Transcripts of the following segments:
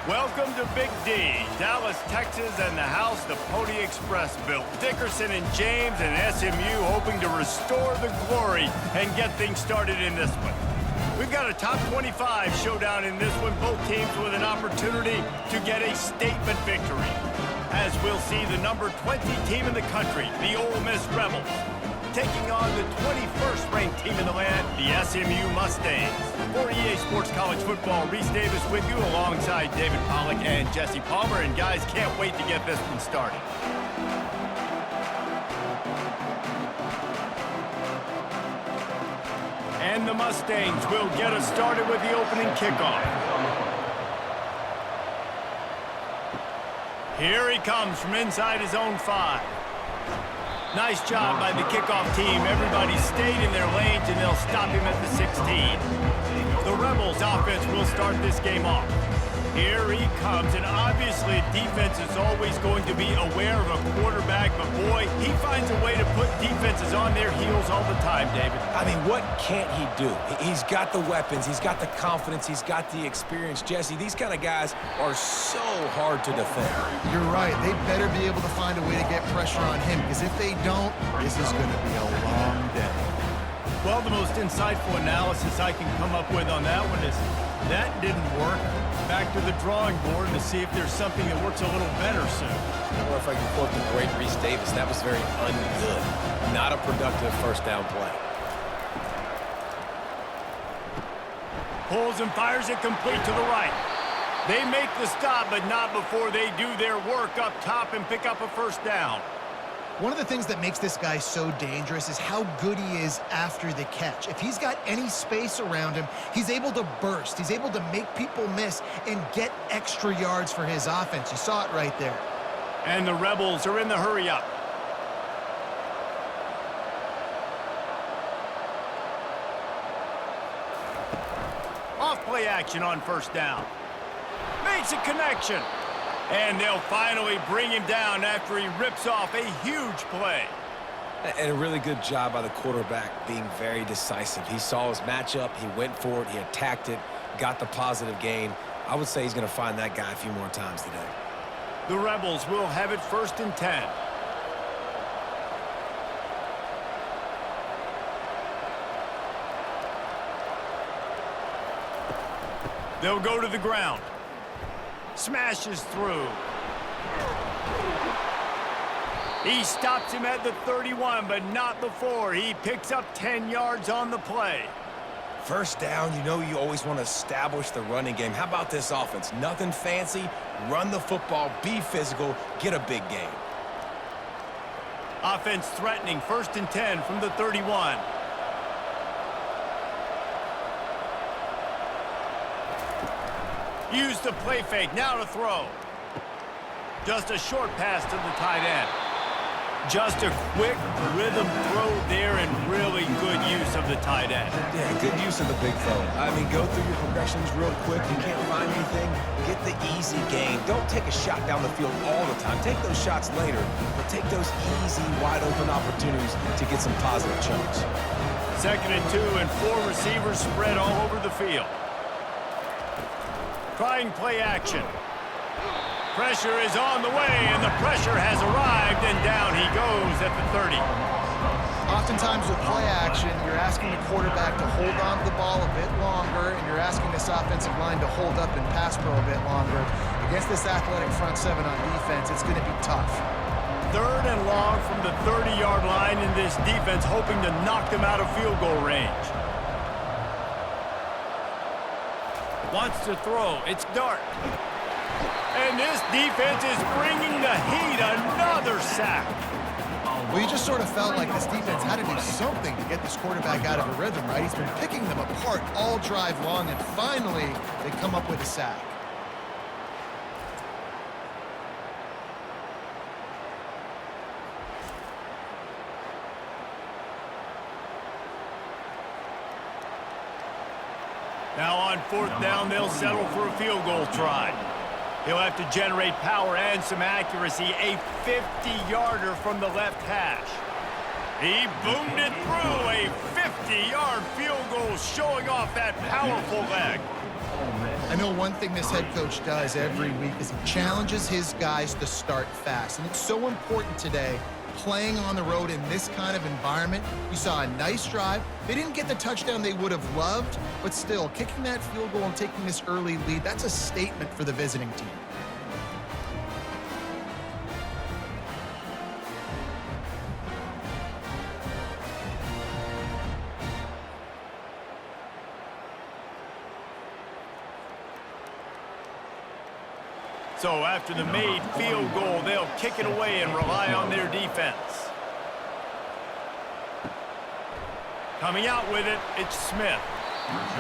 Welcome to Big D, Dallas, Texas, and the house the Pony Express built. Dickerson and James and SMU hoping to restore the glory and get things started in this one. We've got a top 25 showdown in this one, both teams with an opportunity to get a statement victory. As we'll see the number 20 team in the country, the Ole Miss Rebels, taking on the 21st ranked team in the land, the SMU Mustangs. For EA Sports College Football, Reese Davis with you alongside David Pollack and Jesse Palmer. And guys, can't wait to get this one started. And the Mustangs will get us started with the opening kickoff. Here he comes from inside his own 5. Nice job by the kickoff team. Everybody stayed in their lanes, and they'll stop him at the 16. The Rebels offense will start this game off. Here he comes, and obviously defense is always going to be aware of a quarterback, but boy, he finds a way to put defenses on their heels all the time, David. I mean, what can't he do? He's got the weapons, he's got the confidence, he's got the experience. Jesse, these kind of guys are so hard to defend. You're right. They better be able to find a way to get pressure on him, because if they don't, this is going to be a long day. Well, the most insightful analysis I can come up with on that one is that didn't work. Back to the drawing board to see if there's something that works a little better soon. I don't know if I can quote the great Reese Davis. That was very ungood. Not a productive first down play. Pulls and fires it complete to the right. They make the stop, but not before they do their work up top and pick up a first down. One of the things that makes this guy so dangerous is how good he is after the catch. If he's got any space around him, he's able to burst. He's able to make people miss and get extra yards for his offense. You saw it right there. And the Rebels are in the hurry-up. Off play action on first down. Makes a connection. And they'll finally bring him down after he rips off a huge play. And a really good job by the quarterback being very decisive. He saw his matchup, he went for it, he attacked it, got the positive gain. I would say he's going to find that guy a few more times today. The Rebels will have it 1st and 10. They'll go to the ground. Smashes through. He stops him at the 31, but not before. He picks up 10 yards on the play. First down, you know you always want to establish the running game. How about this offense? Nothing fancy. Run the football, be physical, get a big gain. Offense threatening, 1st and 10 from the 31. Use the play fake, now to throw. Just a short pass to the tight end. Just a quick rhythm throw there and really good use of the tight end. Yeah, good use of the big throw. I mean, go through your progressions real quick. You can't find anything, get the easy gain. Don't take a shot down the field all the time. Take those shots later, but take those easy, wide-open opportunities to get some positive chunks. 2nd and 2, and 4 receivers spread all over the field. Trying play action. Pressure is on the way, and the pressure has arrived, and down he goes at the 30. Oftentimes with play action, you're asking the quarterback to hold on to the ball a bit longer, and you're asking this offensive line to hold up and pass pro a bit longer. Against this athletic front 7 on defense, it's going to be tough. 3rd and long from the 30-yard line, in this defense hoping to knock them out of field goal range. Wants to throw. It's Dart. And this defense is bringing the heat. Another sack. Well, you just sort of felt like this defense had to do something to get this quarterback out of a rhythm, right? He's been picking them apart all drive long, and finally they come up with a sack. Now on 4th down, they'll settle for a field goal try. He'll have to generate power and some accuracy. A 50-yarder from the left hash. He boomed it through. A 50-yard field goal showing off that powerful leg. I know one thing this head coach does every week is he challenges his guys to start fast. And it's so important today, playing on the road in this kind of environment. You saw a nice drive. They didn't get the touchdown they would have loved, but still, kicking that field goal and taking this early lead, that's a statement for the visiting team. So after the made field goal, they'll kick it away and rely on their defense. Coming out with it, it's Smith.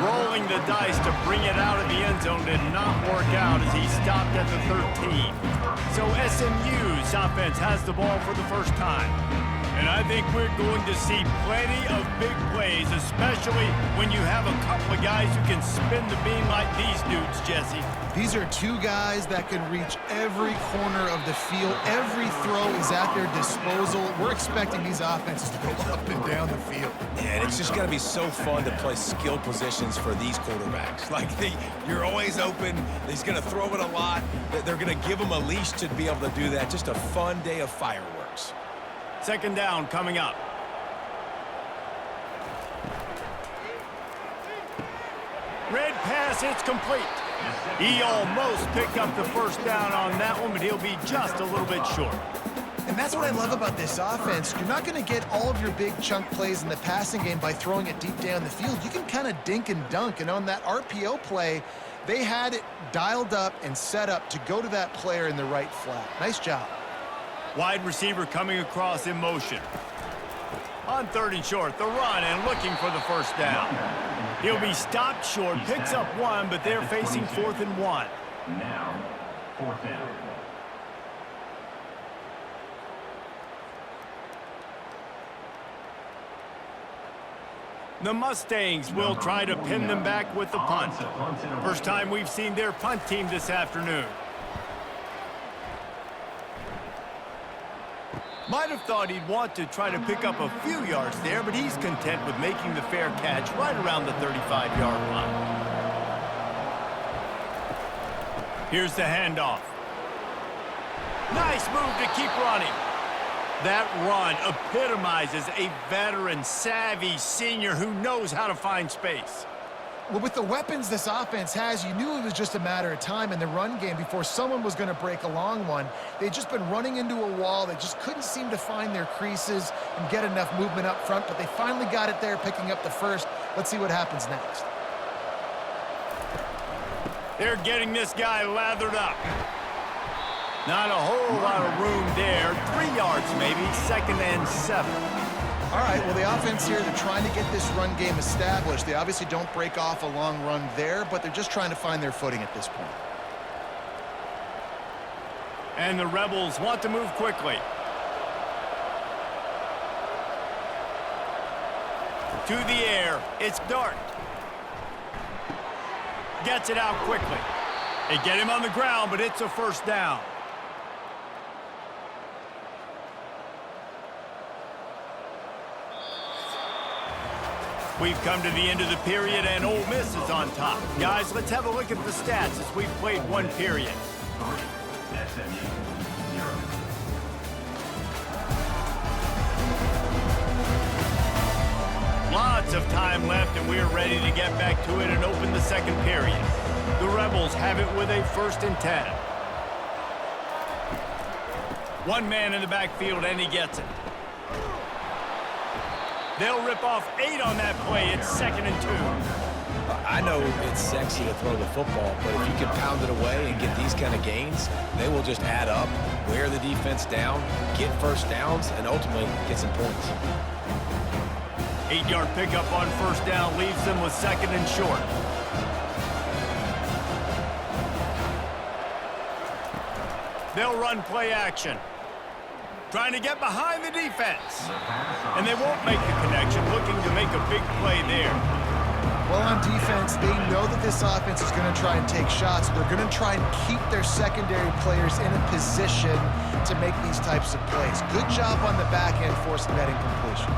Rolling the dice to bring it out of the end zone did not work out as he stopped at the 13. So SMU's offense has the ball for the first time. And I think we're going to see plenty of big plays, especially when you have a couple of guys who can spin the beam like these dudes, Jesse. These are two guys that can reach every corner of the field. Every throw is at their disposal. We're expecting these offenses to go up and down the field. Yeah, and it's just got to be so fun to play skill positions for these quarterbacks. Like, you're always open. He's going to throw it a lot. They're going to give him a leash to be able to do that. Just a fun day of fireworks. Second down coming up. Red pass, it's complete. He almost picked up the first down on that one, but he'll be just a little bit short. And that's what I love about this offense. You're not going to get all of your big chunk plays in the passing game by throwing it deep down the field. You can kind of dink and dunk, and on that RPO play, they had it dialed up and set up to go to that player in the right flat. Nice job. Wide receiver coming across in motion. On third and short, the run and looking for the first down. He'll be stopped short, picks up one, but they're facing 4th and 1. Now, 4th down. The Mustangs will try to pin them back with the punt. First time we've seen their punt team this afternoon. Might have thought he'd want to try to pick up a few yards there, but he's content with making the fair catch right around the 35-yard line. Here's the handoff. Nice move to keep running. That run epitomizes a veteran, savvy senior who knows how to find space. Well, with the weapons this offense has, you knew it was just a matter of time in the run game before someone was going to break a long one. They'd just been running into a wall. They just couldn't seem to find their creases and get enough movement up front, but they finally got it there, picking up the first. Let's see what happens next. They're getting this guy lathered up. Not a whole lot of room there. 3 yards maybe, 2nd and 7. All right, well, the offense here, they're trying to get this run game established. They obviously don't break off a long run there, but they're just trying to find their footing at this point. And the Rebels want to move quickly. To the air, it's Dart. Gets it out quickly. They get him on the ground, but it's a first down. We've come to the end of the period, and Ole Miss is on top. Guys, let's have a look at the stats as we've played one period. Lots of time left, and we're ready to get back to it and open the second period. The Rebels have it with a 1st and 10. One man in the backfield, and he gets it. They'll rip off 8 on that play. It's 2nd and 2. I know it's sexy to throw the football, but if you can pound it away and get these kind of gains, they will just add up, wear the defense down, get first downs, and ultimately get some points. 8-yard pickup on first down leaves them with 2nd and short. They'll run play action. Trying to get behind the defense. And they won't make the connection, looking to make a big play there. Well, on defense, they know that this offense is going to try and take shots. They're going to try and keep their secondary players in a position to make these types of plays. Good job on the back end forcing that incompletion.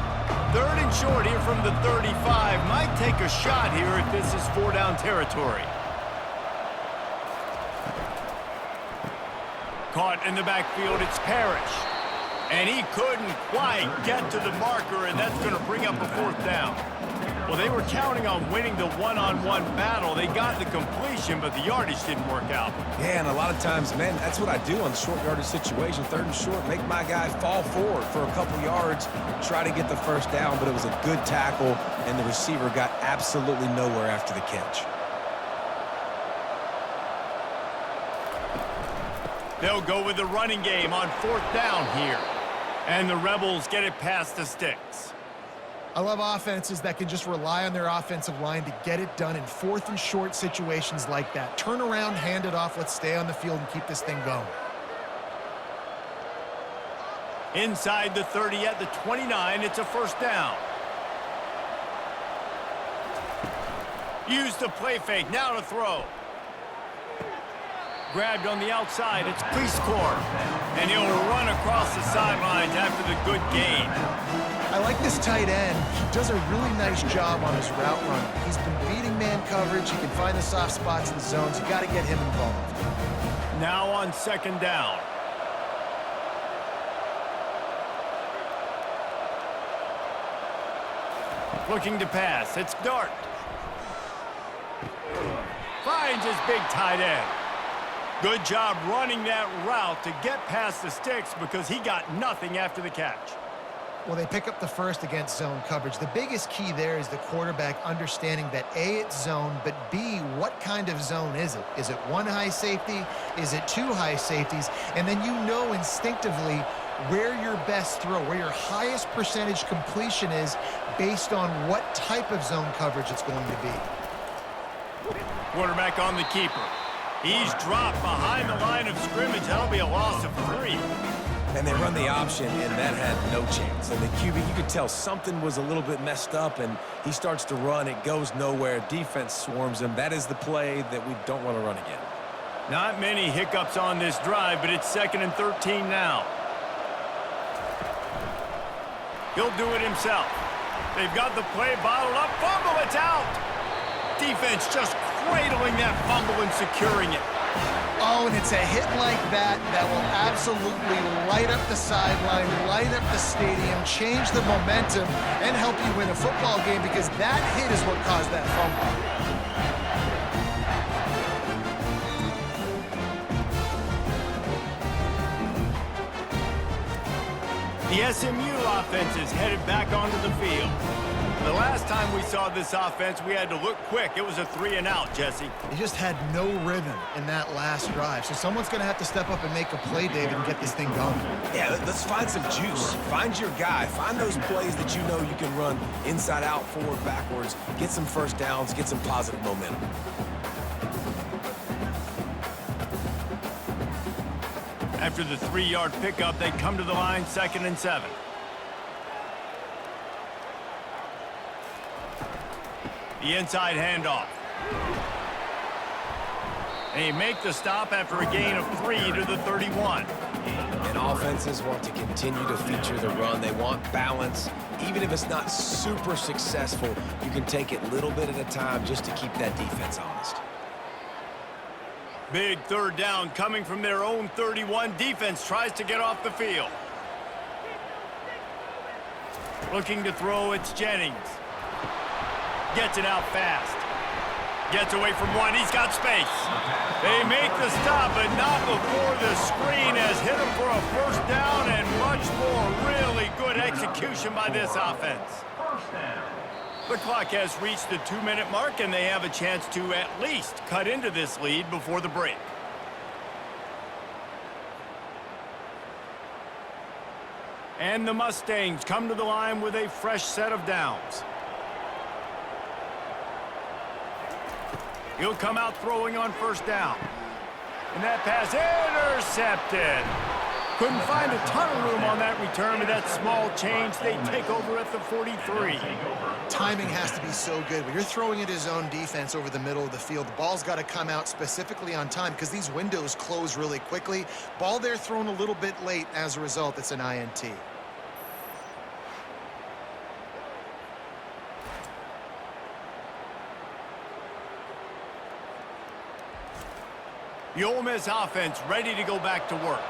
3rd and short here from the 35. Might take a shot here if this is 4-down territory. caught in the backfield. It's Parrish. And he couldn't quite get to the marker, and that's going to bring up a 4th down. Well, they were counting on winning the one-on-one battle. They got the completion, but the yardage didn't work out. Yeah, and a lot of times, man, that's what I do on short yardage situation. 3rd and short, make my guy fall forward for a couple yards, try to get the 1st down, but it was a good tackle, and the receiver got absolutely nowhere after the catch. They'll go with the running game on 4th down here. And the Rebels get it past the sticks. I love offenses that can just rely on their offensive line to get it done in 4th and short situations like that. Turn around, hand it off, let's stay on the field and keep this thing going. Inside the 30 at the 29, it's a 1st down. Use the play fake, now to throw. Grabbed on the outside, it's Cleescore. And he'll run across the sidelines after the good gain. I like this tight end. He does a really nice job on his route running. He's been beating man coverage. He can find the soft spots in the zones. You got to get him involved. Now on 2nd down. Looking to pass, it's Dart. Finds his big tight end. Good job running that route to get past the sticks because he got nothing after the catch. Well, they pick up the 1st against zone coverage. The biggest key there is the quarterback understanding that A, it's zone, but B, what kind of zone is it? Is it 1 high safety? Is it 2 high safeties? And then you know instinctively where your best throw, where your highest percentage completion is based on what type of zone coverage it's going to be. Quarterback on the keeper. He's dropped behind the line of scrimmage. That'll be a loss of 3. And they run the option, and that had no chance. And the QB, you could tell something was a little bit messed up, and he starts to run. It goes nowhere. Defense swarms him. That is the play that we don't want to run again. Not many hiccups on this drive, but it's 2nd and 13 now. He'll do it himself. They've got the play bottled up. Fumble, it's out. Defense just cradling that fumble and securing it. Oh, and it's a hit like that that will absolutely light up the sideline, light up the stadium, change the momentum, and help you win a football game because that hit is what caused that fumble. The SMU offense is headed back onto the field. The last time we saw this offense, we had to look quick. It was a 3-and-out, Jesse. He just had no rhythm in that last drive. So someone's going to have to step up and make a play, David, and get this thing going. Yeah, let's find some juice. Find your guy. Find those plays that you know you can run inside out, forward, backwards. Get some 1st downs. Get some positive momentum. After the 3-yard pickup, they come to the line 2nd and 7. The inside handoff. And he make the stop after a gain of 3 to the 31. And offenses want to continue to feature the run. They want balance. Even if it's not super successful, you can take it little bit at a time just to keep that defense honest. Big 3rd down coming from their own 31. Defense tries to get off the field. Looking to throw, it's Jennings. Gets it out fast. Gets away from one. He's got space. They make the stop, but not before the screen has hit him for a 1st down and much more. Really good execution by this offense. The clock has reached the 2-minute mark, and they have a chance to at least cut into this lead before the break. And the Mustangs come to the line with a fresh set of downs. He'll come out throwing on 1st down. And that pass intercepted. Couldn't find a ton of room on that return, but that small change, they take over at the 43. Timing has to be so good. When you're throwing at his own defense over the middle of the field, the ball's got to come out specifically on time because these windows close really quickly. Ball there thrown a little bit late. As a result, it's an INT. The Ole Miss offense ready to go back to work.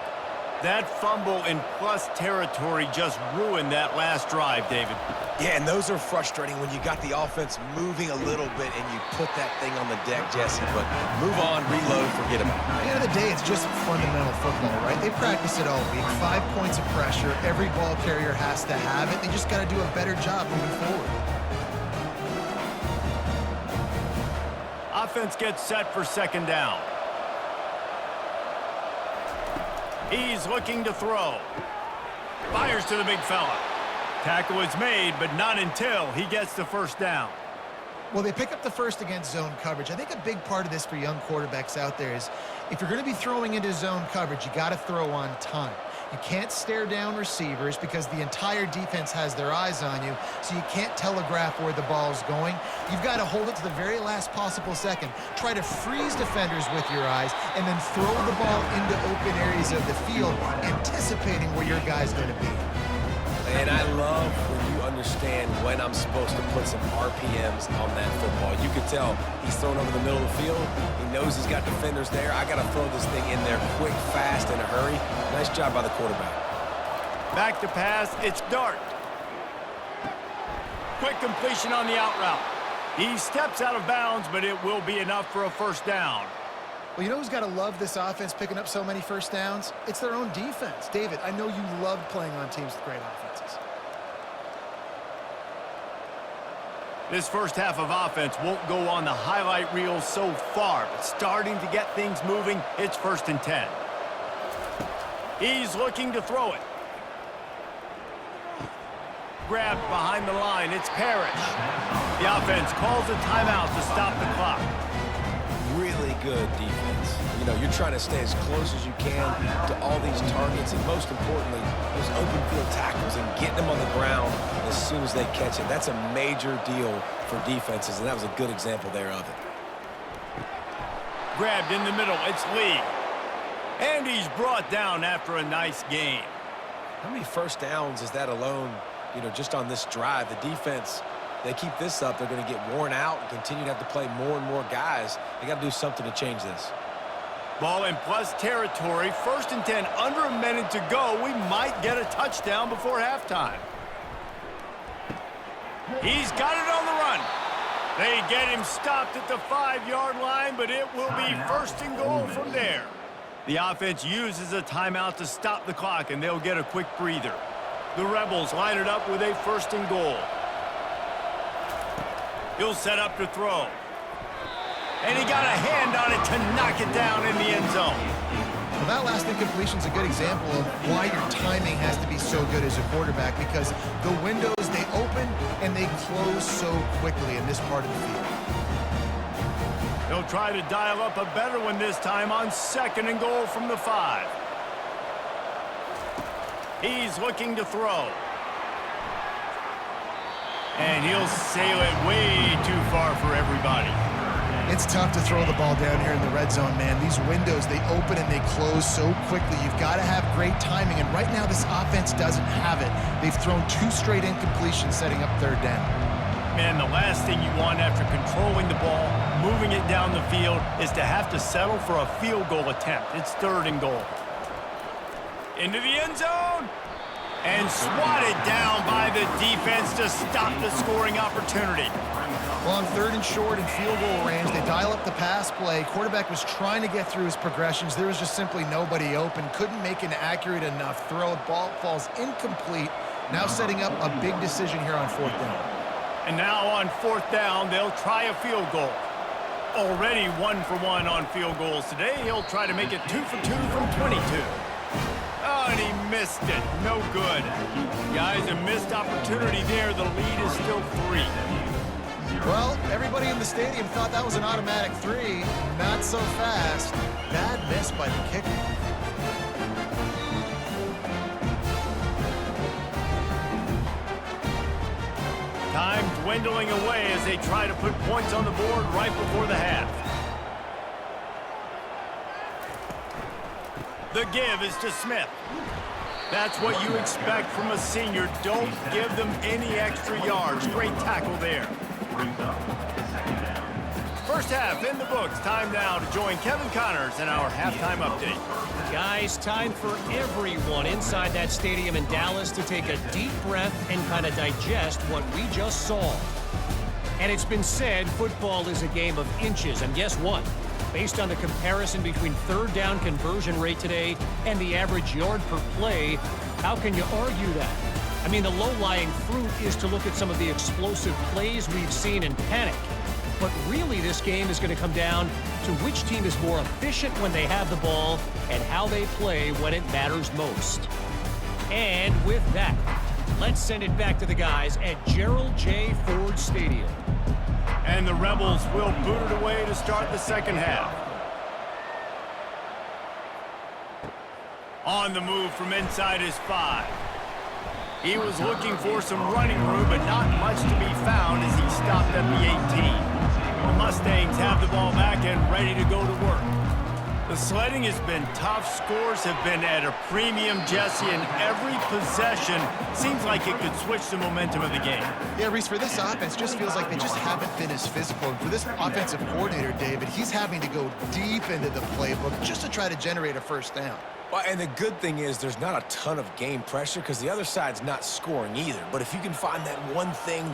That fumble in plus territory just ruined that last drive, David. Yeah, and those are frustrating when you got the offense moving a little bit and you put that thing on the deck, Jesse. But move on, reload, forget about it. At the end of the day, it's just fundamental football, right? They practice it all week. 5 points of pressure. Every ball carrier has to have it. They just got to do a better job moving forward. Offense gets set for second down. He's looking to throw. Fires to the big fella. Tackle is made, but not until he gets the first down. Well, they pick up the first against zone coverage. I think a big part of this for young quarterbacks out there is if you're going to be throwing into zone coverage, you got to throw on time. You can't stare down receivers because the entire defense has their eyes on you, so you can't telegraph where the ball's going. You've got to hold it to the very last possible second. Try to freeze defenders with your eyes and then throw the ball into open areas of the field, anticipating where your guy's going to be. And I love when you understand when I'm supposed to put some RPMs on that football. You can tell he's thrown over the middle of the field. He knows he's got defenders there. I got to throw this thing in there quick, fast, in a hurry. Nice job by the quarterback. Back to pass, it's Dart. Quick completion on the out route. He steps out of bounds, but it will be enough for a first down. Well, you know who's got to love this offense picking up so many first downs? It's their own defense. David, I know you loved playing on teams with great offenses. This first half of offense won't go on the highlight reel so far, but starting to get things moving, it's 1st and 10. He's looking to throw it. Grabbed behind the line, it's Parrish. The offense calls a timeout to stop the clock. Really good defense. You know, you're trying to stay as close as you can to all these targets, and most importantly, those open field tackles and getting them on the ground as soon as they catch it. That's a major deal for defenses, and that was a good example there of it. Grabbed in the middle, it's Lee. And he's brought down after a nice gain. How many first downs is that alone, you know, just on this drive? The defense, they keep this up, they're going to get worn out and continue to have to play more and more guys. They got to do something to change this. Ball in plus territory, 1st and 10, under a minute to go. We might get a touchdown before halftime. He's got it on the run. They get him stopped at the 5-yard line, but it will be 1st and goal from there. The offense uses a timeout to stop the clock, and they'll get a quick breather. The Rebels line it up with a 1st and goal. He'll set up to throw. And he got a hand on it to knock it down in the end zone. Well, that last incompletion is a good example of why your timing has to be so good as a quarterback, because the windows, they open and they close so quickly in this part of the field. They'll try to dial up a better one this time on 2nd and goal from the 5. He's looking to throw. And he'll sail it way too far for everybody. It's tough to throw the ball down here in the red zone, man. These windows, they open and they close so quickly. You've got to have great timing, and right now this offense doesn't have it. They've thrown 2 straight incompletions setting up 3rd down. Man, the last thing you want after controlling the ball, moving it down the field, is to have to settle for a field goal attempt. It's 3rd and goal. Into the end zone. And swatted down by the defense to stop the scoring opportunity. Well, on 3rd and short and field goal range, they dial up the pass play. Quarterback was trying to get through his progressions. There was just simply nobody open. Couldn't make an accurate enough throw. Ball falls incomplete. Now setting up a big decision here on 4th down. And now on 4th down, they'll try a field goal. Already 1 for 1 on field goals today. He'll try to make it 2 for 2 from 22. Oh, and he missed it. No good. Guys, a missed opportunity there. The lead is still 3. Well, everybody in the stadium thought that was an automatic 3. Not so fast. Bad miss by the kicker. Time dwindling away as they try to put points on the board right before the half. The give is to Smith. That's what you expect from a senior. Don't give them any extra yards. Great tackle there. First half in the books. Time now to join Kevin Connors in our halftime update. Guys, time for everyone inside that stadium in Dallas to take a deep breath and kind of digest what we just saw. And it's been said football is a game of inches. And guess what? Based on the comparison between third down conversion rate today and the average yard per play, how can you argue that? I mean, the low-lying fruit is to look at some of the explosive plays we've seen and panic. But really, this game is going to come down to which team is more efficient when they have the ball and how they play when it matters most. And with that, let's send it back to the guys at Gerald J. Ford Stadium. And the Rebels will boot it away to start the second half. On the move from inside his 5. He was looking for some running room, but not much to be found as he stopped at the 18. The Mustangs have the ball back and ready to go to work. The sledding has been tough. Scores have been at a premium, Jesse, and every possession seems like it could switch the momentum of the game. Yeah, Reese, for this offense, just feels like they just haven't been as physical. And for this offensive coordinator, David, he's having to go deep into the playbook just to try to generate a first down. Well, and the good thing is there's not a ton of game pressure because the other side's not scoring either. But if you can find that one thing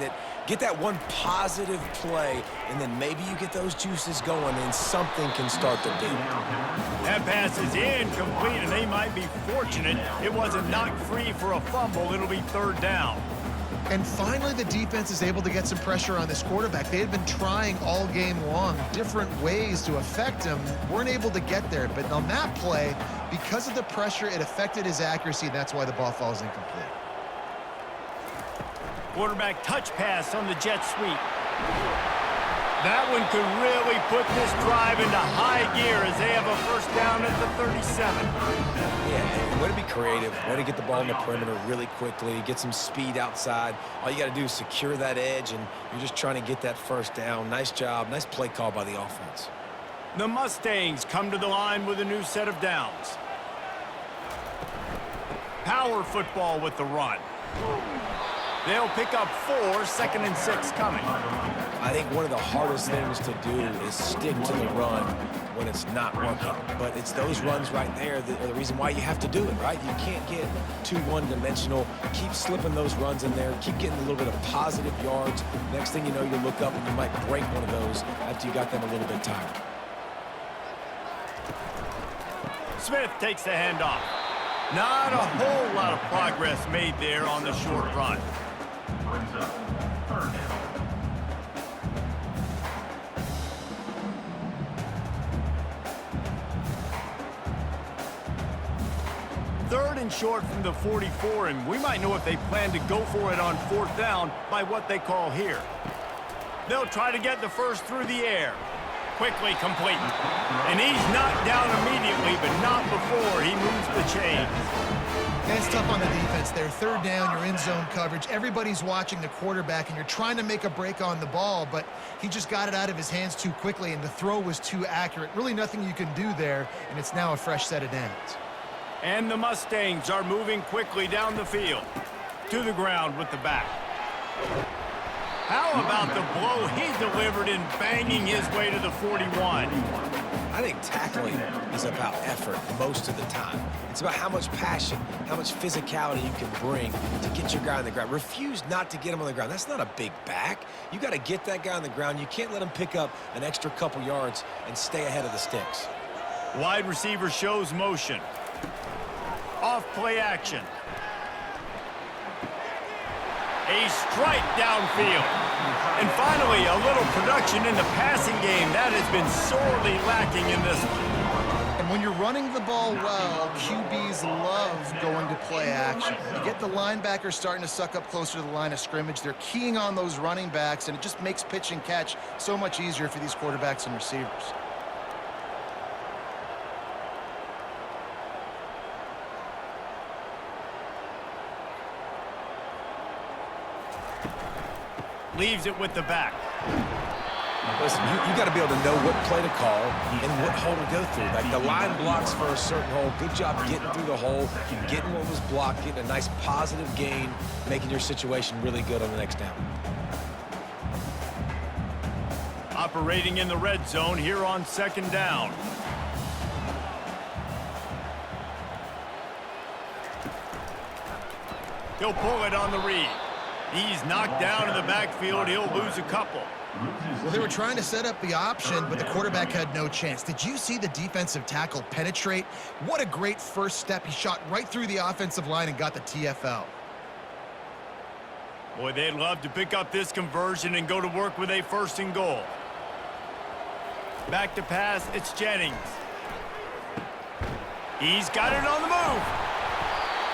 get that one positive play, and then maybe you get those juices going and something can start the game. That pass is incomplete, and they might be fortunate it wasn't knocked free for a fumble. It'll be third down. And finally, the defense is able to get some pressure on this quarterback. They had been trying all game long different ways to affect him. Weren't able to get there. But on that play, because of the pressure, it affected his accuracy. That's why the ball falls incomplete. Quarterback touch pass on the jet sweep. That one could really put this drive into high gear as they have a first down at the 37. Yeah, way to be creative, way to get the ball in the perimeter really quickly, get some speed outside. All you got to do is secure that edge, and you're just trying to get that first down. Nice job, nice play call by the offense. The Mustangs come to the line with a new set of downs. Power football with the run. They'll pick up 4, second and 6 coming. I think one of the hardest things to do is stick to the run when it's not working. But it's those runs right there that are the reason why you have to do it, right? You can't get too one-dimensional. Keep slipping those runs in there. Keep getting a little bit of positive yards. Next thing you know, you look up and you might break one of those after you got them a little bit tired. Smith takes the handoff. Not a whole lot of progress made there on the short run. Brings up third down. Third and short from the 44, and we might know if they plan to go for it on fourth down by what they call here. They'll try to get the first through the air. Quickly complete. And he's knocked down immediately, but not before he moves the chains. And it's tough on the defense there. Third down, you're in zone coverage. Everybody's watching the quarterback, and you're trying to make a break on the ball, but he just got it out of his hands too quickly, and the throw was too accurate. Really nothing you can do there, and it's now a fresh set of downs. And the Mustangs are moving quickly down the field. To the ground with the back. How about the blow he delivered in banging his way to the 41? I think tackling is about effort most of the time. It's about how much passion, how much physicality you can bring to get your guy on the ground. Refuse not to get him on the ground. That's not a big back. You got to get that guy on the ground. You can't let him pick up an extra couple yards and stay ahead of the sticks. Wide receiver shows motion. Off play action. A strike downfield. And finally, a little production in the passing game. That has been sorely lacking in this one. And when you're running the ball well, QBs love going to play action. You get the linebackers starting to suck up closer to the line of scrimmage. They're keying on those running backs, and it just makes pitch and catch so much easier for these quarterbacks and receivers. Leaves it with the back. Listen, you got to be able to know what play to call and what hole to go through. Like the line blocks for a certain hole. Good job getting through the hole, getting what was blocked, getting a nice positive gain, making your situation really good on the next down. Operating in the red zone here on second down. He'll pull it on the read. He's knocked down in the backfield. He'll lose a couple. Well, they were trying to set up the option, but the quarterback had no chance. Did you see the defensive tackle penetrate? What a great first step. He shot right through the offensive line and got the TFL. Boy, they'd love to pick up this conversion and go to work with a 1st and goal. Back to pass, it's Jennings. He's got it on the move.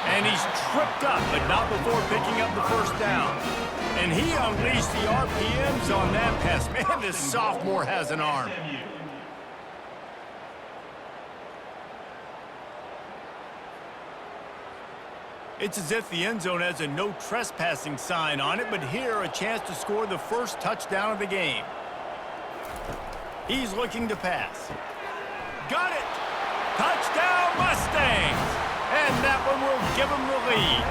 And he's tripped up, but not before picking up the 1st down. And he unleashed the RPMs on that pass. Man, this sophomore has an arm. It's as if the end zone has a no trespassing sign on it, but here a chance to score the 1st touchdown of the game. He's looking to pass. Got it! Touchdown Mustangs! And that one will give him the lead.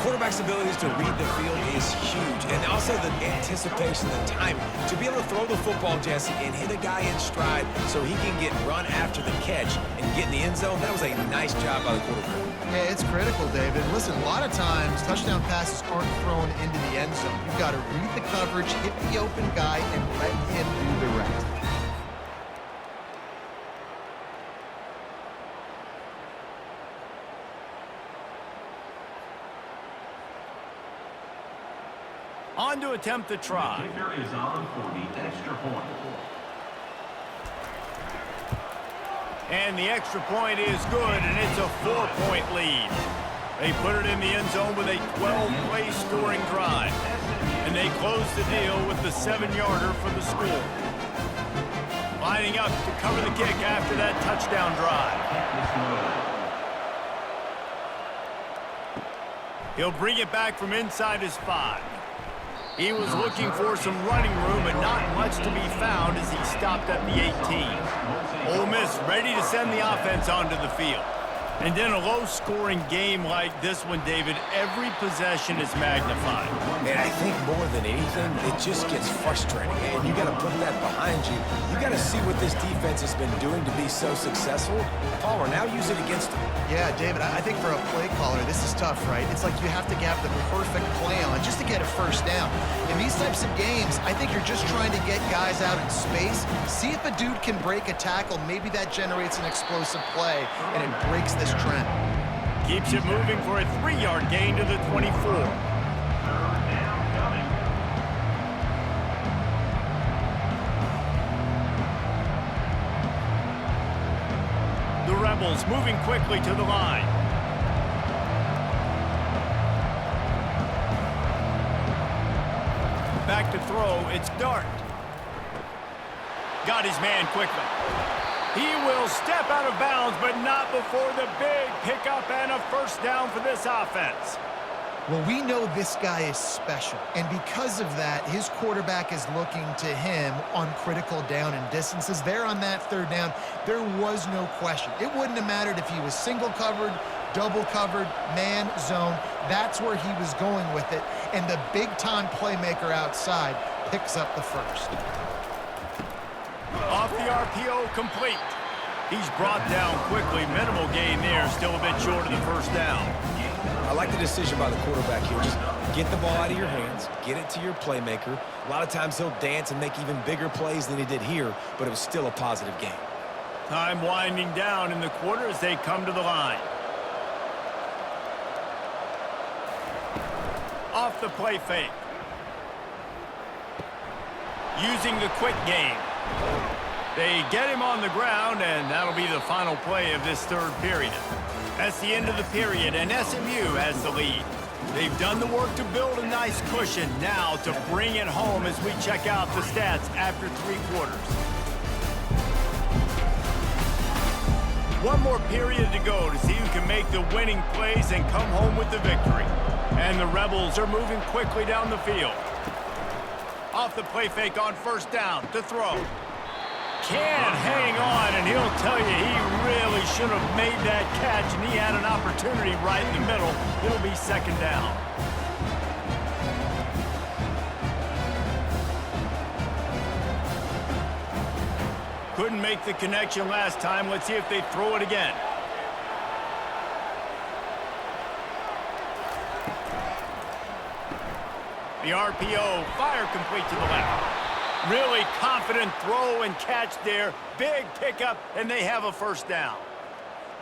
Quarterback's abilities to read the field is huge, and also the anticipation, the time to be able to throw the football, Jesse, and hit a guy in stride so he can get run after the catch and get in the end zone. That was a nice job by the quarterback. Yeah, it's critical, David. Listen, a lot of times touchdown passes aren't thrown into the end zone. You've got to read the coverage, hit the open guy, and let him do the rest. On to attempt the try. The kicker is on for the extra point. And the extra point is good, and it's a 4-point lead. They put it in the end zone with a 12-play scoring drive. And they close the deal with the 7-yarder for the score. Lining up to cover the kick after that touchdown drive. He'll bring it back from inside his 5. He was looking for some running room, but not much to be found as he stopped at the 18. Ole Miss ready to send the offense onto the field. And in a low-scoring game like this one, David, every possession is magnified. And I think more than anything, it just gets frustrating. And you got to put that behind you. You got to see what this defense has been doing to be so successful. Palmer, now use it against them. Yeah, David, I think for a play caller, this is tough, right? It's like you have to have the perfect play on just to get a 1st down. In these types of games, I think you're just trying to get guys out in space, see if a dude can break a tackle. Maybe that generates an explosive play, and it breaks this trend. Keeps it moving for a 3-yard gain to the 24. The Rebels moving quickly to the line. Back to throw, it's Dart. Got his man quickly. He will step out of bounds, but not before the big pickup and a 1st down for this offense. Well, we know this guy is special, and because of that, his quarterback is looking to him on critical down and distances. There on that 3rd down, there was no question. It wouldn't have mattered if he was single covered, double covered, man, zone. That's where he was going with it, and the big-time playmaker outside picks up the 1st. Off the RPO, complete. He's brought down quickly. Minimal gain there, still a bit short of the 1st down. I like the decision by the quarterback here. Just get the ball out of your hands, get it to your playmaker. A lot of times he'll dance and make even bigger plays than he did here, but it was still a positive game. Time winding down in the quarter as they come to the line. Off the play fake. Using the quick game. They get him on the ground, and that'll be the final play of this 3rd period. That's the end of the period, and SMU has the lead. They've done the work to build a nice cushion. Now to bring it home as we check out the stats after 3 quarters. One more period to go to see who can make the winning plays and come home with the victory. And the Rebels are moving quickly down the field. Off the play fake on 1st down to throw. Can't hang on, and he'll tell you he really should have made that catch, and he had an opportunity right in the middle. It'll be 2nd down. Couldn't make the connection last time. Let's see if they throw it again. The RPO, fire complete to the left. Really confident throw and catch there. Big pickup, and they have a first down.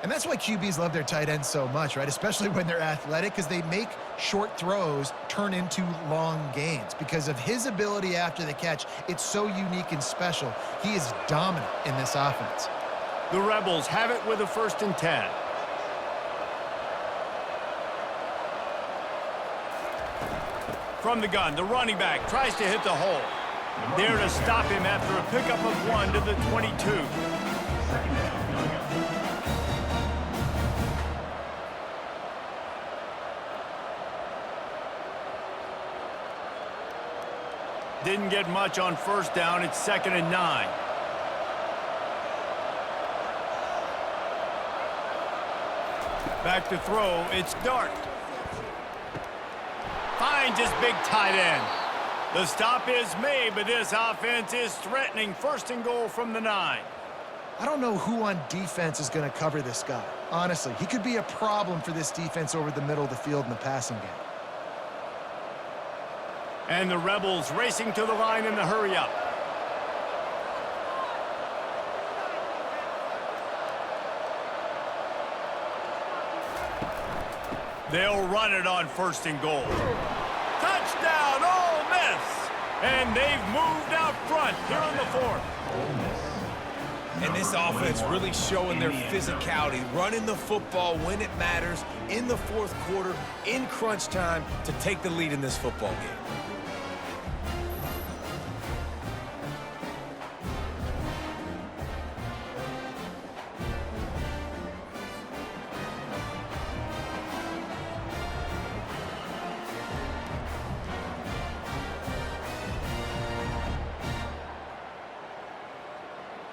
And that's why QBs love their tight ends so much, right? Especially when they're athletic, because they make short throws turn into long gains. Because of his ability after the catch, it's so unique and special. He is dominant in this offense. The Rebels have it with a 1st and 10. From the gun, the running back tries to hit the hole. There to stop him after a pickup of 1 to the 22. Didn't get much on 1st down. It's 2nd and 9. Back to throw. It's Dart. Finds his big tight end. The stop is made, but this offense is threatening. 1st and goal from the 9. I don't know who on defense is going to cover this guy. Honestly, he could be a problem for this defense over the middle of the field in the passing game. And the Rebels racing to the line in the hurry-up. They'll run it on 1st and goal. Touchdown, Ole Miss! And they've moved out front here in the 4th. And this offense really showing their physicality, running the football when it matters, in the 4th quarter, in crunch time, to take the lead in this football game.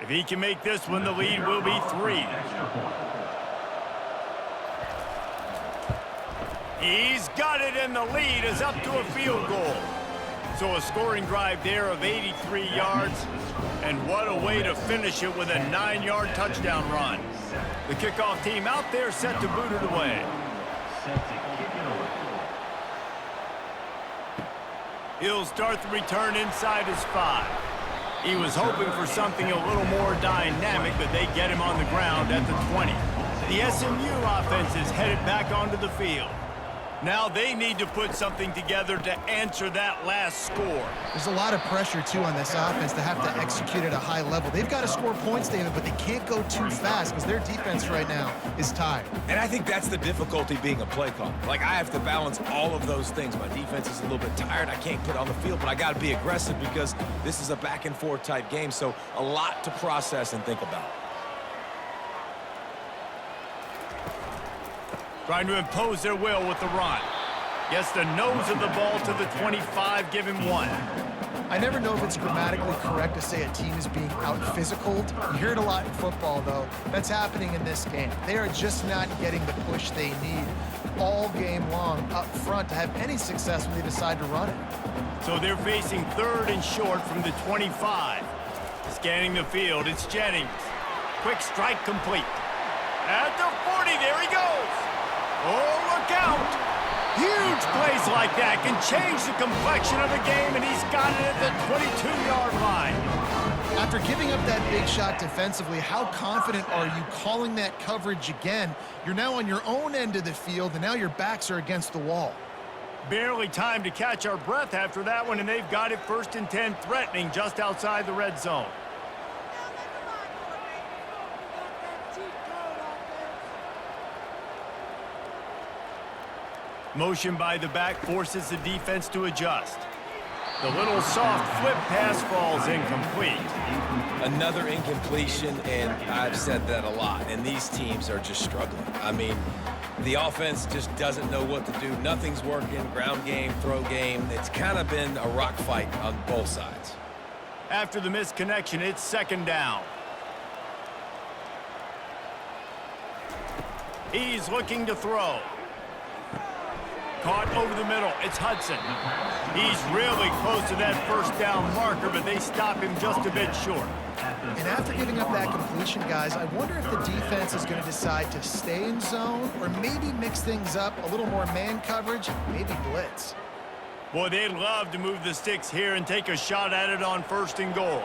If he can make this one, the lead will be 3. He's got it, and the lead is up to a field goal. So a scoring drive there of 83 yards. And what a way to finish it with a 9-yard touchdown run. The kickoff team out there set to boot it away. He'll start the return inside his 5. He was hoping for something a little more dynamic, but they get him on the ground at the 20. The SMU offense is headed back onto the field. Now they need to put something together to answer that last score. There's a lot of pressure, too, on this offense to have to execute at a high level. They've got to score points, David, but they can't go too fast because their defense right now is tired. And I think that's the difficulty being a play caller. Like, I have to balance all of those things. My defense is a little bit tired. I can't put on the field, but I got to be aggressive because this is a back-and-forth type game, so a lot to process and think about. Trying to impose their will with the run. Gets the nose of the ball to the 25, give him 1. I never know if it's grammatically correct to say a team is being out-physicaled. You hear it a lot in football, though. That's happening in this game. They are just not getting the push they need all game long up front to have any success when they decide to run it. So they're facing 3rd and short from the 25. Scanning the field, it's Jennings. Quick strike complete. At the 40, there he goes. Oh, look out. Huge plays like that can change the complexion of the game, and he's got it at the 22-yard line. After giving up that big shot defensively, how confident are you calling that coverage again? You're now on your own end of the field, and now your backs are against the wall. Barely time to catch our breath after that one, and they've got it 1st and 10, threatening just outside the red zone. Motion by the back forces the defense to adjust. The little soft flip pass falls incomplete. Another incompletion, and I've said that a lot, and these teams are just struggling. I mean, the offense just doesn't know what to do. Nothing's working, ground game, throw game. It's kind of been a rock fight on both sides. After the missed connection, it's 2nd down. He's looking to throw. Caught over the middle. It's Hudson. He's really close to that 1st down marker, but they stop him just a bit short. And after giving up that completion, guys, I wonder if the defense is going to decide to stay in zone or maybe mix things up, a little more man coverage, maybe blitz. Boy, they'd love to move the sticks here and take a shot at it on 1st and goal.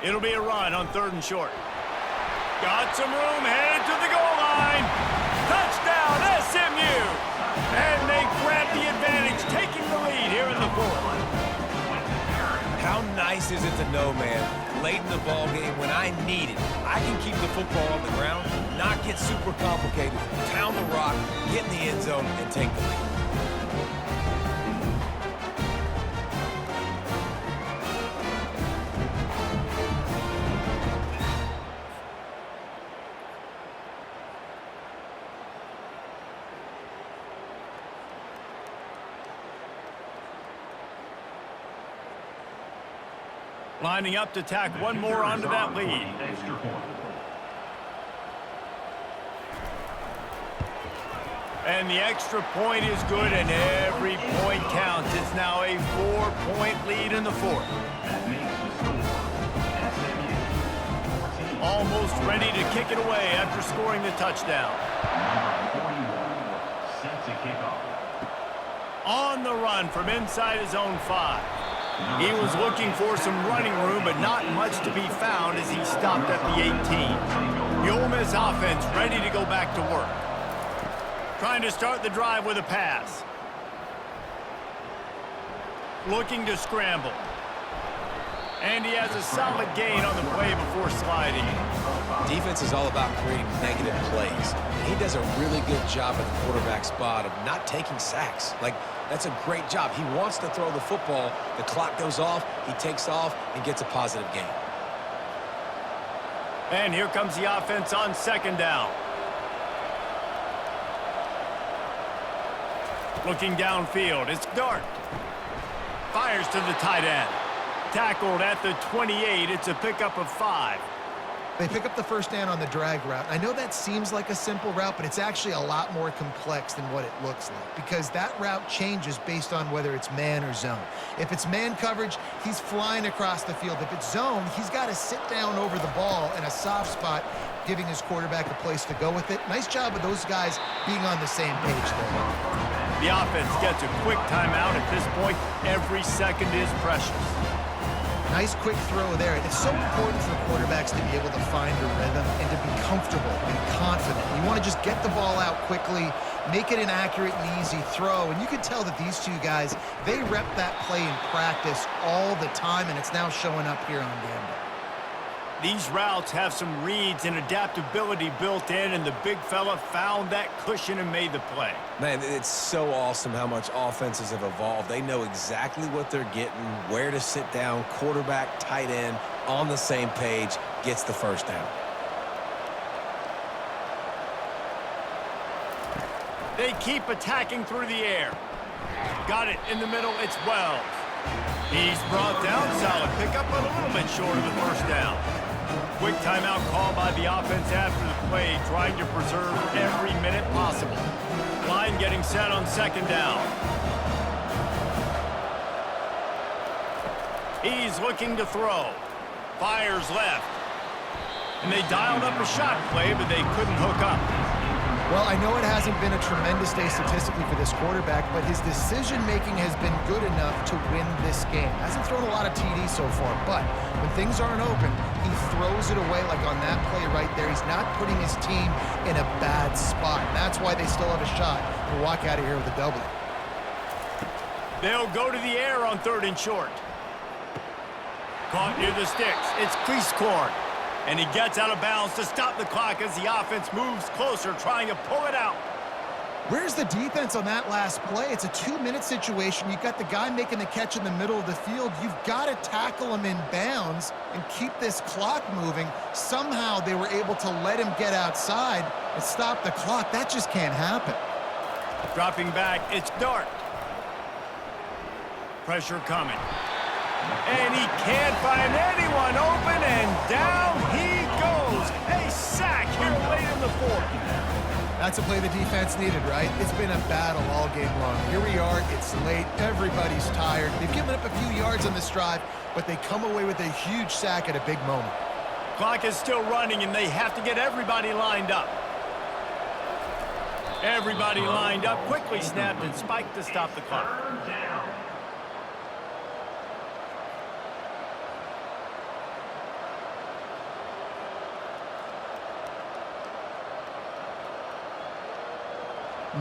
It'll be a run on 3rd and short. Got some room, headed to the goal line. Touchdown, SMU! And they grab the advantage, taking the lead here in the 4th. How nice is it to know, man, late in the ball game when I need it, I can keep the football on the ground, not get super complicated, pound the rock, get in the end zone, and take the lead. Lining up to tack one more onto that lead. Extra point. And the extra point is good, and every point counts. It's now a 4-point lead in the 4th. That makes the score SMU 14. Almost ready to kick it away after scoring the touchdown. Number 41 set to kick off. On the run from inside his own 5. He was looking for some running room, but not much to be found as he stopped at the 18. The Ole Miss offense ready to go back to work. Trying to start the drive with a pass. Looking to scramble. And he has a solid gain on the play before sliding. Defense is all about creating negative plays. He does a really good job at the quarterback spot of not taking sacks. Like, that's a great job. He wants to throw the football. The clock goes off. He takes off and gets a positive gain. And here comes the offense on 2nd down. Looking downfield, it's Dart. Fires to the tight end. Tackled at the 28. It's a pickup of 5. They pick up the 1st down on the drag route. I know that seems like a simple route, but it's actually a lot more complex than what it looks like because that route changes based on whether it's man or zone. If it's man coverage, he's flying across the field. If it's zone, he's got to sit down over the ball in a soft spot, giving his quarterback a place to go with it. Nice job of those guys being on the same page there. The offense gets a quick timeout at this point. Every second is precious. Nice quick throw there. And it's so important for quarterbacks to be able to find a rhythm and to be comfortable and confident. You want to just get the ball out quickly, make it an accurate and easy throw. And you can tell that these two guys, they rep that play in practice all the time, and it's now showing up here on Gambit. These routes have some reads and adaptability built in, and the big fella found that cushion and made the play. Man, it's so awesome how much offenses have evolved. They know exactly what they're getting, where to sit down, quarterback, tight end, on the same page, gets the 1st down. They keep attacking through the air. Got it in the middle, it's Wells. He's brought down, solid pickup, but a little bit short of the 1st down. Quick timeout call by the offense after the play, trying to preserve every minute possible. Line getting set on 2nd down. He's looking to throw. Fires left. And they dialed up a shot play, but they couldn't hook up. Well, I know it hasn't been a tremendous day statistically for this quarterback, but his decision-making has been good enough to win this game. Hasn't thrown a lot of TDs so far, but when things aren't open, he throws it away like on that play right there. He's not putting his team in a bad spot. And that's why they still have a shot to walk out of here with a W. They'll go to the air on 3rd and short. Caught near the sticks. It's Cleescorn. And he gets out of bounds to stop the clock as the offense moves closer, trying to pull it out. Where's the defense on that last play? It's a 2-minute situation. You've got the guy making the catch in the middle of the field. You've got to tackle him in bounds and keep this clock moving. Somehow they were able to let him get outside and stop the clock. That just can't happen. Dropping back, it's Dart. Pressure coming. And he can't find anyone open, and down he goes. A sack here late in the 4th. That's a play the defense needed, right? It's been a battle all game long. Here we are, it's late, everybody's tired. They've given up a few yards on this drive, but they come away with a huge sack at a big moment. Clock is still running, and they have to get everybody lined up. Everybody lined up, quickly snapped and spiked to stop the clock.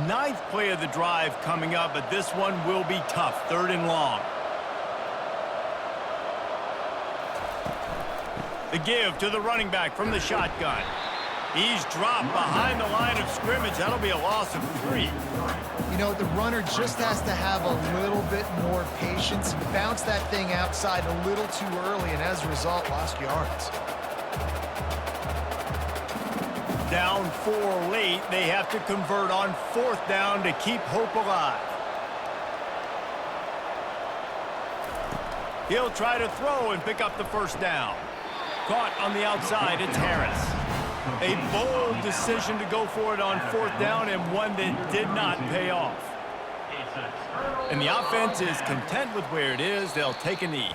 Ninth play of the drive coming up, but this one will be tough. 3rd and long. The give to the running back from the shotgun. He's dropped behind the line of scrimmage. That'll be a loss of 3. You know, the runner just has to have a little bit more patience. Bounce that thing outside a little too early, and as a result, lost yards. Down 4 late. They have to convert on 4th down to keep hope alive. He'll try to throw and pick up the 1st down. Caught on the outside, it's Harris. A bold decision to go for it on 4th down, and one that did not pay off. And the offense is content with where it is. They'll take a knee.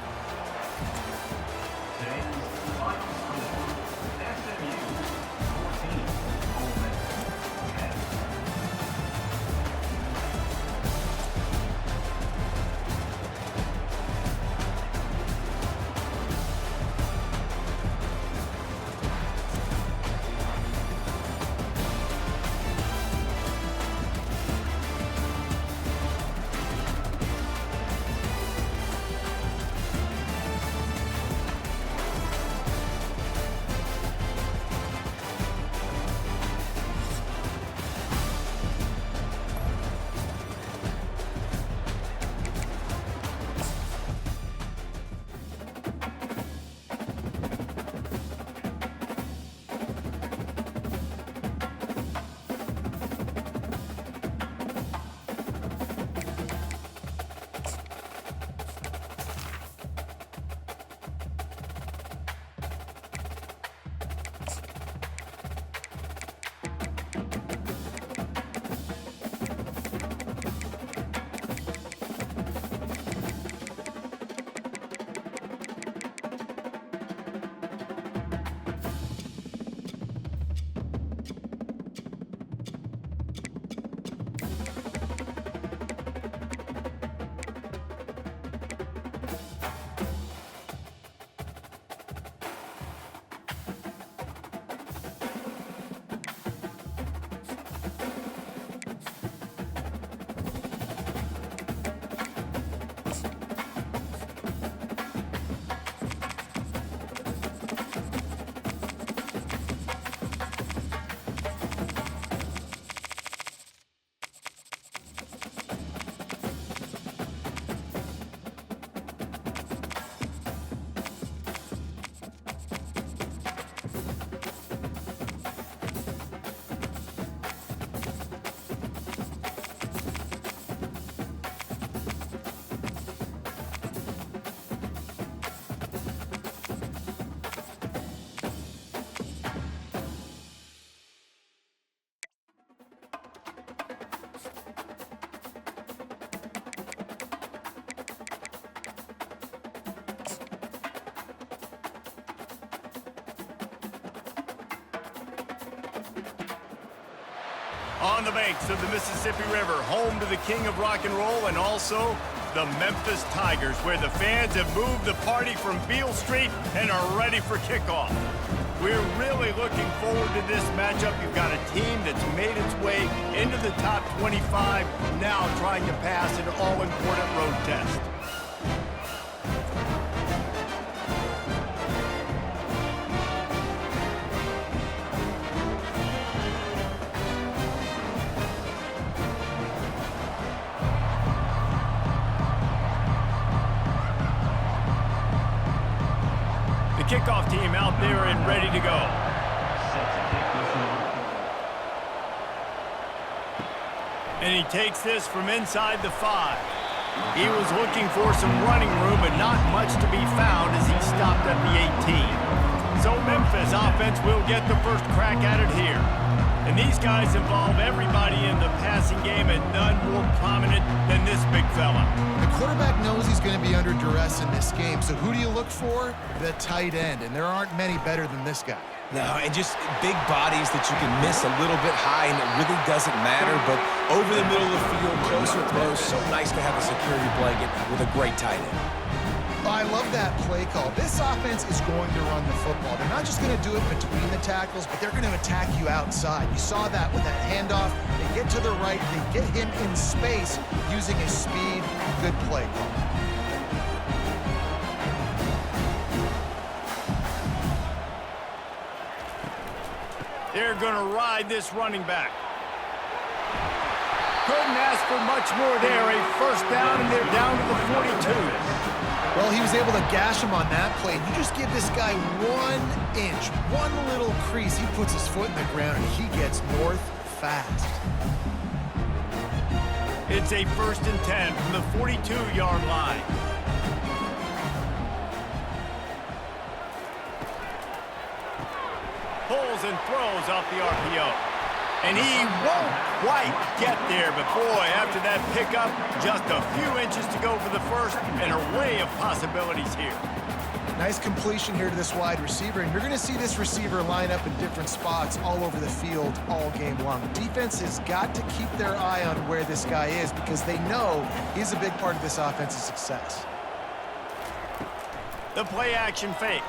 On the banks of the Mississippi River, home to the king of rock and roll and also the Memphis Tigers, where the fans have moved the party from Beale Street and are ready for kickoff. We're really looking forward to this matchup. You've got a team that's made its way into the top 25, now trying to pass an all-important road test. Kickoff team out there and ready to go. And he takes this from inside the 5. He was looking for some running room, but not much to be found as he stopped at the 18. So Memphis offense will get the first crack at it here. And these guys involve everybody in the passing game, and none more prominent than this big fella. The quarterback knows he's going to be under duress in this game, so who do you look for? The tight end, and there aren't many better than this guy. No, and just big bodies that you can miss a little bit high, and it really doesn't matter. But over the middle of the field, closer throws, so nice to have a security blanket with a great tight end. I love that play call. This offense is going to run the football. They're not just going to do it between the tackles, but they're going to attack you outside. You saw that with that handoff. They get to the right. They get him in space using his speed. Good play call. They're going to ride this running back. Couldn't ask for much more there. A first down, and they're down to the 42. Well, he was able to gash him on that play. You just give this guy 1 inch, one little crease. He puts his foot in the ground, and he gets north fast. It's a 1st and 10 from the 42-yard line. Pulls and throws off the RPO. And he won't quite get there, but boy, after that pickup, just a few inches to go for the first, an array of possibilities here. Nice completion here to this wide receiver, and you're going to see this receiver line up in different spots all over the field all game long. Defense has got to keep their eye on where this guy is because they know he's a big part of this offense's success. The play action fake.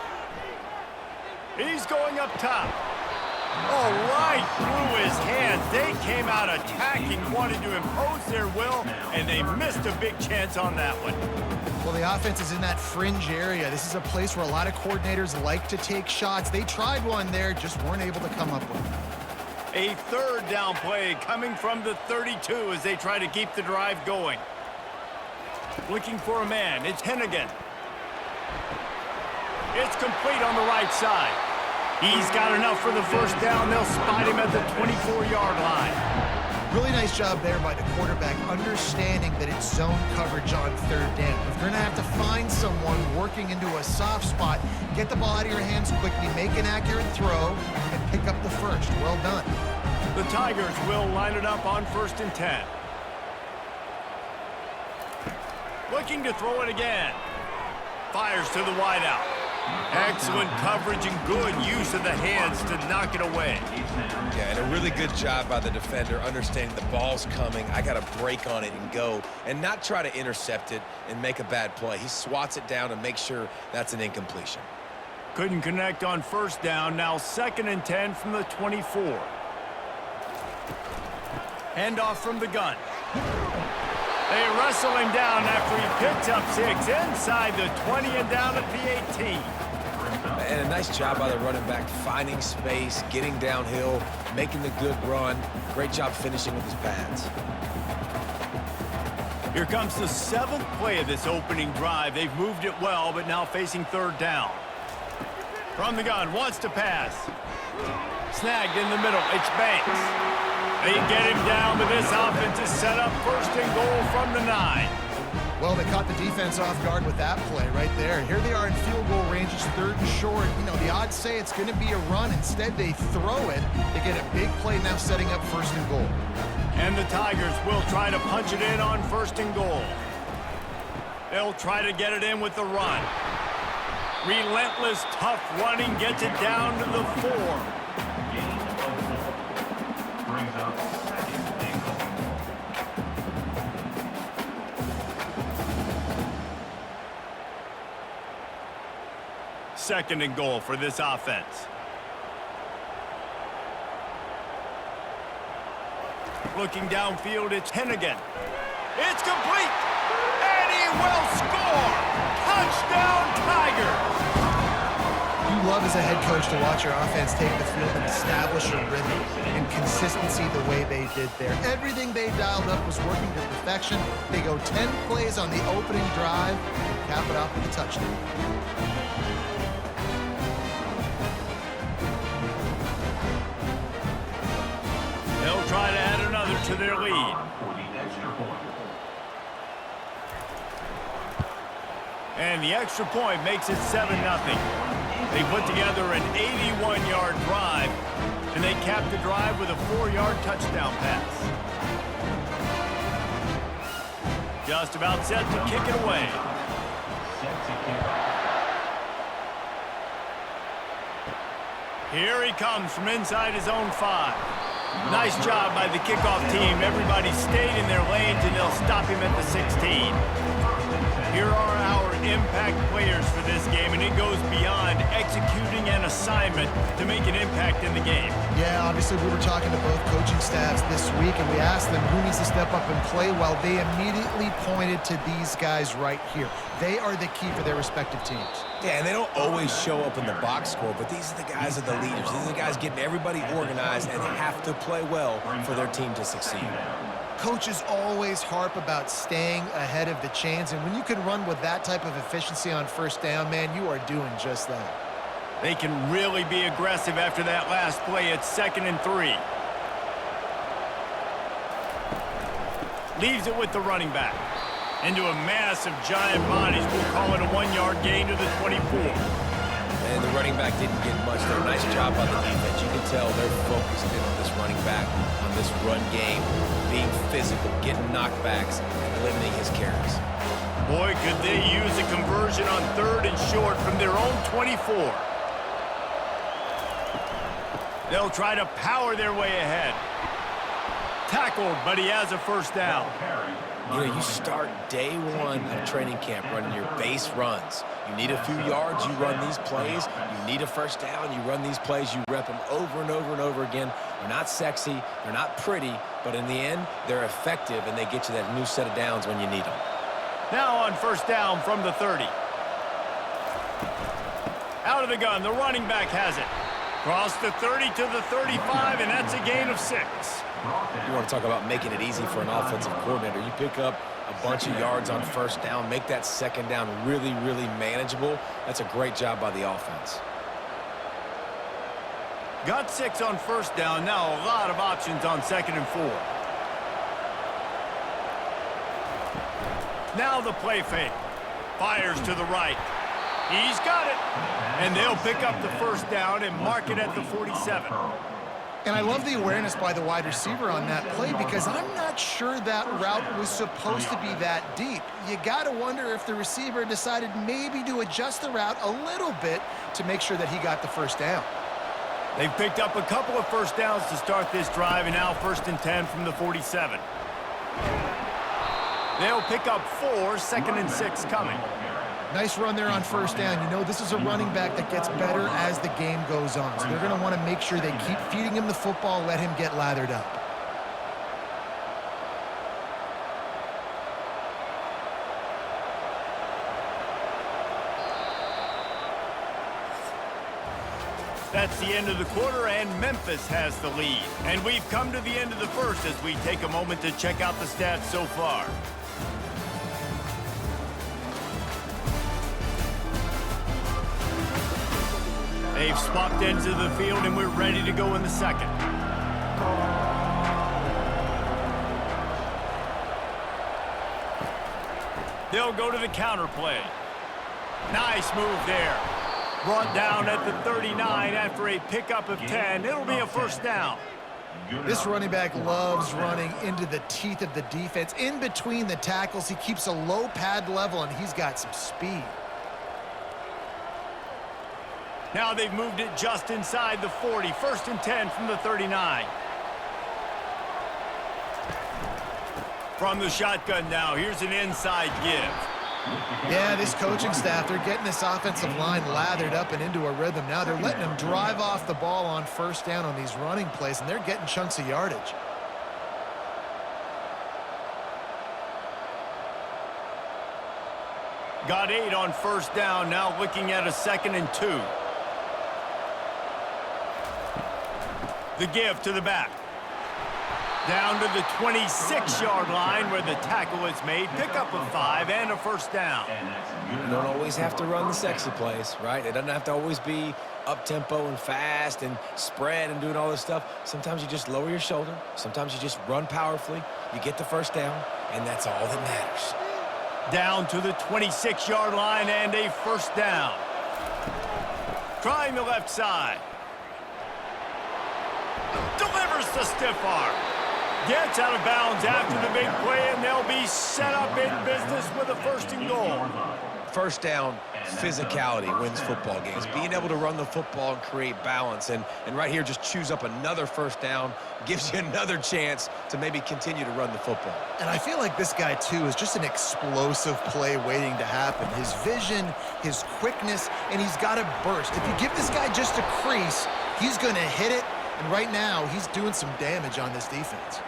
He's going up top. Oh, right through his hands. They came out attacking, wanted to impose their will, and they missed a big chance on that one. Well, the offense is in that fringe area. This is a place where a lot of coordinators like to take shots. They tried one there, just weren't able to come up with it. A 3rd down play coming from the 32 as they try to keep the drive going. Looking for a man. It's Hennigan. It's complete on the right side. He's got enough for the first down. They'll spot him at the 24-yard line. Really nice job there by the quarterback, understanding that it's zone coverage on 3rd down. If you're going to have to find someone working into a soft spot, get the ball out of your hands quickly, make an accurate throw, and pick up the first. Well done. The Tigers will line it up on 1st and 10. Looking to throw it again. Fires to the wideout. Excellent coverage and good use of the hands to knock it away. Yeah, and a really good job by the defender understanding the ball's coming. I got to break on it and go and not try to intercept it and make a bad play. He swats it down and makes sure that's an incompletion. Couldn't connect on 1st down. Now 2nd and 10 from the 24. Handoff from the gun. They wrestle him down after he picks up 6 inside the 20 and down at the 18. And a nice job by the running back, finding space, getting downhill, making the good run. Great job finishing with his pads. Here comes the 7th play of this opening drive. They've moved it well, but now facing 3rd down. From the gun, wants to pass. Snagged in the middle, it's Banks. They get him down, but this offense is set up 1st and goal from the 9. Well, they caught the defense off guard with that play right there. Here they are in field goal range, it's 3rd and short. You know, the odds say it's going to be a run. Instead, they throw it. They get a big play now setting up 1st and goal. And the Tigers will try to punch it in on 1st and goal. They'll try to get it in with the run. Relentless, tough running gets it down to the 4. Brings up 2nd and goal. Second and goal for this offense. Looking downfield, it's Hennigan. It's complete, and he will score! Touchdown, Tigers! You love as a head coach to watch your offense take the field and establish a rhythm and consistency the way they did there. Everything they dialed up was working to perfection. They go 10 plays on the opening drive and cap it off with a touchdown. They'll try to add another to their lead. For the extra point. And the extra point makes it 7-0. They put together an 81-yard drive. And they cap the drive with a 4-yard touchdown pass. Just about set to kick it away. Set to kick off. Here he comes from inside his own 5. Nice job by the kickoff team. Everybody stayed in their lanes, and they'll stop him at the 16. Here are our impact players for this game, and it goes beyond executing an assignment to make an impact in the game. Yeah, obviously we were talking to both coaching staffs this week, and we asked them who needs to step up and play well. They immediately pointed to these guys right here. They are the key for their respective teams. Yeah, and they don't always show up in the box score, but these are the guys that are the leaders. These are the guys getting everybody organized and have to play well for their team to succeed. Coaches always harp about staying ahead of the chains, and when you can run with that type of efficiency on first down, man, you are doing just that. They can really be aggressive after that last play. It's 2nd and 3. Leaves it with the running back. Into a mass of giant bodies. We'll call it a 1-yard gain to the 24. And the running back didn't get much there. Nice job by the defense. You can tell they're focused in on this running back, on this run game, being physical, getting knockbacks, and limiting his carries. Boy, could they use a conversion on 3rd and short from their own 24. They'll try to power their way ahead. Tackled, but he has a first down. You know, you start day one of training camp running your base runs. You need a few yards, you run these plays. You need a first down, you run these plays. You rep them over and over and over again. They're not sexy, they're not pretty, but in the end, they're effective, and they get you that new set of downs when you need them. Now on first down from the 30. Out of the gun, the running back has it. Cross the 30 to the 35, and that's a gain of 6. You want to talk about making it easy for an offensive coordinator. You pick up a bunch of yards on first down, make that second down really, really manageable. That's a great job by the offense. Got 6 on first down. Now a lot of options on 2nd and 4. Now the play fake. Fires to the right. He's got it. And they'll pick up the first down and mark it at the 47. And I love the awareness by the wide receiver on that play, because I'm not sure that route was supposed to be that deep. You got to wonder if the receiver decided maybe to adjust the route a little bit to make sure that he got the first down. They've picked up a couple of first downs to start this drive, and now 1st and 10 from the 47. They'll pick up 4, 2nd and 6 coming. Nice run there on first down. You know, this is a running back that gets better as the game goes on. So they're going to want to make sure they keep feeding him the football, let him get lathered up. That's the end of the quarter, and Memphis has the lead. And we've come to the end of the first as we take a moment to check out the stats so far. They've swapped ends of the field, and we're ready to go in the second. They'll go to the counter play. Nice move there. Brought down at the 39 after a pickup of 10. It'll be a first down. This running back loves running into the teeth of the defense. In between the tackles, he keeps a low pad level, and he's got some speed. Now they've moved it just inside the 40. 1st and 10 from the 39. From the shotgun now, here's an inside give. Yeah, this coaching staff, they're getting this offensive line lathered up and into a rhythm. Now they're letting them drive off the ball on first down on these running plays, and they're getting chunks of yardage. Got 8 on first down, now looking at a 2nd and 2. The give to the back. Down to the 26-yard line where the tackle is made. Pick up a 5 and a first down. You don't always have to run the sexy plays, right? It doesn't have to always be up-tempo and fast and spread and doing all this stuff. Sometimes you just lower your shoulder. Sometimes you just run powerfully. You get the first down, and that's all that matters. Down to the 26-yard line and a first down. Trying the left side. Just a stiff arm. Gets out of bounds after the big play, and they'll be set up in business with a 1st and goal. First down, physicality wins football games. Being able to run the football and create balance. And right here, just choose up another 1st down, gives you another chance to maybe continue to run the football. And I feel like this guy, too, is just an explosive play waiting to happen. His vision, his quickness, and he's got a burst. If you give this guy just a crease, he's going to hit it. And right now, he's doing some damage on this defense.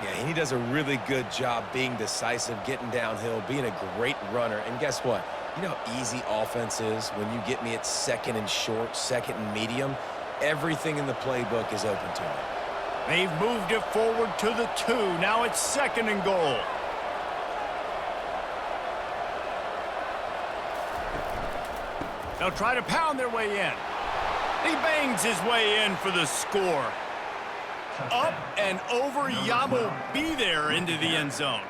Yeah, and he does a really good job being decisive, getting downhill, being a great runner. And guess what? You know how easy offense is when you get me at 2nd and short, 2nd and medium? Everything in the playbook is open to me. They've moved it forward to the 2. Now it's 2nd and goal. They'll try to pound their way in. He bangs his way in for the score. Up and over, Yamo be there into the end zone.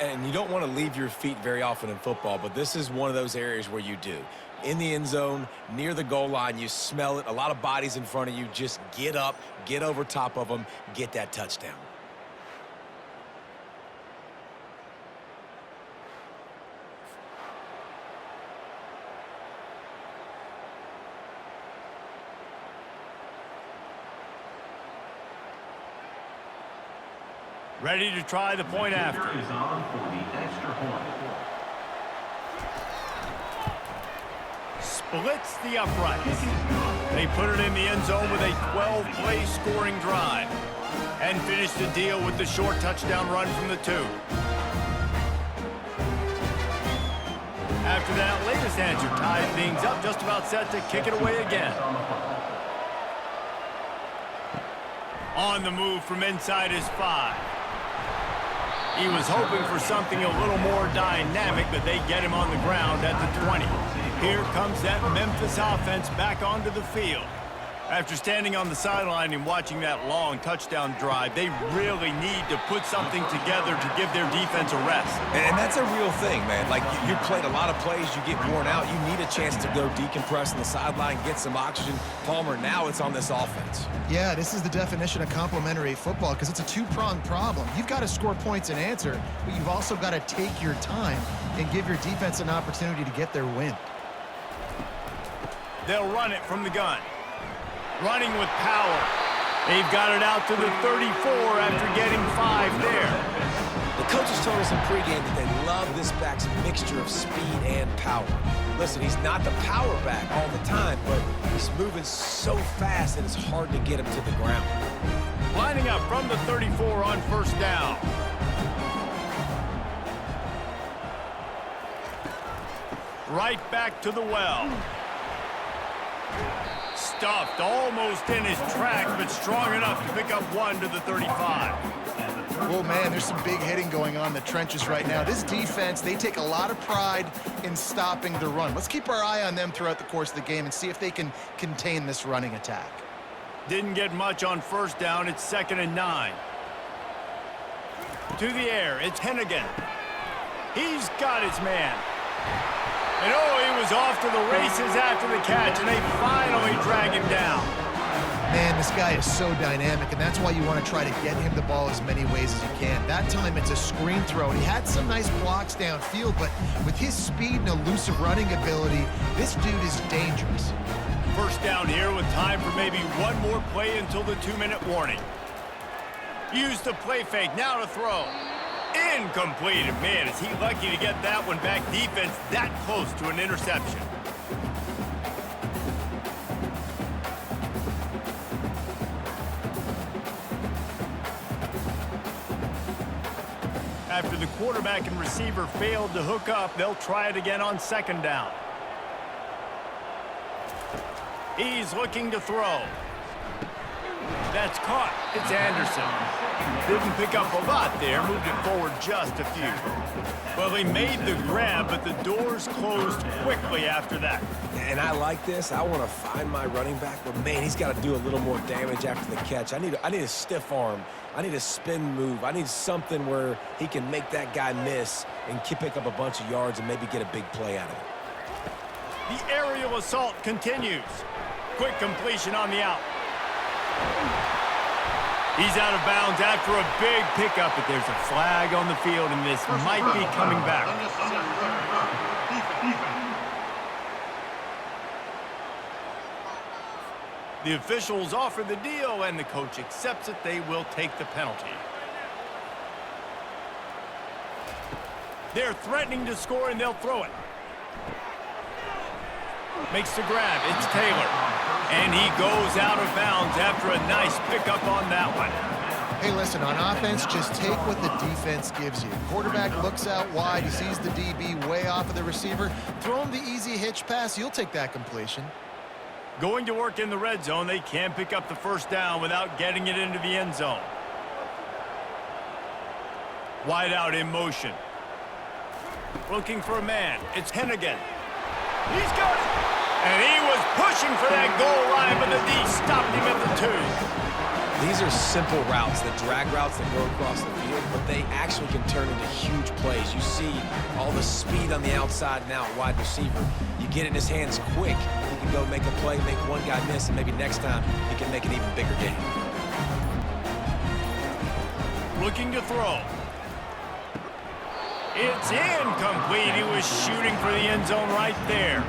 And you don't want to leave your feet very often in football, but this is one of those areas where you do. In the end zone, near the goal line, you smell it. A lot of bodies in front of you. Just get up, get over top of them, get that touchdown. Ready to try the point after. Is on for the extra point. Splits the uprights. They put it in the end zone with a 12-play scoring drive. And finish the deal with the short touchdown run from the 2. After that latest answer tied things up, just about set to kick it away again. On the move from inside his 5. He was hoping for something a little more dynamic, but they get him on the ground at the 20. Here comes that Memphis offense back onto the field. After standing on the sideline and watching that long touchdown drive, they really need to put something together to give their defense a rest. And that's a real thing, man. Like, you played a lot of plays, you get worn out. You need a chance to go decompress on the sideline, get some oxygen. Palmer, now it's on this offense. Yeah, this is the definition of complementary football because it's a two-pronged problem. You've got to score points and answer, but you've also got to take your time and give your defense an opportunity to get their win. They'll run it from the gun. Running with power. They've got it out to the 34 after getting 5 there. The coaches told us in pregame that they love this back's mixture of speed and power. Listen, he's not the power back all the time, but he's moving so fast that it's hard to get him to the ground. Lining up from the 34 on 1st down. Right back to the well. Stuffed almost in his tracks, but strong enough to pick up 1 to the 35. Oh, man, there's some big hitting going on in the trenches right now. This defense, they take a lot of pride in stopping the run. Let's keep our eye on them throughout the course of the game and see if they can contain this running attack. Didn't get much on 1st down. It's 2nd and 9. To the air, it's Hennigan. He's got his man. And oh, he was off to the races after the catch, and they finally drag him down. Man, this guy is so dynamic, and that's why you want to try to get him the ball as many ways as you can. That time, it's a screen throw. He had some nice blocks downfield, but with his speed and elusive running ability, this dude is dangerous. 1st down here with time for maybe one more play until the 2-minute warning. Use the play fake, now to throw. Incomplete. Man, is he lucky to get that one back. Defense that close to an interception. After the quarterback and receiver failed to hook up, they'll try it again on 2nd down. He's looking to throw. That's caught. It's Anderson. Didn't pick up a lot there, moved it forward just a few. Well, he made the grab, but the doors closed quickly after that. And I like this. I want to find my running back, but man, he's got to do a little more damage after the catch. I need a stiff arm. I need a spin move. I need something where he can make that guy miss and pick up a bunch of yards and maybe get a big play out of it. The aerial assault continues. Quick completion on the out. He's out of bounds after a big pickup, but there's a flag on the field, and this might be coming back. The officials offer the deal, and the coach accepts it. They will take the penalty. They're threatening to score, and they'll throw it. Makes the grab. It's Taylor. And he goes out of bounds after a nice pickup on that one. Hey, listen, on offense, just take what the defense gives you. Quarterback looks out wide. He sees the DB way off of the receiver. Throw him the easy hitch pass. You'll take that completion. Going to work in the red zone. They can't pick up the first down without getting it into the end zone. Wide out in motion. Looking for a man. It's Hennigan. He's got it. And he was pushing for that goal line, but the D stopped him at the 2. These are simple routes, the drag routes that go across the field, but they actually can turn into huge plays. You see all the speed on the outside and out wide receiver. You get it in his hands quick. He can go make a play, make one guy miss, and maybe next time he can make an even bigger game. Looking to throw. It's incomplete. He was shooting for the end zone right there.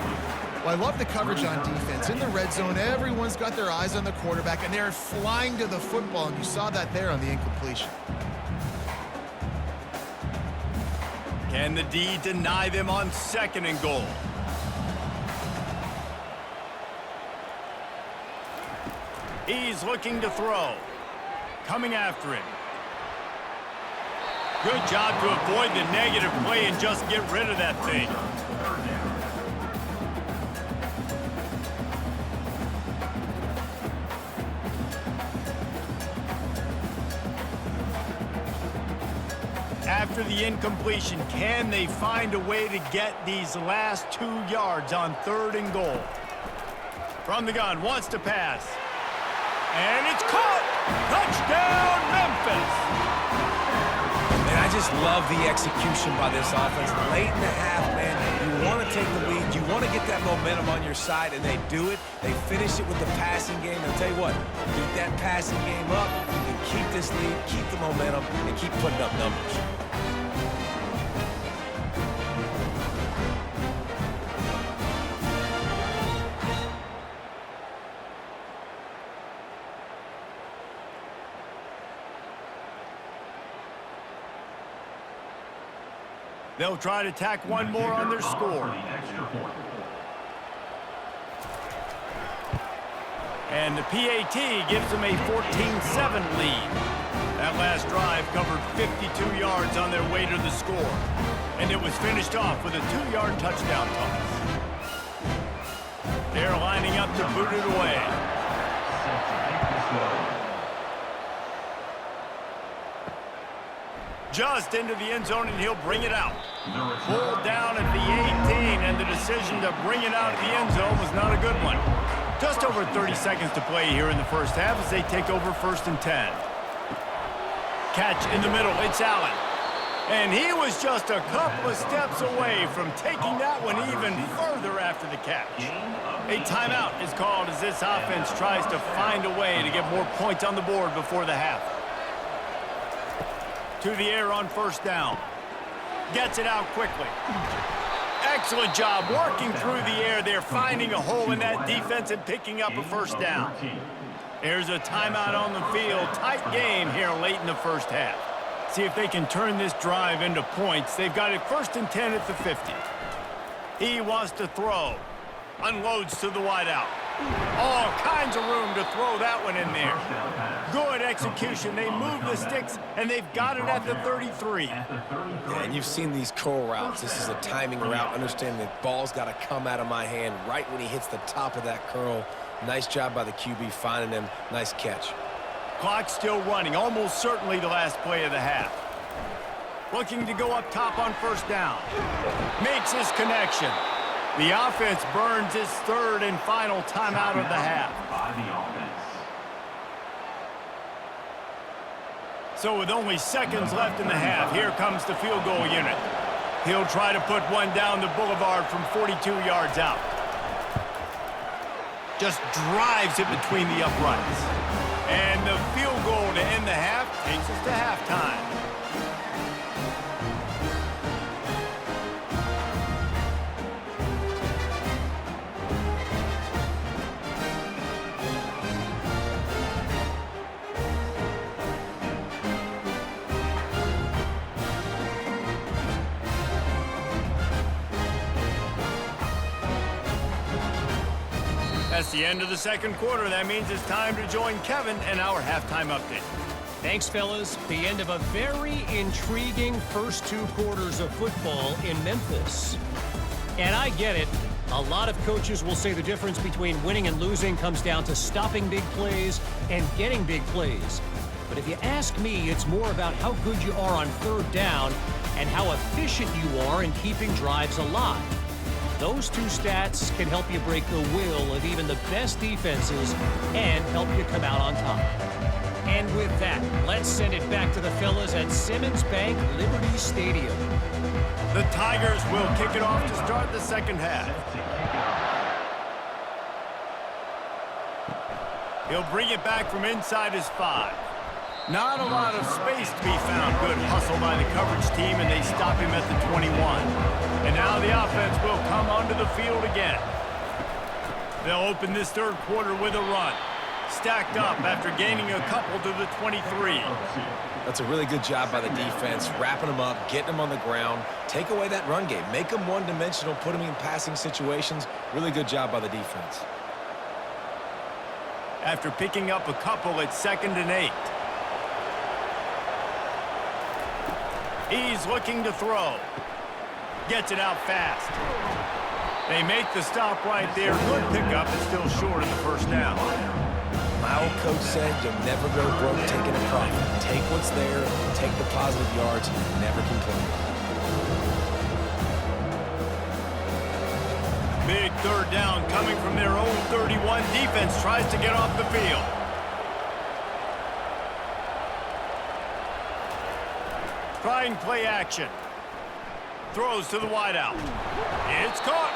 Well, I love the coverage on defense. In the red zone, everyone's got their eyes on the quarterback, and they're flying to the football, and you saw that there on the incompletion. Can the D deny them on 2nd and goal? He's looking to throw. Coming after him. Good job to avoid the negative play and just get rid of that thing. After the incompletion, can they find a way to get these last 2 yards on 3rd and goal? From the gun, wants to pass. And it's caught! Touchdown, Memphis! Man, I just love the execution by this offense. Late in the half, man, you want to take the lead. You want to get that momentum on your side, and they do it. They finish it with the passing game. I'll tell you what, keep that passing game up. You can keep this lead, keep the momentum, and keep putting up numbers. They'll try to tack one more on their score. And the PAT gives them a 14-7 lead. That last drive covered 52 yards on their way to the score. And it was finished off with a 2-yard touchdown toss. They're lining up to boot it away. Just into the end zone, and he'll bring it out. Pulled down at the 18, and the decision to bring it out of the end zone was not a good one. Just over 30 seconds to play here in the first half as they take over 1st and 10. Catch in the middle, it's Allen. And he was just a couple of steps away from taking that one even further after the catch. A timeout is called as this offense tries to find a way to get more points on the board before the half. To the air on 1st down. Gets it out quickly. Excellent job working through the air. They're finding a hole in that defense and picking up a 1st down. There's a timeout on the field. Tight game here late in the first half. See if they can turn this drive into points. They've got it 1st and 10 at the 50. He wants to throw. Unloads to the wideout. All kinds of room to throw that one in there. Good execution. They move the sticks, and they've got it at the 33. Yeah, and you've seen these curl routes. This is a timing route. Understand that ball's got to come out of my hand right when he hits the top of that curl. Nice job by the QB finding him. Nice catch. Clock still running. Almost certainly the last play of the half. Looking to go up top on 1st down. Makes his connection. The offense burns its 3rd and final timeout of the half. So with only seconds left in the half, here comes the field goal unit. He'll try to put one down the boulevard from 42 yards out. Just drives it between the uprights. And the field goal to end takes us to halftime. That's the end of the second quarter. That means it's time to join Kevin and our halftime update. Thanks, fellas. The end of a very intriguing first 2 quarters of football in Memphis. And I get it. A lot of coaches will say the difference between winning and losing comes down to stopping big plays and getting big plays. But if you ask me, it's more about how good you are on third down and how efficient you are in keeping drives alive. Those 2 stats can help you break the will of even the best defenses and help you come out on top. And with that, let's send it back to the fellas at Simmons Bank Liberty Stadium. The Tigers will kick it off to start the second half. He'll bring it back from inside his 5. Not a lot of space to be found. Good hustle by the coverage team, and they stop him at the 21. And now the offense will come onto the field again. They'll open this third quarter with a run. Stacked up after gaining a couple to the 23. That's a really good job by the defense, wrapping them up, getting them on the ground. Take away that run game. Make them one-dimensional, put them in passing situations. Really good job by the defense. After picking up a couple, it's 2nd and 8. He's looking to throw. Gets it out fast. They make the stop right there. Good pickup, but still short of the first down. My old coach said you'll never go broke taking a profit. Take what's there, take the positive yards, and never complain. Big third down coming from their own 31. Defense tries to get off the field. Trying play action. Throws to the wideout. It's caught.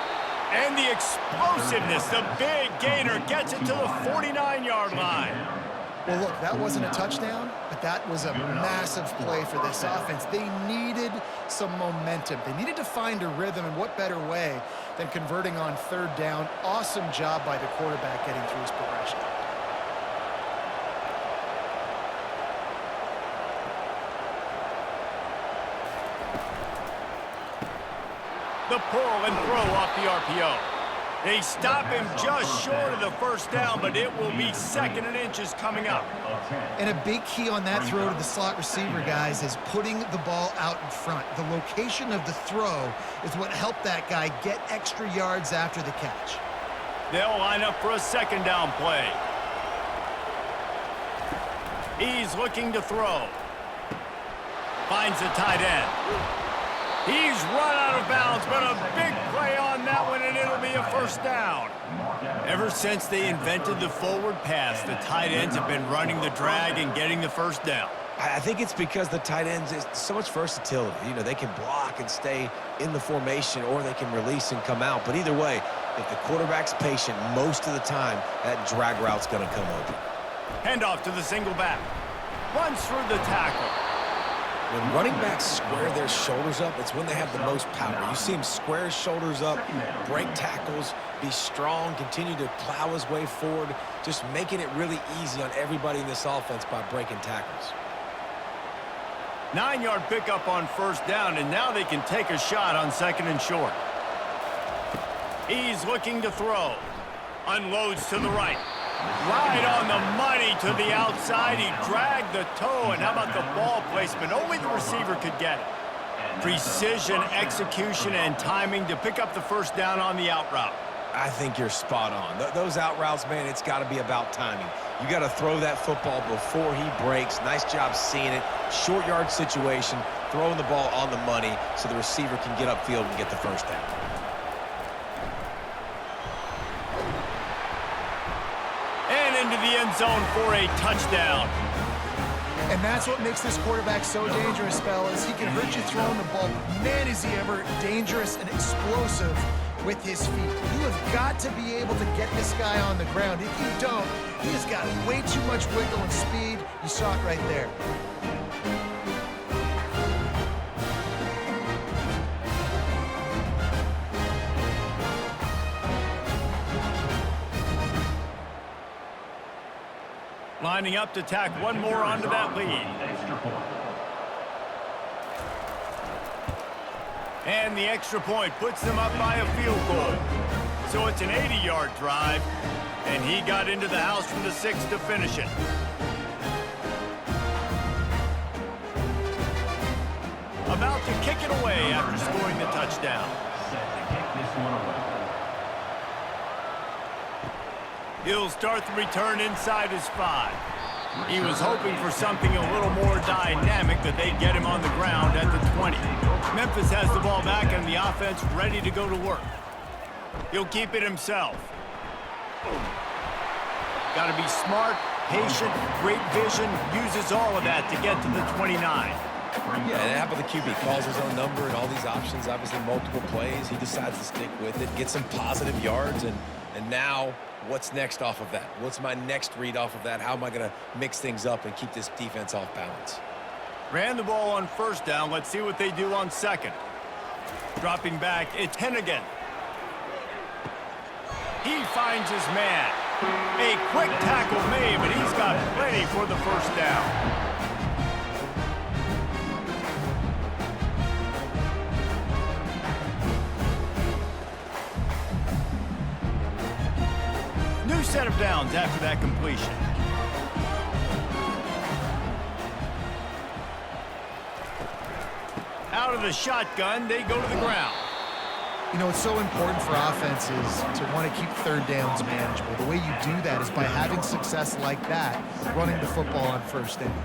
And the explosiveness, the big gainer gets it to the 49-yard line. Well, look, that wasn't a touchdown, but that was a massive play for this offense. They needed some momentum. They needed to find a rhythm, and what better way than converting on third down. Awesome job by the quarterback getting through his progression. The pull and throw off the RPO. They stop him just short of the first down, but it will be 2nd and inches coming up. And a big key on that throw to the slot receiver, guys, is putting the ball out in front. The location of the throw is what helped that guy get extra yards after the catch. They'll line up for a 2nd down play. He's looking to throw. Finds the tight end. He's run out of bounds, but a big play on that one, and it'll be a first down. Ever since they invented the forward pass, the tight ends have been running the drag and getting the first down. I think it's because the tight ends is so much versatility. You know, they can block and stay in the formation, or they can release and come out. But either way, if the quarterback's patient most of the time, that drag route's going to come open. Handoff to the single back. Runs through the tackle. When running backs square their shoulders up, it's when they have the most power. You see him square his shoulders up, break tackles, be strong, continue to plow his way forward, just making it really easy on everybody in this offense by breaking tackles. 9-yard pickup on first down, and now they can take a shot on 2nd and short. He's looking to throw. Unloads to the right. Right on the money to the outside. He dragged the toe, and how about the ball placement? Only the receiver could get it. Precision, execution, and timing to pick up the first down on the out route. I think you're spot on. Those out routes, man, it's got to be about timing. You got to throw that football before he breaks. Nice job seeing it. Short yard situation, throwing the ball on the money so the receiver can get upfield and get the first down. Into the end zone for a touchdown. And that's what makes this quarterback so dangerous, fellas. He can hurt you throwing the ball. Man, is he ever dangerous and explosive with his feet. You have got to be able to get this guy on the ground. If you don't, he has got way too much wiggle and speed. You saw it right there. lining up to tack one more onto that lead. Extra point. And the extra point puts them up by a field goal. So it's an 80-yard drive, and he got into the house from the 6 to finish it. About to kick it away after scoring the touchdown. Set to kick this one away. He'll start the return inside his 5. He was hoping for something a little more dynamic, that they'd get him on the ground at the 20. Memphis has the ball back and the offense ready to go to work. He'll keep it himself. Got to be smart, patient, great vision, uses all of that to get to the 29. Yeah, and how about the QB? Calls his own number and all these options, obviously multiple plays. He decides to stick with it, get some positive yards, and now what's next off of that? What's my next read off of that? How am I going to mix things up and keep this defense off balance? Ran the ball on first down. Let's see what they do on second. Dropping back, it's Hennigan. He finds his man. A quick tackle made, but he's got plenty for the first down. New set of downs after that completion. Out of the shotgun, they go to the ground. You know, it's so important for offenses to want to keep third downs manageable. The way you do that is by having success like that, running the football on first down.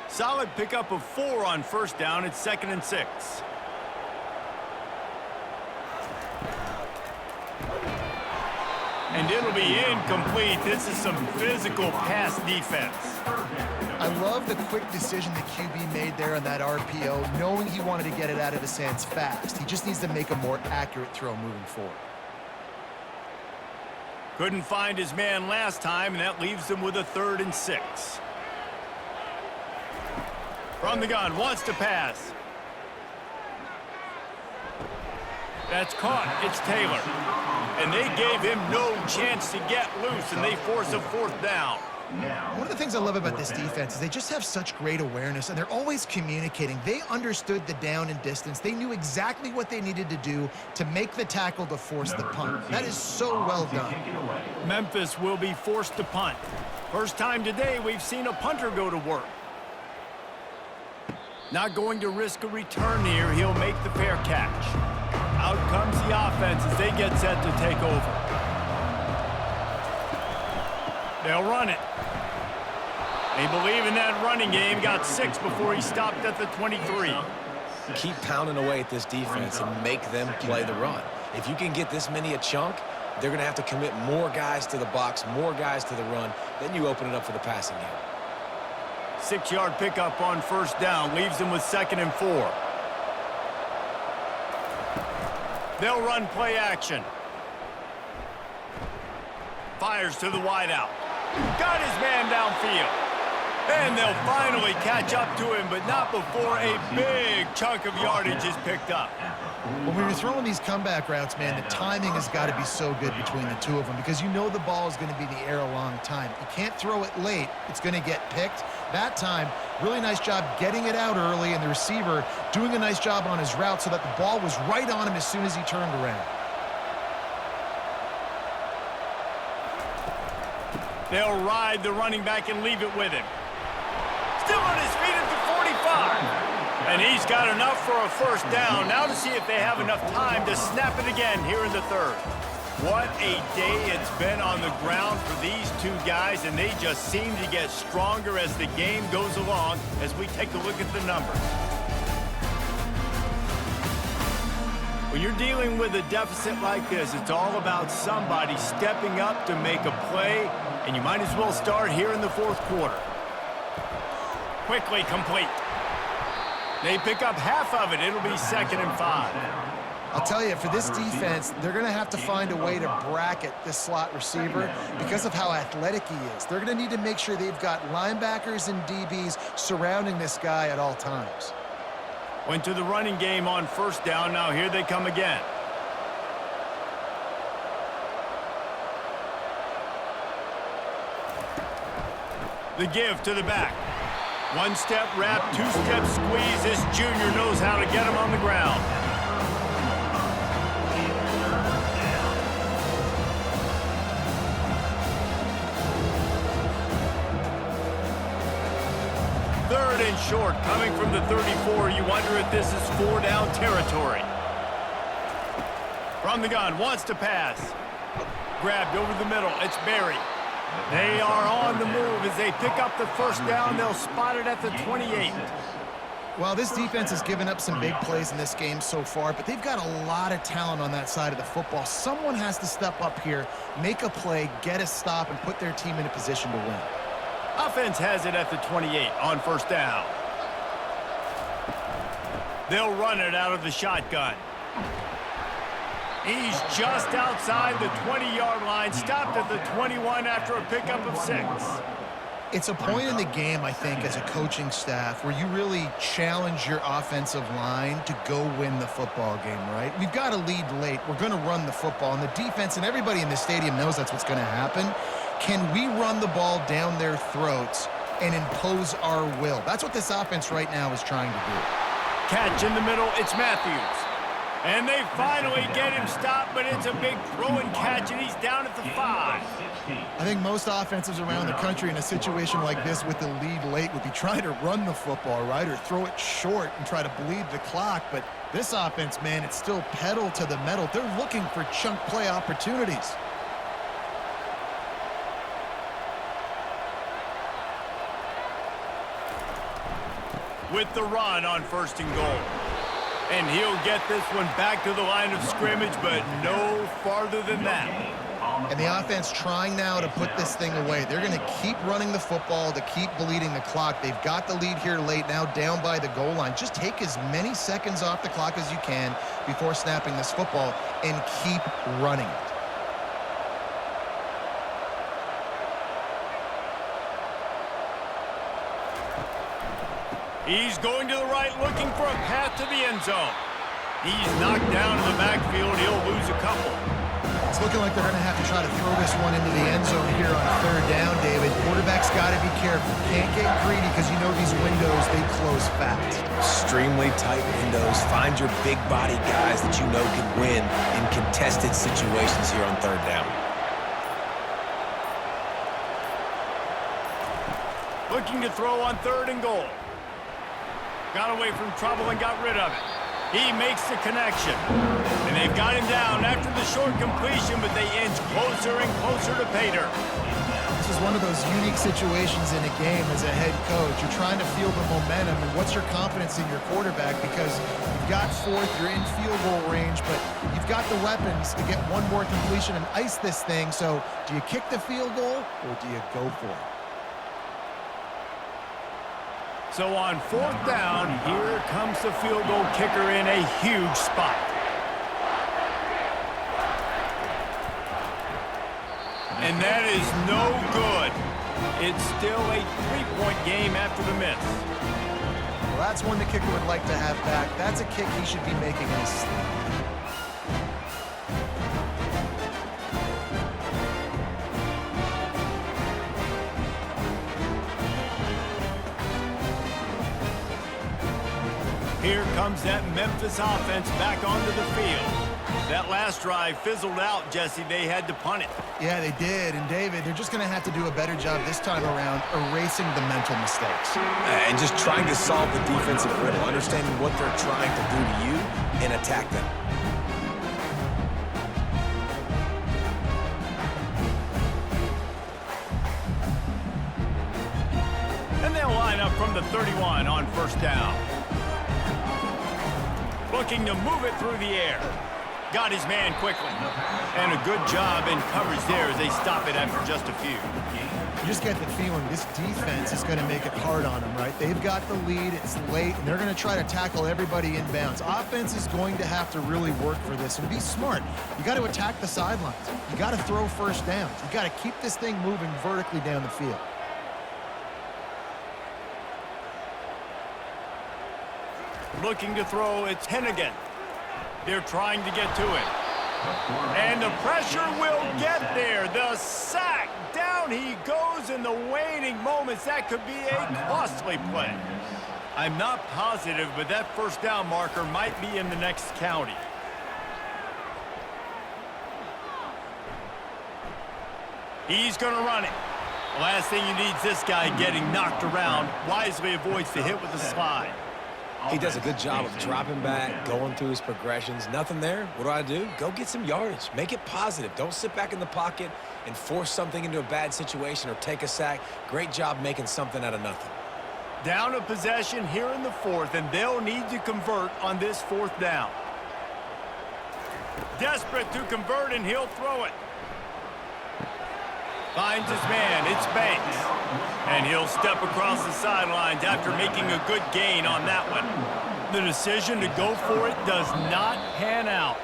Solid pickup of 4 on first down. It's 2nd and 6. And it'll be incomplete. This is some physical pass defense. I love the quick decision the QB made there on that RPO, knowing he wanted to get it out of his hands fast. He just needs to make a more accurate throw moving forward. Couldn't find his man last time, and that leaves them with a 3rd and 6. From the gun, wants to pass. That's caught. It's Taylor. And they gave him no chance to get loose, and they force a 4th down. One of the things I love about this defense is they just have such great awareness, and they're always communicating. They understood the down and distance. They knew exactly what they needed to do to make the tackle to force the punt. That is so well done. Memphis will be forced to punt. First time today we've seen a punter go to work. Not going to risk a return here. He'll make the fair catch. Out comes the offense as they get set to take over. They'll run it. They believe in that running game. Got 6 before he stopped at the 23. Keep pounding away at this defense and make them play the run. If you can get this many a chunk, they're going to have to commit more guys to the box, more guys to the run. Then you open it up for the passing game. 6-yard pickup on first down. Leaves them with 2nd and 4. They'll run play action. Fires to the wideout. Got his man downfield. And they'll finally catch up to him, but not before a big chunk of yardage is picked up. When you're throwing these comeback routes, man, the timing has got to be so good between the two of them because you know the ball is going to be in the air a long time. You can't throw it late. It's going to get picked. That time, really nice job getting it out early, and the receiver doing a nice job on his route so that the ball was right on him as soon as he turned around. They'll ride the running back and leave it with him. Still on his feet at the 45. And he's got enough for a first down. Now to see if they have enough time to snap it again here in the 3rd. What a day it's been on the ground for these two guys, and they just seem to get stronger as the game goes along as we take a look at the numbers. When you're dealing with a deficit like this, it's all about somebody stepping up to make a play, and you might as well start here in the 4th quarter. Quickly complete. They pick up half of it. It'll be 2nd and 5. I'll tell you, for this defense, they're going to have to find a way to bracket this slot receiver because of how athletic he is. They're going to need to make sure they've got linebackers and DBs surrounding this guy at all times. Went to the running game on first down. Now here they come again. The give to the back. One-step wrap, two-step squeeze. This junior knows how to get him on the ground. Third and short, coming from the 34. You wonder if this is 4-down territory. From the gun, wants to pass. Grabbed over the middle. It's Barry. They are on the move as they pick up the first down. They'll spot it at the 28. Well, this defense has given up some big plays in this game so far, but they've got a lot of talent on that side of the football. Someone has to step up here, make a play, get a stop, and put their team in a position to win. Offense has it at the 28 on first down. They'll run it out of the shotgun. He's just outside the 20-yard line, stopped at the 21 after a pickup of 6. It's a point in the game, I think, as a coaching staff where you really challenge your offensive line to go win the football game, right? We've got to lead late. We're going to run the football, and the defense and everybody in the stadium knows that's what's going to happen. Can we run the ball down their throats and impose our will? That's what this offense right now is trying to do. Catch in the middle, it's Matthews. And they finally get him stopped, but it's a big throw and catch, and he's down at the 5. I think most offenses around the country in a situation like this with the lead late would be trying to run the football, right, or throw it short and try to bleed the clock. But this offense, man, it's still pedal to the metal. They're looking for chunk play opportunities. With the run on first and goal. And he'll get this one back to the line of scrimmage, but no farther than that. And the offense trying now to put this thing away. They're going to keep running the football to keep bleeding the clock. They've got the lead here late, now down by the goal line. Just take as many seconds off the clock as you can before snapping this football and keep running it. He's going to the right, looking for a path to the end zone. He's knocked down in the backfield. He'll lose a couple. It's looking like they're going to have to try to throw this one into the end zone here on third down, David. Quarterback's got to be careful. Can't get greedy because you know these windows, they close fast. Extremely tight windows. Find your big body guys that you know can win in contested situations here on third down. Looking to throw on third and goal. Got away from trouble and got rid of it. He makes the connection. And they've got him down after the short completion, but they inch closer and closer to pay dirt. This is one of those unique situations in a game as a head coach. You're trying to feel the momentum, and what's your confidence in your quarterback? Because you've got fourth, you're in field goal range, but you've got the weapons to get one more completion and ice this thing. So do you kick the field goal, or do you go for it? So on fourth down, here comes the field goal kicker in a huge spot. And that is no good. It's still a three-point game after the miss. Well, that's one the kicker would like to have back. That's a kick he should be making in his sleep. Here comes that Memphis offense back onto the field. That last drive fizzled out, Jesse. They had to punt it. Yeah, they did. And, David, they're just going to have to do a better job this time around erasing the mental mistakes. And just trying to solve the defensive riddle, understanding what they're trying to do to you and attack them. And they'll line up from the 31 on first down. Looking to move it through the air. Got his man quickly. And a good job in coverage there as they stop it after just a few. You just get the feeling this defense is going to make it hard on them, right? They've got the lead, it's late, and they're going to try to tackle everybody inbounds. Offense is going to have to really work for this and be smart. You got to attack the sidelines. You got to throw first downs. You got to keep this thing moving vertically down the field. Looking to throw, it's Hennigan. They're trying to get to it. And the pressure will get there. The sack down down he goes in the waning moments. That could be a costly play. I'm not positive, but that first down marker might be in the next county. He's going to run it. The last thing you need is this guy getting knocked around. Wisely avoids the hit with the slide. He does a good job of dropping back, going through his progressions. Nothing there. What do? Go get some yardage. Make it positive. Don't sit back in the pocket and force something into a bad situation or take a sack. Great job making something out of nothing. Down a possession here in the fourth, and they'll need to convert on this fourth down. Desperate to convert, and he'll throw it. Finds his man. It's Banks. And he'll step across the sidelines after making a good gain on that one. The decision to go for it does not pan out.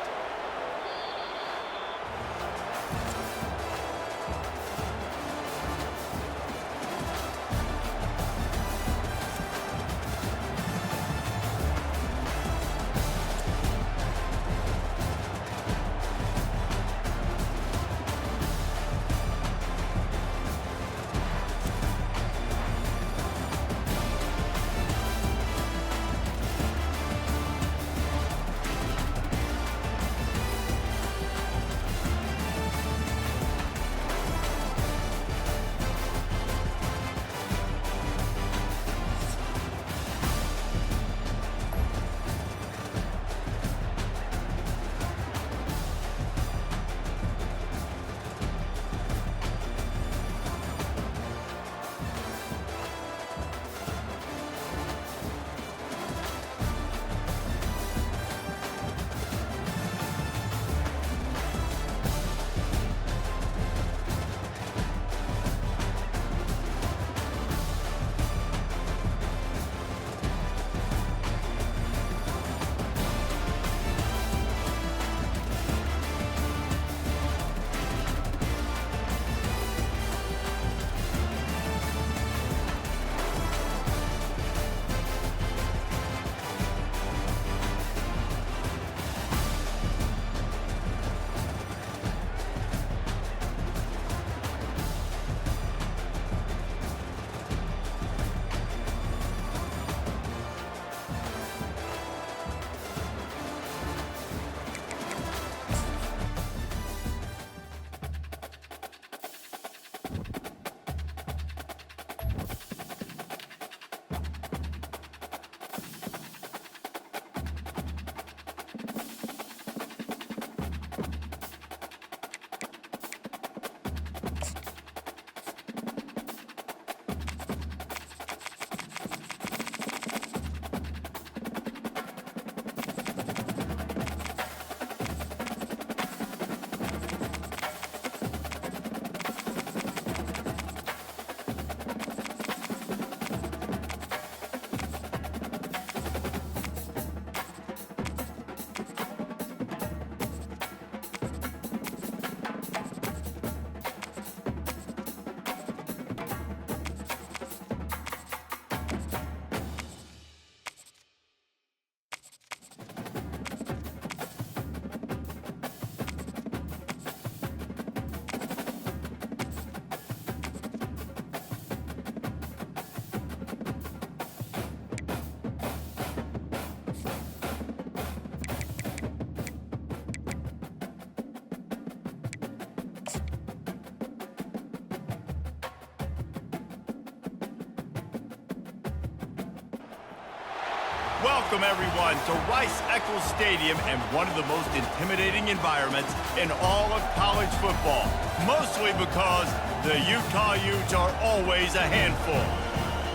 Welcome, everyone, to Rice-Eccles Stadium and one of the most intimidating environments in all of college football, mostly because the Utah Utes are always a handful.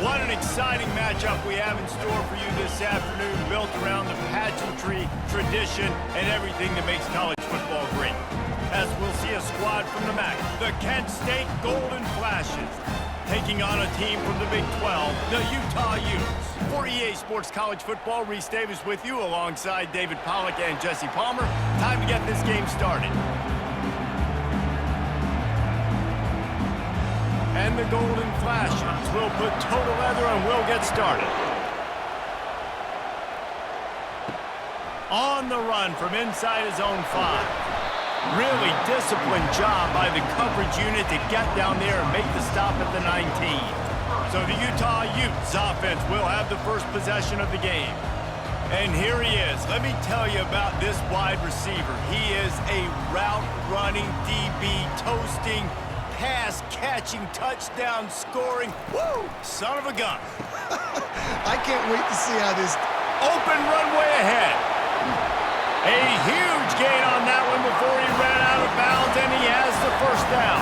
What an exciting matchup we have in store for you this afternoon, built around the pageantry, tradition, and everything that makes college football great. As we'll see a squad from the MAC, the Kent State Golden Flashes, taking on a team from the Big 12, the Utah Utes. For EA Sports College Football, Reese Davis with you alongside David Pollack and Jesse Palmer. Time to get this game started. And the Golden Flashes will put total leather and we'll get started. On the run from inside his own 5. Really disciplined job by the coverage unit to get down there and make the stop at the 19. So the Utah Utes offense will have the first possession of the game. And here he is. Let me tell you about this wide receiver. He is a route-running DB, toasting, pass-catching, touchdown-scoring, woo, son of a gun. I can't wait to see how this... Open runway ahead. A huge gain on that one before he ran out of bounds, and he has the first down.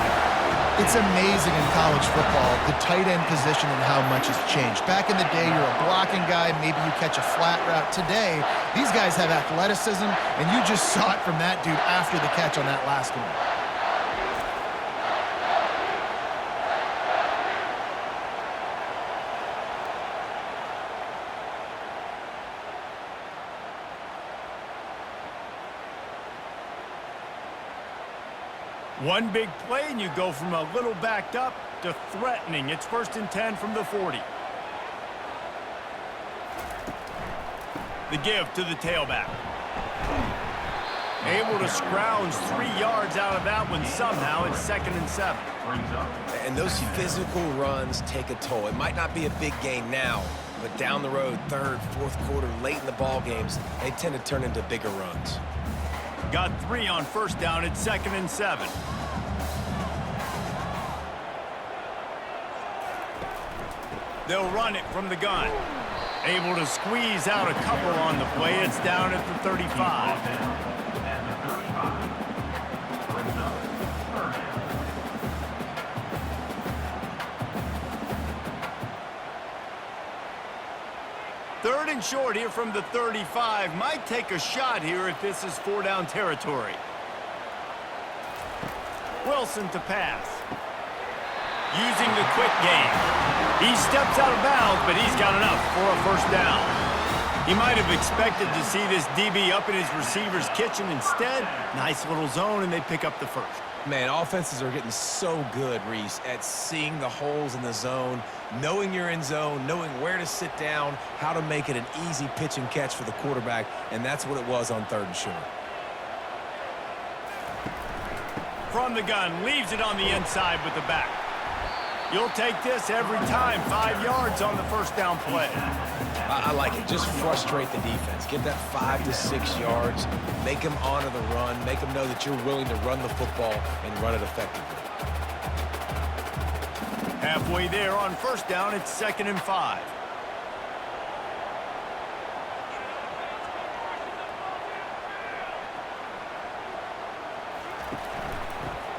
It's amazing in college football, the tight end position and how much has changed. Back in the day, you're a blocking guy, maybe you catch a flat route. Today, these guys have athleticism, and you just saw it from that dude after the catch on that last one. One big play, and you go from a little backed up to threatening. It's 1st and 10 from the 40. The give to the tailback. Able to scrounge 3 yards out of that one somehow. It's 2nd and 7. And those physical runs take a toll. It might not be a big gain now, but down the road, 3rd, 4th quarter, late in the ball games, they tend to turn into bigger runs. Got 3 on 1st down. It's 2nd and 7. They'll run it from the gun. Able to squeeze out a couple on the play. It's down at the 35. Third and short here from the 35. Might take a shot here if this is 4-down territory. Wilson to pass. Using the quick game. He steps out of bounds, but he's got enough for a 1st down. He might have expected to see this DB up in his receiver's kitchen. Instead, nice little zone, and they pick up the 1st. Man, offenses are getting so good, Reese, at seeing the holes in the zone, knowing you're in zone, knowing where to sit down, how to make it an easy pitch and catch for the quarterback, and that's what it was on 3rd and short. From the gun, leaves it on the inside with the back. You'll take this every time. 5 yards on the 1st down play. I like it. Just frustrate the defense. Get that 5 to 6 yards. Make them honor the run. Make them know that you're willing to run the football and run it effectively. Halfway there on 1st down, it's 2nd and 5.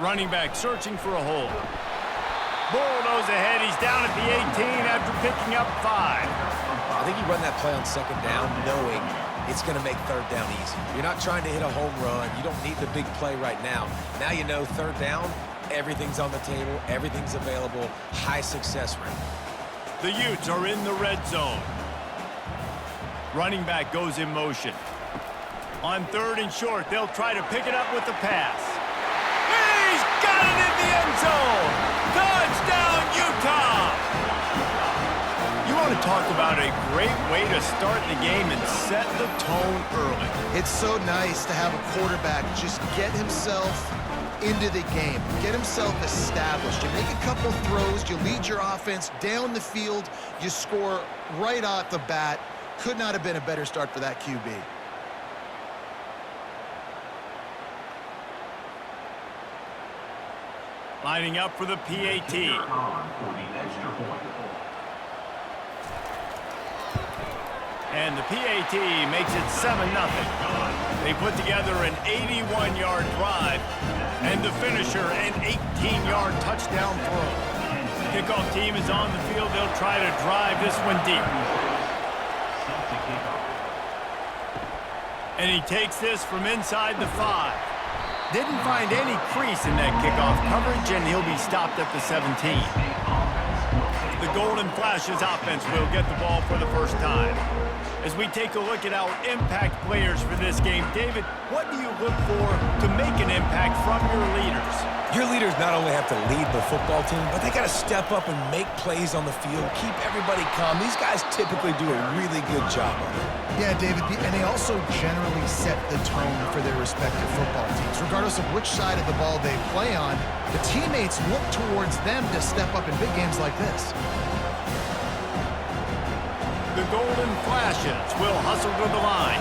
Running back searching for a hole. Bulldoze ahead. He's down at the 18 after picking up 5. I think you run that play on 2nd down knowing it's going to make 3rd down easy. You're not trying to hit a home run. You don't need the big play right now. Now you know 3rd down, everything's on the table, everything's available, high success rate. The Utes are in the red zone. Running back goes in motion. On 3rd and short, they'll try to pick it up with the pass. He's got it in the end zone! Touchdown, Utah! You want to talk about a great way to start the game and set the tone early. It's so nice to have a quarterback just get himself into the game, get himself established. You make a couple throws, you lead your offense down the field, you score right off the bat. Could not have been a better start for that QB. Lining up for the PAT. And the PAT makes it 7-0. They put together an 81-yard drive, and the finisher an 18-yard touchdown throw. Kickoff team is on the field. They'll try to drive this one deep. And he takes this from inside the 5. Didn't find any crease in that kickoff coverage, and he'll be stopped at the 17. The Golden Flashes offense will get the ball for the 1st time. As we take a look at our impact players for this game, David, what do you look for to make an impact from your leaders? Your leaders not only have to lead the football team, but they got to step up and make plays on the field, keep everybody calm. These guys typically do a really good job of it. Yeah, David, and they also generally set the tone for their respective football teams. Regardless of which side of the ball they play on, the teammates look towards them to step up in big games like this. The Golden Flashes will hustle to the line.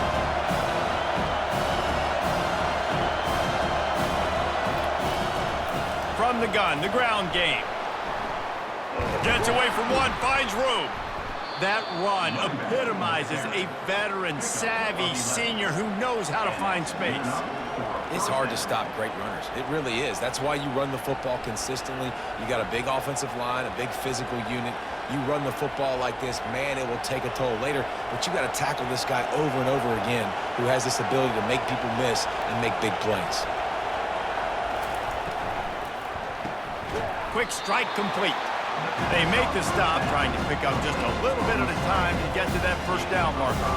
From the gun, the ground game. Gets away from one, finds room. That run epitomizes a veteran, savvy senior who knows how to find space. It's hard to stop great runners. It really is. That's why you run the football consistently. You got a big offensive line, a big physical unit. You run the football like this, man, it will take a toll later. But you got to tackle this guy over and over again who has this ability to make people miss and make big plays. Quick strike complete. They make the stop, trying to pick up just a little bit at a time to get to that first down marker.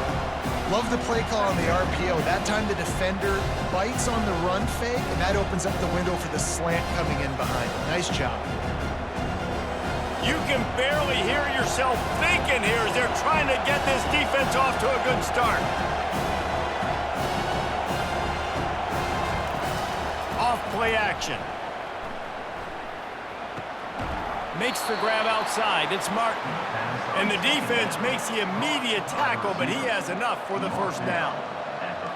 Love the play call on the RPO. That time the defender bites on the run fake, and that opens up the window for the slant coming in behind him. Nice job. You can barely hear yourself thinking here as they're trying to get this defense off to a good start. Off play action. Makes the grab outside. It's Martin. And the defense makes the immediate tackle, but he has enough for the first down.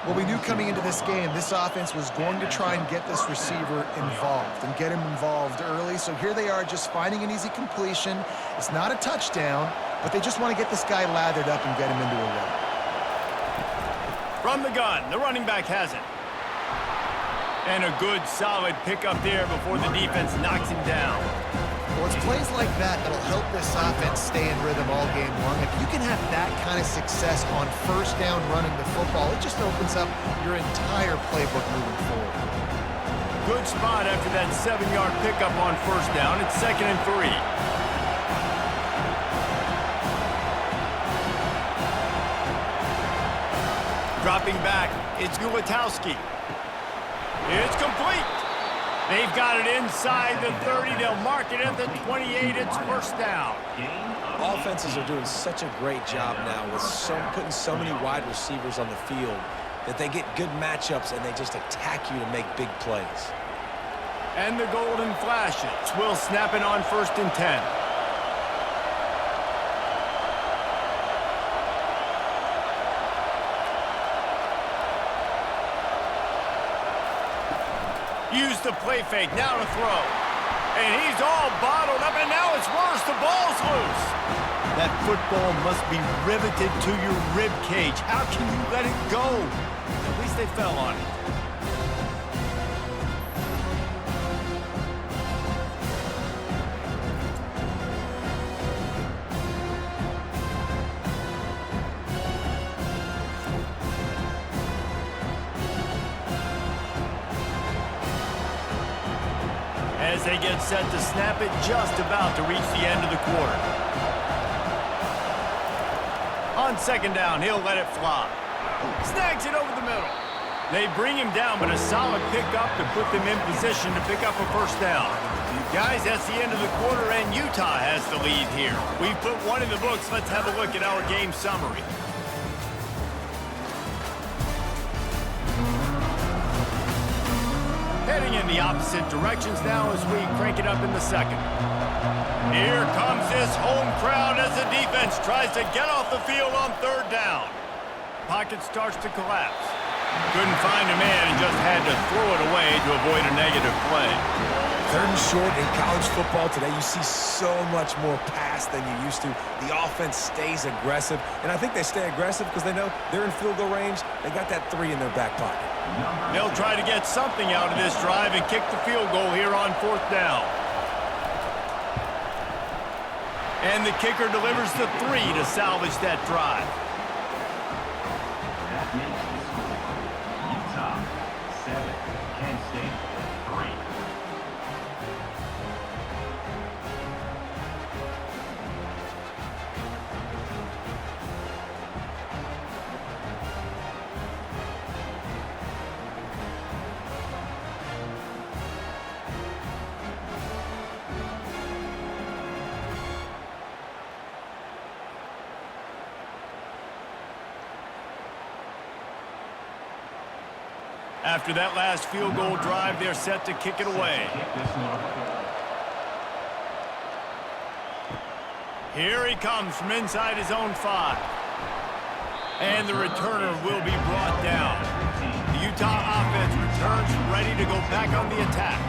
Well, we knew coming into this game, this offense was going to try and get this receiver involved and get him involved early. So here they are just finding an easy completion. It's not a touchdown, but they just want to get this guy lathered up and get him into a run. From the gun, the running back has it. And a good, solid pickup there before the defense knocks him down. Well, it's plays like that that'll help this offense stay in rhythm all game long. If you can have that kind of success on first down running the football, it just opens up your entire playbook moving forward. Good spot after that 7-yard pickup on first down. It's 2nd and 3. Dropping back, it's Gulatowski. It's complete. They've got it inside the 30. They'll mark it at the 28. It's first down. Offenses are doing such a great job now with putting so many wide receivers on the field that they get good matchups and they just attack you to make big plays. And the Golden Flashes will snap it on 1st and 10. Use the play fake, now to throw. And he's all bottled up, and now it's worse. The ball's loose. That football must be riveted to your rib cage. How can you let it go? At least they fell on it. As they get set to snap it, just about to reach the end of the quarter. On 2nd down, he'll let it fly. Snags it over the middle. They bring him down, but a solid pickup to put them in position to pick up a first down. Guys, that's the end of the quarter, and Utah has the lead here. We've put one in the books. Let's have a look at our game summary. Heading in the opposite directions now as we crank it up in the 2nd. Here comes this home crowd as the defense tries to get off the field on 3rd down. Pocket starts to collapse. Couldn't find a man and just had to throw it away to avoid a negative play. 3rd and short in college football today, you see so much more pass than you used to. The offense stays aggressive, and I think they stay aggressive because they know they're in field goal range. They got that 3 in their back pocket. They'll try to get something out of this drive and kick the field goal here on 4th down. And the kicker delivers the 3 to salvage that drive. That makes the score Utah 7, Kent State 3. After that last field goal drive, they're set to kick it away. Here he comes from inside his own 5. And the returner will be brought down. The Utah offense returns ready to go back on the attack.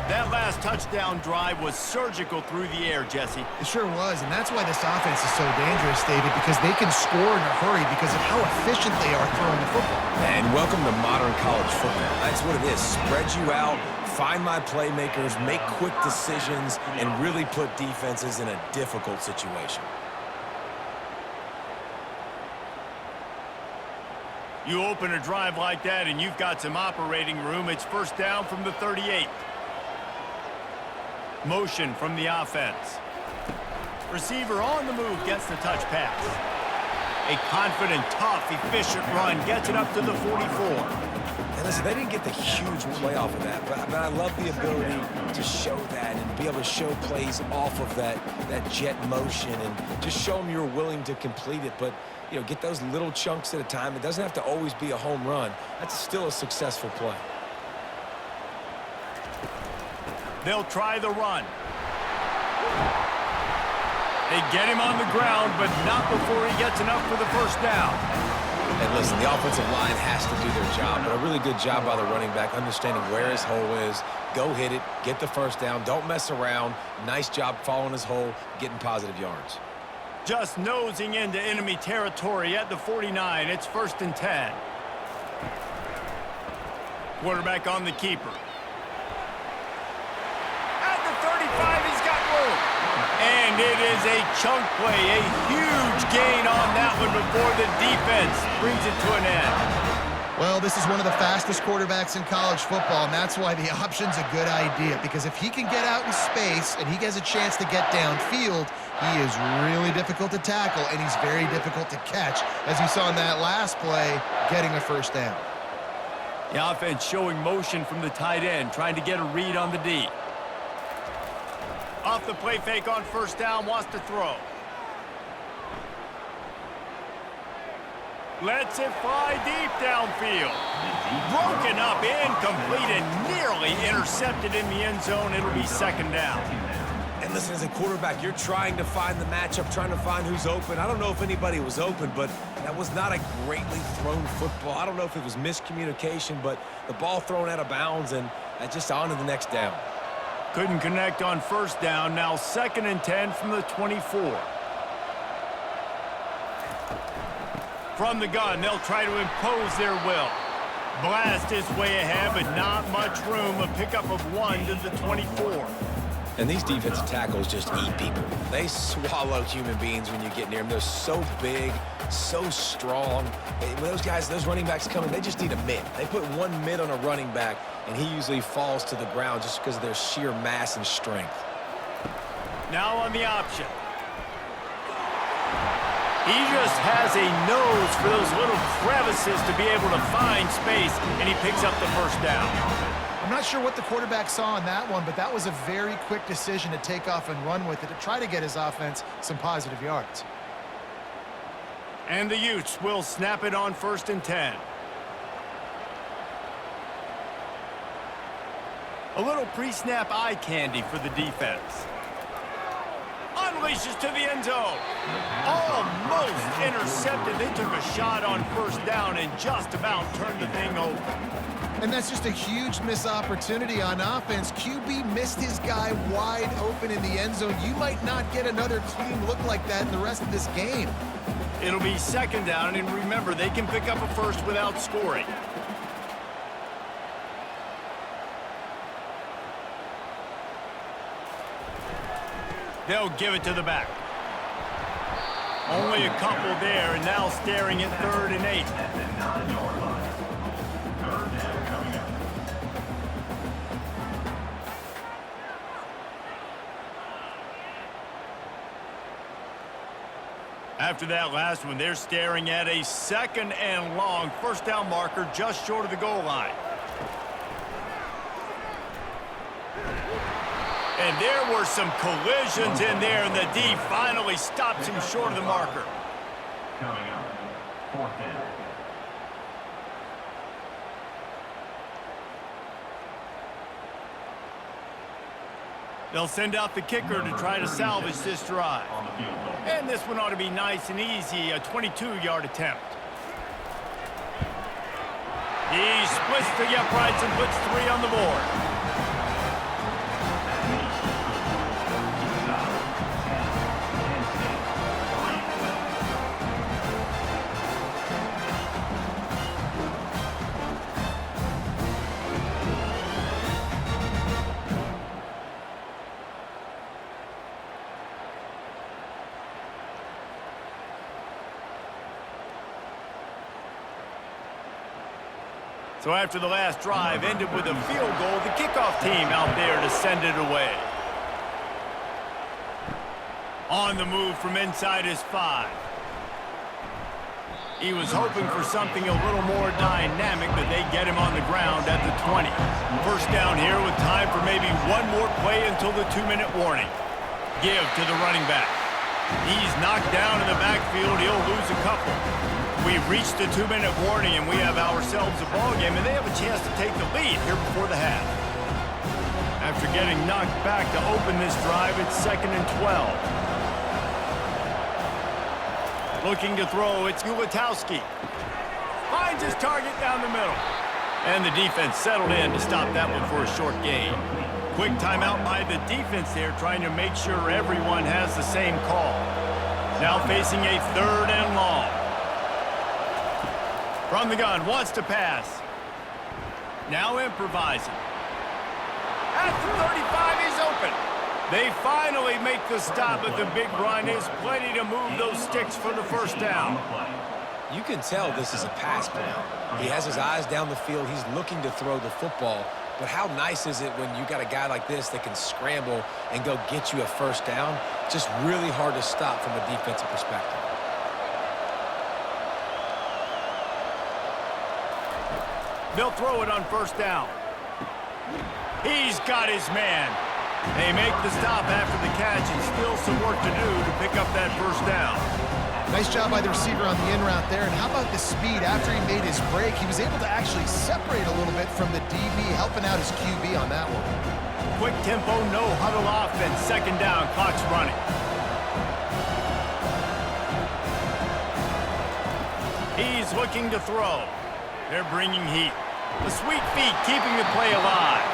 That last touchdown drive was surgical through the air, Jesse. It sure was, and that's why this offense is so dangerous, David, because they can score in a hurry because of how efficient they are throwing the football. And welcome to modern college football. That's what it is. Spread you out, find my playmakers, make quick decisions, and really put defenses in a difficult situation. You open a drive like that and you've got some operating room. It's first down from the 38. Motion from the offense. Receiver on the move gets the touch pass. A confident, tough, efficient run gets it up to the 44. And listen, they didn't get the huge play off of that, but I love the ability to show that and be able to show plays off of that jet motion and just show them you're willing to complete it. But, you know, get those little chunks at a time. It doesn't have to always be a home run. That's still a successful play. They'll try the run. They get him on the ground, but not before he gets enough for the first down. And listen, the offensive line has to do their job, but a really good job by the running back understanding where his hole is. Go hit it, get the first down, don't mess around. Nice job following his hole, getting positive yards. Just nosing into enemy territory at the 49. It's first and 10. Quarterback on the keeper. At the 35, he's got room. And it is a chunk play, a huge gain on that one before the defense brings it to an end. Well, this is one of the fastest quarterbacks in college football, and that's why the option's a good idea, because if he can get out in space and he gets a chance to get downfield, he is really difficult to tackle, and he's very difficult to catch, as you saw in that last play, getting a first down. The offense showing motion from the tight end, trying to get a read on the D. Off the play fake on first down, wants to throw. Lets it fly deep downfield. Broken up, incomplete, and nearly intercepted in the end zone. It'll be second down. And listen, as a quarterback, you're trying to find the matchup, trying to find who's open. I don't know if anybody was open, but that was not a greatly thrown football. I don't know if it was miscommunication, but the ball thrown out of bounds and just on to the next down. Couldn't connect on first down. Now second and 10 from the 24. From the gun, they'll try to impose their will. Blast his way ahead, but not much room. A pickup of 1 to the 24. And these defensive tackles just eat people. They swallow human beings when you get near them. They're so big, so strong. When those guys, those running backs come in, they just need a mid. They put one mid on a running back, and he usually falls to the ground just because of their sheer mass and strength. Now on the option. He just has a nose for those little crevices to be able to find space, and he picks up the first down. I'm not sure what the quarterback saw on that one, but that was a very quick decision to take off and run with it to try to get his offense some positive yards. And the Utes will snap it on first and 10. A little pre-snap eye candy for the defense. Unleashes to the end zone. Almost intercepted. They took a shot on first down and just about turned the thing over. And that's just a huge missed opportunity on offense. QB missed his guy wide open in the end zone. You might not get another clean look like that in the rest of this game. It'll be second down, and remember, they can pick up a first without scoring. They'll give it to the back. Only a couple there, and now staring at 3rd and 8. After that last one, they're staring at a 2nd and long. First down marker just short of the goal line. And there were some collisions in there, and the D finally stops him short of the marker. Coming up, 4th down. They'll send out the kicker to try to salvage this drive. And this one ought to be nice and easy, a 22-yard attempt. He splits the uprights and puts 3 on the board. So after the last drive ended with a field goal, the kickoff team out there to send it away. On the move from inside his 5. He was hoping for something a little more dynamic, but they get him on the ground at the 20. First down here with time for maybe one more play until the 2-minute warning. Give to the running back. He's knocked down in the backfield. He'll lose a couple. We've reached the 2-minute warning, and we have ourselves a ball game, and they have a chance to take the lead here before the half. After getting knocked back to open this drive, it's 2nd and 12. Looking to throw, it's Ulatowski. Finds his target down the middle. And the defense settled in to stop that one for a short gain. Quick timeout by the defense there, trying to make sure everyone has the same call. Now facing a 3rd and long. From the gun, wants to pass. Now improvising. At the 35, he's open. They finally make the stop, but the big run is plenty to move those sticks for the first down. You can tell this is a pass play. He has his eyes down the field. He's looking to throw the football. But how nice is it when you got a guy like this that can scramble and go get you a first down? Just really hard to stop from a defensive perspective. They'll throw it on first down. He's got his man. They make the stop after the catch, and still some work to do to pick up that first down. Nice job by the receiver on the in route there. And how about the speed after he made his break? He was able to actually separate a little bit from the DB, helping out his QB on that one. Quick tempo, no huddle offense. 2nd down, clock's running. He's looking to throw. They're bringing heat. The sweet feet keeping the play alive.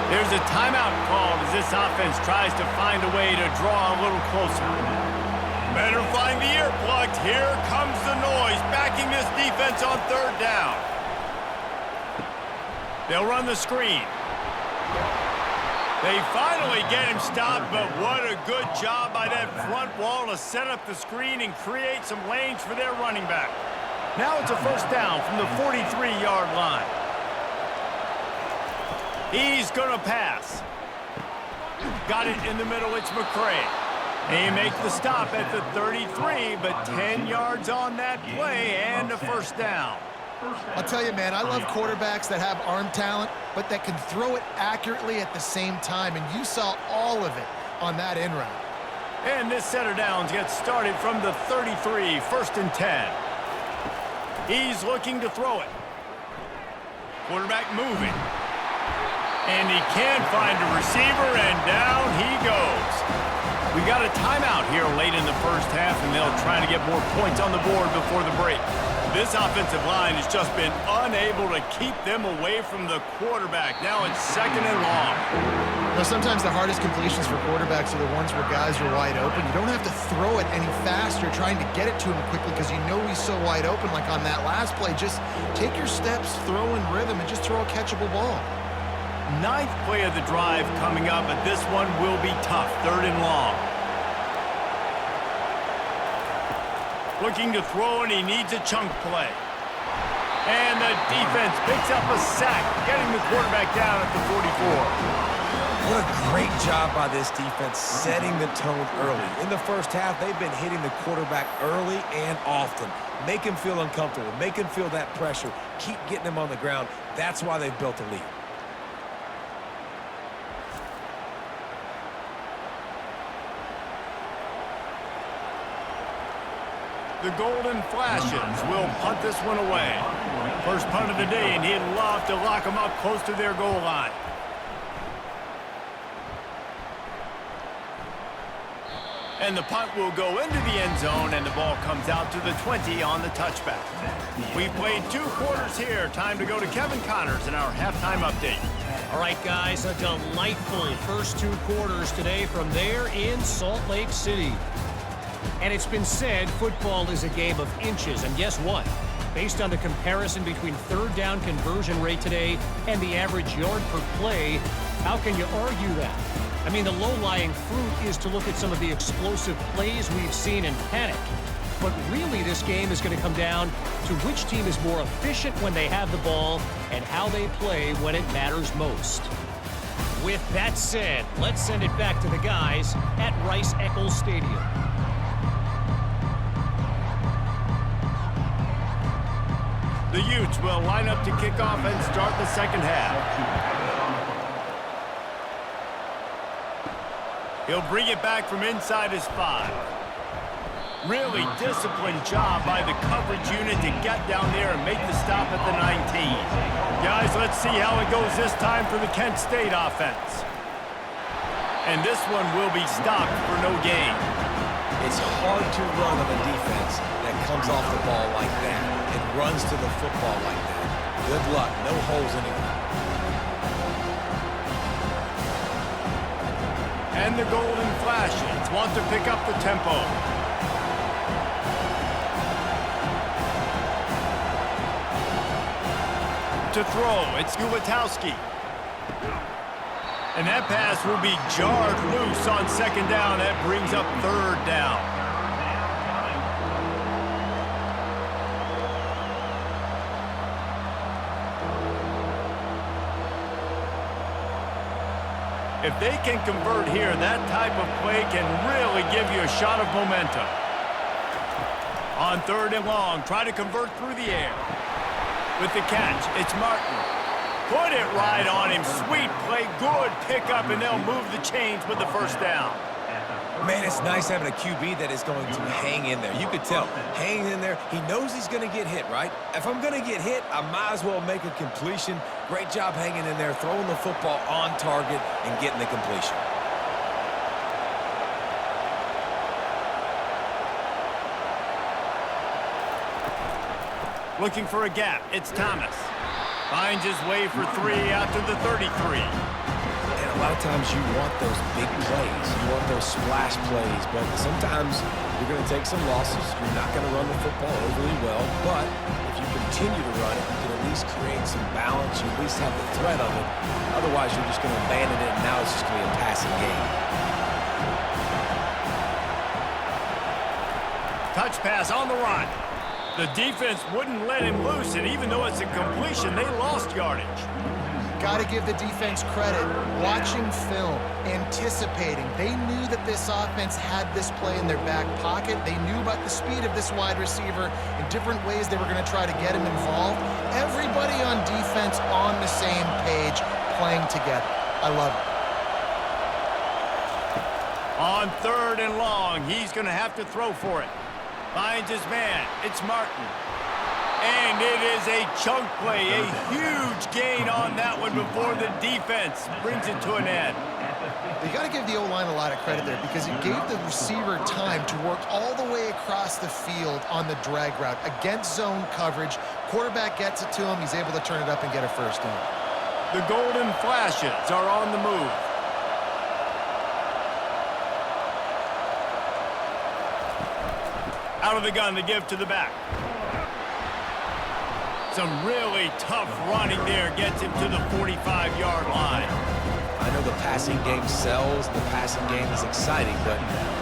There's a timeout called as this offense tries to find a way to draw a little closer. Better find the earplugs. Here comes the noise, backing this defense on 3rd down. They'll run the screen. They finally get him stopped, but what a good job by that front wall to set up the screen and create some lanes for their running back. Now it's a first down from the 43-yard line. He's going to pass. Got it in the middle. It's McCray. They make the stop at the 33, but 10 yards on that play and a first down. I'll tell you, man, I love quarterbacks that have arm talent, but that can throw it accurately at the same time, and you saw all of it on that in route. And this set of downs gets started from the 33, 1st and 10. He's looking to throw it. Quarterback moving. And he can't find a receiver, and down he goes. We got a timeout here late in the first half, and they'll try to get more points on the board before the break. This offensive line has just been unable to keep them away from the quarterback. Now it's 2nd and long. Now, sometimes the hardest completions for quarterbacks are the ones where guys are wide open. You don't have to throw it any faster trying to get it to him quickly because you know he's so wide open like on that last play. Just take your steps, throw in rhythm, and just throw a catchable ball. 9th play of the drive coming up, but this one will be tough. 3rd and long. Looking to throw, and he needs a chunk play. And the defense picks up a sack, getting the quarterback down at the 44. What a great job by this defense setting the tone early. In the first half, they've been hitting the quarterback early and often. Make him feel uncomfortable. Make him feel that pressure. Keep getting him on the ground. That's why they've built a lead. The Golden Flashes will punt this one away. First punt of the day, and he'd love to lock them up close to their goal line. And the punt will go into the end zone, and the ball comes out to the 20 on the touchback. We played 2 quarters here. Time to go to Kevin Connors in our halftime update. All right, guys, a delightful first 2 quarters today from there in Salt Lake City. And it's been said football is a game of inches. And guess what? Based on the comparison between third down conversion rate today and the average yard per play, how can you argue that? I mean, the low-lying fruit is to look at some of the explosive plays we've seen in panic. But really, this game is going to come down to which team is more efficient when they have the ball and how they play when it matters most. With that said, let's send it back to the guys at Rice-Eccles Stadium. The Utes will line up to kick off and start the second half. He'll bring it back from inside his 5. Really disciplined job by the coverage unit to get down there and make the stop at the 19. Guys, let's see how it goes this time for the Kent State offense. And this one will be stopped for no gain. It's hard to run on a defense that comes off the ball like that and runs to the football like that. Good luck. No holes anywhere. And the Golden Flashes want to pick up the tempo. To throw, it's Ulatowski. And that pass will be jarred loose on second down. That brings up third down. If they can convert here, that type of play can really give you a shot of momentum. On third and long, try to convert through the air. With the catch, it's Martin. Put it right on him. Sweet play, good pickup, and they'll move the chains with the first down. Man, it's nice having a QB that is going to hang in there. You could tell, hang in there. He knows he's going to get hit, right? If I'm going to get hit, I might as well make a completion. Great job hanging in there, throwing the football on target and getting the completion. Looking for a gap, it's Thomas. Finds his way for 3 out to the 33. And a lot of times you want those big plays. You want those splash plays, but sometimes you're going to take some losses. You're not going to run the football overly well, but if you continue to run it, you can at least create some balance. You at least have the threat of it. Otherwise, you're just going to abandon it, and now it's just going to be a passing game. Touch pass on the run. The defense wouldn't let him loose, and even though it's a completion, they lost yardage. Got to give the defense credit. Watching film, anticipating. They knew that this offense had this play in their back pocket. They knew about the speed of this wide receiver in different ways they were going to try to get him involved. Everybody on defense on the same page, playing together. I love it. On third and long, he's going to have to throw for it. Finds his man. It's Martin. And it is a chunk play, a huge gain on that one before the defense brings it to an end. You got to give the O-line a lot of credit there because it gave the receiver time to work all the way across the field on the drag route against zone coverage. Quarterback gets it to him. He's able to turn it up and get a first down. The Golden Flashes are on the move. Out of the gun to give to the back. Some really tough running there gets him to the 45-yard line. I know the passing game sells, the passing game is exciting, but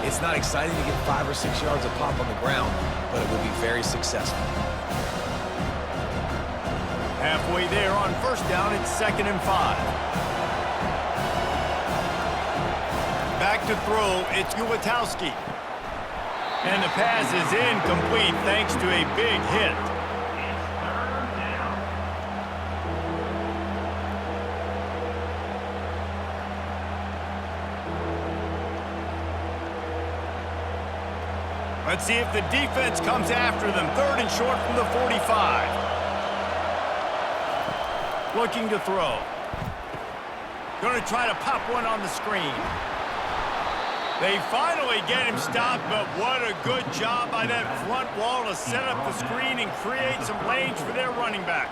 it's not exciting to get 5 or 6 yards of pop on the ground, but it will be very successful. Halfway there on first down, it's 2nd and 5. Back to throw, it's Ulatowski. And the pass is incomplete thanks to a big hit. Let's see if the defense comes after them. 3rd and short from the 45. Looking to throw. Going to try to pop one on the screen. They finally get him stopped, but what a good job by that front wall to set up the screen and create some lanes for their running back.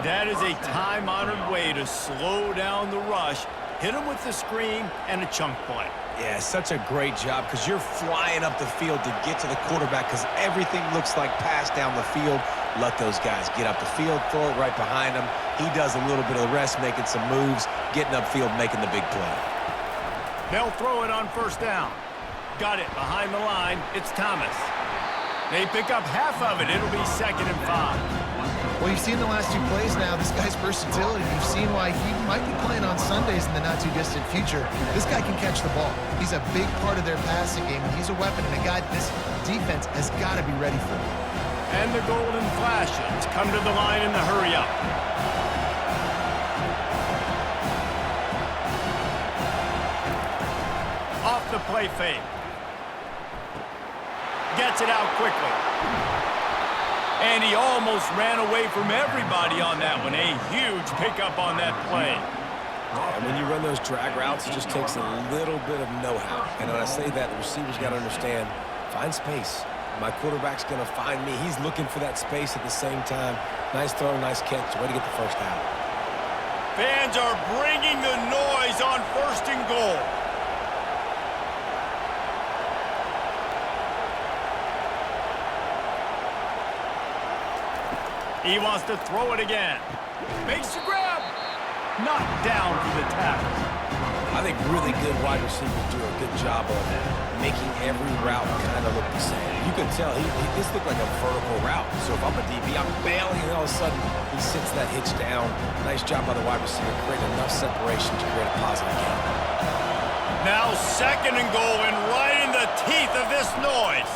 That is a time-honored way to slow down the rush, hit him with the screen, and a chunk play. Yeah, such a great job because you're flying up the field to get to the quarterback because everything looks like pass down the field. Let those guys get up the field, throw it right behind him. He does a little bit of the rest, making some moves, getting upfield, making the big play. They'll throw it on first down. Got it behind the line. It's Thomas. They pick up half of it. It'll be 2nd and 5. Well, you've seen the last 2 plays now. This guy's versatility. You've seen why he might be playing on Sundays in the not-too-distant future. This guy can catch the ball. He's a big part of their passing game. He's a weapon and a guy this defense has got to be ready for. And the golden flashes come to the line in the hurry-up. Off the play fake. Gets it out quickly. And he almost ran away from everybody on that one. A huge pickup on that play. And when you run those drag routes, it just takes a little bit of know-how. And when I say that, the receiver's got to understand, find space. My quarterback's going to find me. He's looking for that space at the same time. Nice throw, nice catch. Way to get the first down. Fans are bringing the noise on 1st and goal. He wants to throw it again. Makes the grab. Knocked down for the tackle. I think really good wide receivers do a good job of making every route kind of look the same. You can tell this looked like a vertical route. So if I'm a DB, I'm bailing, and all of a sudden he sits that hitch down. Nice job by the wide receiver, create enough separation to create a positive gain. Now 2nd and goal, and right in the teeth of this noise.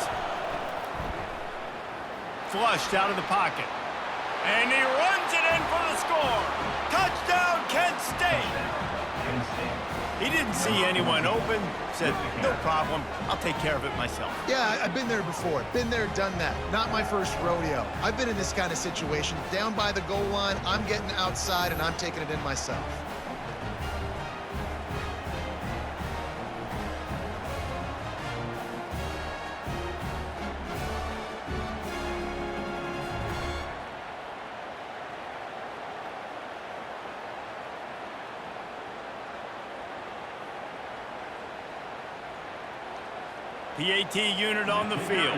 Flushed out of the pocket. And he runs it in for the score. Touchdown, Kent State. He didn't see anyone open. Said, no problem. I'll take care of it myself. Yeah, I've been there before. Been there, done that. Not my first rodeo. I've been in this kind of situation. Down by the goal line, I'm getting outside, and I'm taking it in myself. PAT unit on the field.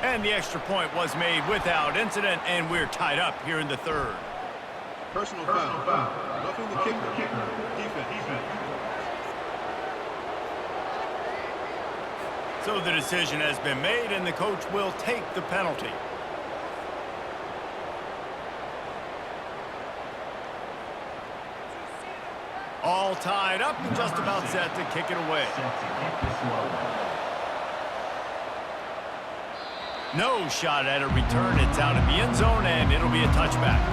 And the extra point was made without incident, and we're tied up here in the 3rd. Personal foul. Roughing the kicker. Defense. So the decision has been made, and the coach will take the penalty. All tied up and just about set to kick it away. No shot at a return. It's out of the end zone, and it'll be a touchback.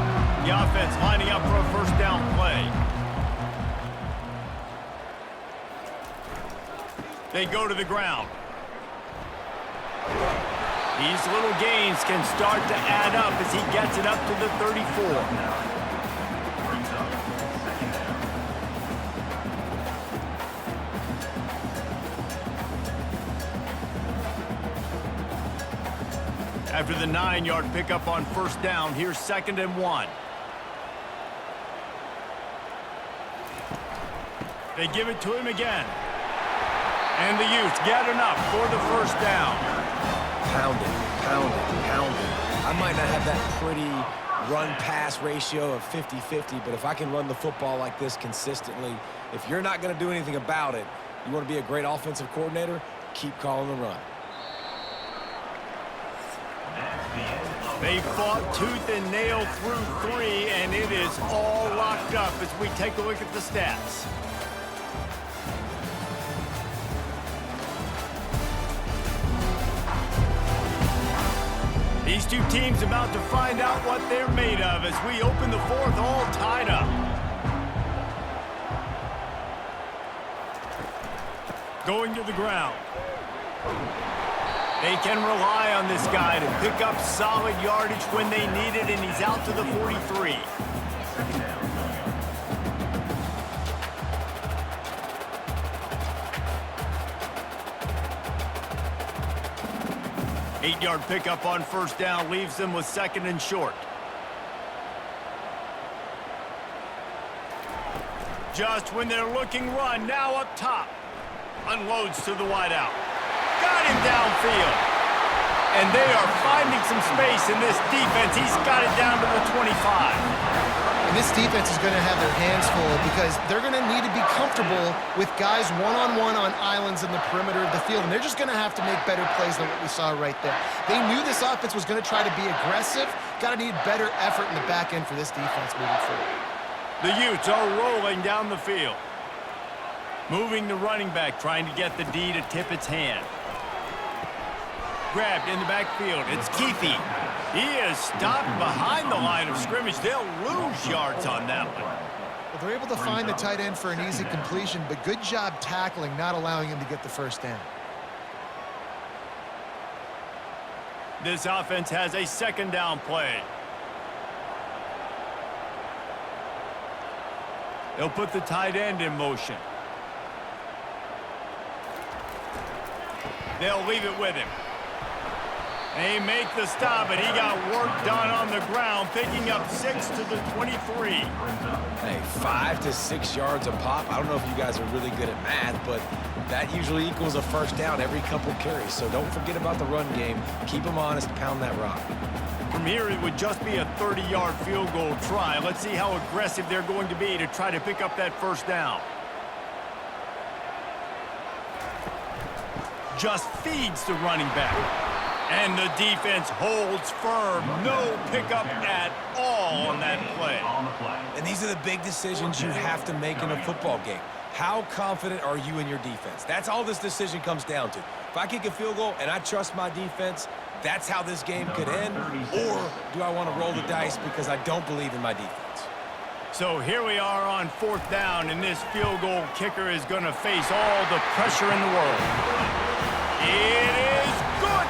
The offense lining up for a first down play. They go to the ground. These little gains can start to add up as he gets it up to the 34. After the 9-yard pickup on first down, here's 2nd and 1. They give it to him again. And the Utes get enough for the first down. Pound it. I might not have that pretty run-pass ratio of 50-50, but if I can run the football like this consistently, if you're not going to do anything about it, you want to be a great offensive coordinator, keep calling the run. They fought tooth and nail through 3, and it is all locked up as we take a look at the stats. These two teams about to find out what they're made of as we open the 4th all tied up. Going to the ground. They can rely on this guy to pick up solid yardage when they need it, and he's out to the 43. 8-yard pickup on first down leaves them with 2nd and short. Just when they're looking run, now up top. Unloads to the wideout. Got him downfield. And they are finding some space in this defense. He's got it down to the 25. And this defense is going to have their hands full because they're going to need to be comfortable with guys one-on-one on islands in the perimeter of the field. And they're just going to have to make better plays than what we saw right there. They knew this offense was going to try to be aggressive. Got to need better effort in the back end for this defense moving forward. The Utes are rolling down the field. Moving the running back, trying to get the D to tip its hand. Grabbed in the backfield. It's Keefe. He is stopped behind the line of scrimmage. They'll lose yards on that one. Well, they're able to find the tight end for an easy completion, but good job tackling, not allowing him to get the first down. This offense has a 2nd down play. They'll put the tight end in motion. They'll leave it with him. They make the stop, and he got work done on the ground, picking up 6 to the 23. Hey, 5 to 6 yards a pop. I don't know if you guys are really good at math, but that usually equals a first down every couple carries. So don't forget about the run game. Keep them honest, pound that rock. From here, it would just be a 30-yard field goal try. Let's see how aggressive they're going to be to try to pick up that first down. Just feeds the running back. And the defense holds firm. No pickup at all on that play. And these are the big decisions you have to make in a football game. How confident are you in your defense? That's all this decision comes down to. If I kick a field goal and I trust my defense, that's how this game could end. Or do I want to roll the dice because I don't believe in my defense? So here we are on 4th down, and this field goal kicker is going to face all the pressure in the world. It is good.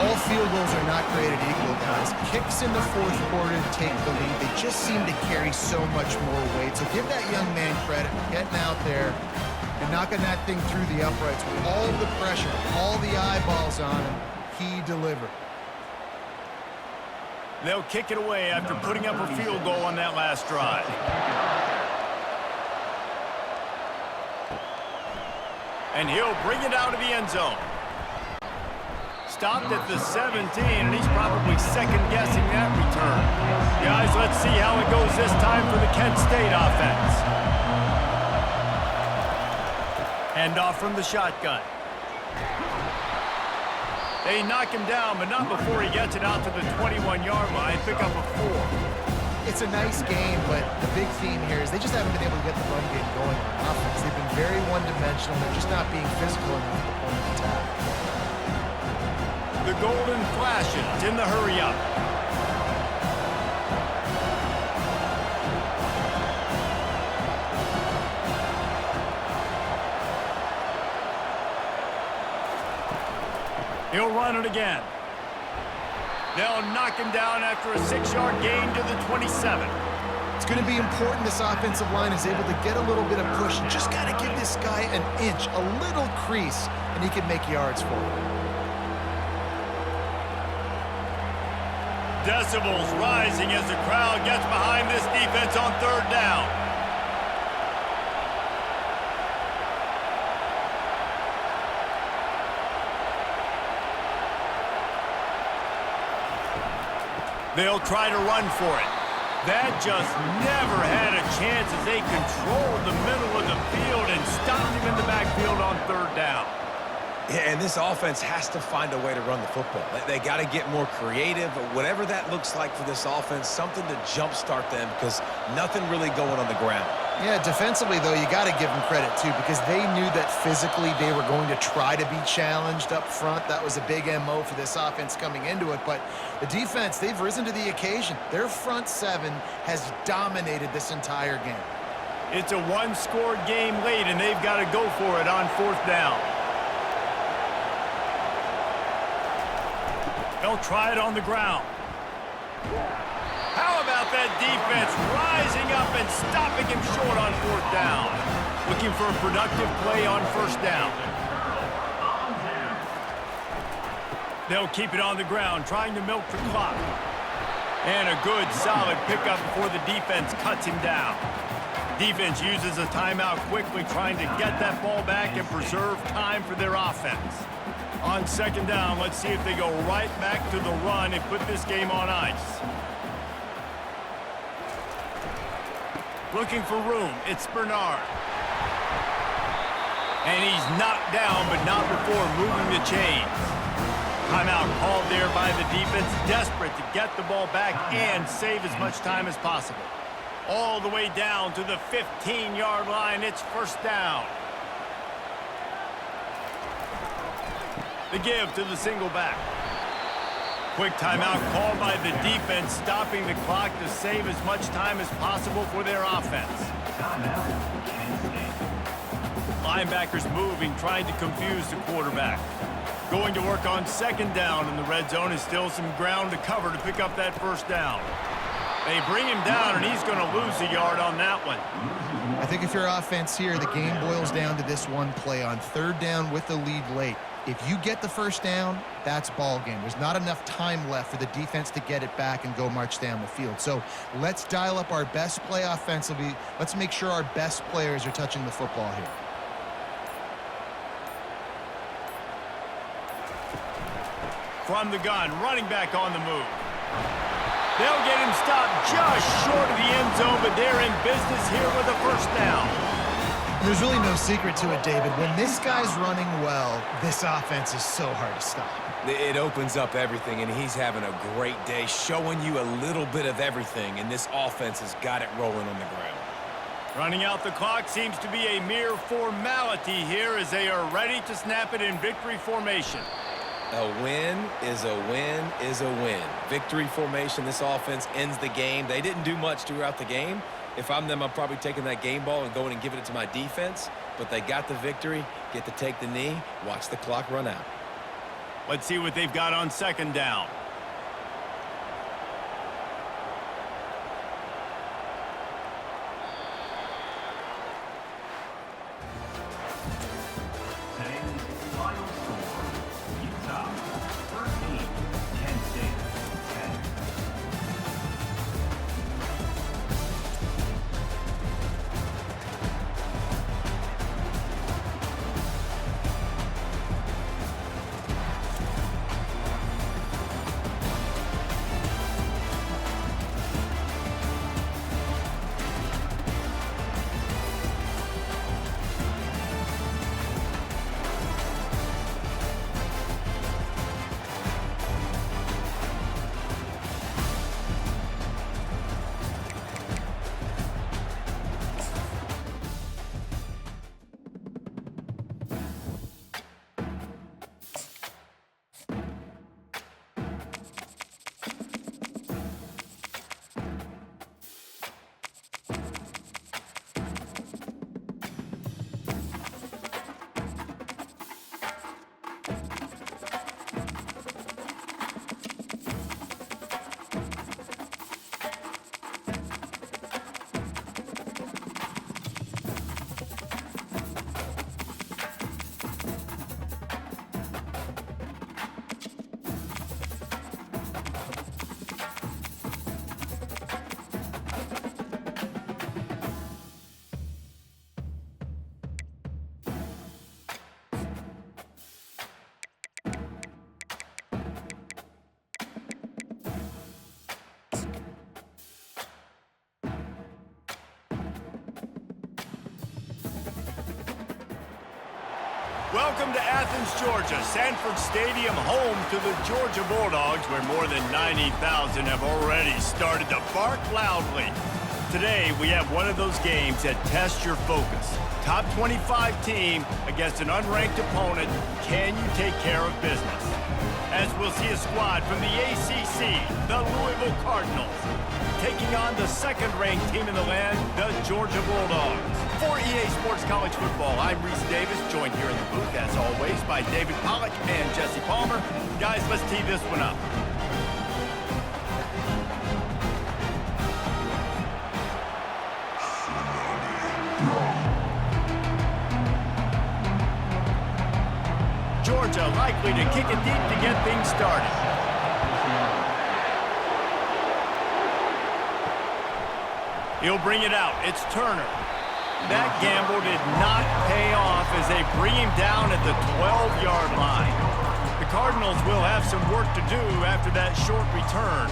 All field goals are not created equal, guys. Kicks in the 4th quarter to take the lead. They just seem to carry so much more weight. So give that young man credit for getting out there and knocking that thing through the uprights with all the pressure, all the eyeballs on him. He delivered. They'll kick it away after putting up a field goal on that last drive. And he'll bring it out of the end zone. Stopped at the 17, and he's probably second-guessing that return. Guys, let's see how it goes this time for the Kent State offense. Hand off from the shotgun. They knock him down, but not before he gets it out to the 21-yard line. Pick up a 4. It's a nice game, but the big theme here is they just haven't been able to get the run game going on offense. They've been very one-dimensional. They're just not being physical enough at the point of attack. The golden flashes in the hurry-up. He'll run it again. They'll knock him down after a 6-yard gain to the 27. It's going to be important this offensive line is able to get a little bit of push. Just got to give this guy an inch, a little crease, and he can make yards for it. Decibels rising as the crowd gets behind this defense on 3rd down. They'll try to run for it. That just never had a chance as they controlled the middle of the field and stopped him in the backfield on 3rd down. Yeah, and this offense has to find a way to run the football. They got to get more creative, whatever that looks like for this offense, something to jumpstart them because nothing really going on the ground. Yeah, defensively, though, you got to give them credit, too, because they knew that physically they were going to try to be challenged up front. That was a big MO for this offense coming into it. But the defense, they've risen to the occasion. Their front 7 has dominated this entire game. It's a one-score game late, and they've got to go for it on 4th down. They'll try it on the ground. How about that defense rising up and stopping him short on 4th down? Looking for a productive play on 1st down. They'll keep it on the ground, trying to milk the clock. And a good, solid pickup before the defense cuts him down. Defense uses a timeout quickly, trying to get that ball back and preserve time for their offense. On second down, let's see if they go right back to the run and put this game on ice. Looking for room, it's Bernard. And he's knocked down, but not before moving the chains. Timeout called there by the defense, desperate to get the ball back and save as much time as possible. All the way down to the 15-yard line, it's first down. The give to the single back. Quick timeout called by the defense, stopping the clock to save as much time as possible for their offense. Linebackers moving, trying to confuse the quarterback. Going to work on second down, and the red zone is still some ground to cover to pick up that first down. They bring him down, and he's going to lose a yard on that one. I think if you're offense here, the game boils down to this one play on third down with the lead late. If you get the first down, that's ball game. There's not enough time left for the defense to get it back and go march down the field. So let's dial up our best play offensively. Let's make sure our best players are touching the football here. From the gun, running back on the move. They'll get him stopped just short of the end zone, but they're in business here with a first down. There's really no secret to it, David. When this guy's running well, this offense is so hard to stop. It opens up everything, and he's having a great day, showing you a little bit of everything, and this offense has got it rolling on the ground. Running out the clock seems to be a mere formality here as they are ready to snap it in victory formation. A win is a win is a win. Victory formation, this offense ends the game. They didn't do much throughout the game. If I'm them, I'm probably taking that game ball and going and giving it to my defense. But they got the victory, get to take the knee, watch the clock run out. Let's see what they've got on second down. Final score, Utah 13, Kent State 10. Welcome to Athens, Georgia, Sanford Stadium, home to the Georgia Bulldogs, where more than 90,000 have already started to bark loudly. Today, we have one of those games that tests your focus. Top 25 team against an unranked opponent. Can you take care of business? As we'll see a squad from the ACC, the Louisville Cardinals, taking on the second-ranked team in the land, the Georgia Bulldogs. For EA Sports College Football, I'm Reese Davis, joined here in the booth, as always, by David Pollack and Jesse Palmer. Guys, let's tee this one up. Georgia, like likely to kick it deep to get things started. He'll bring it out. It's Turner. That gamble did not pay off as they bring him down at the 12-yard line. The Cardinals will have some work to do after that short return.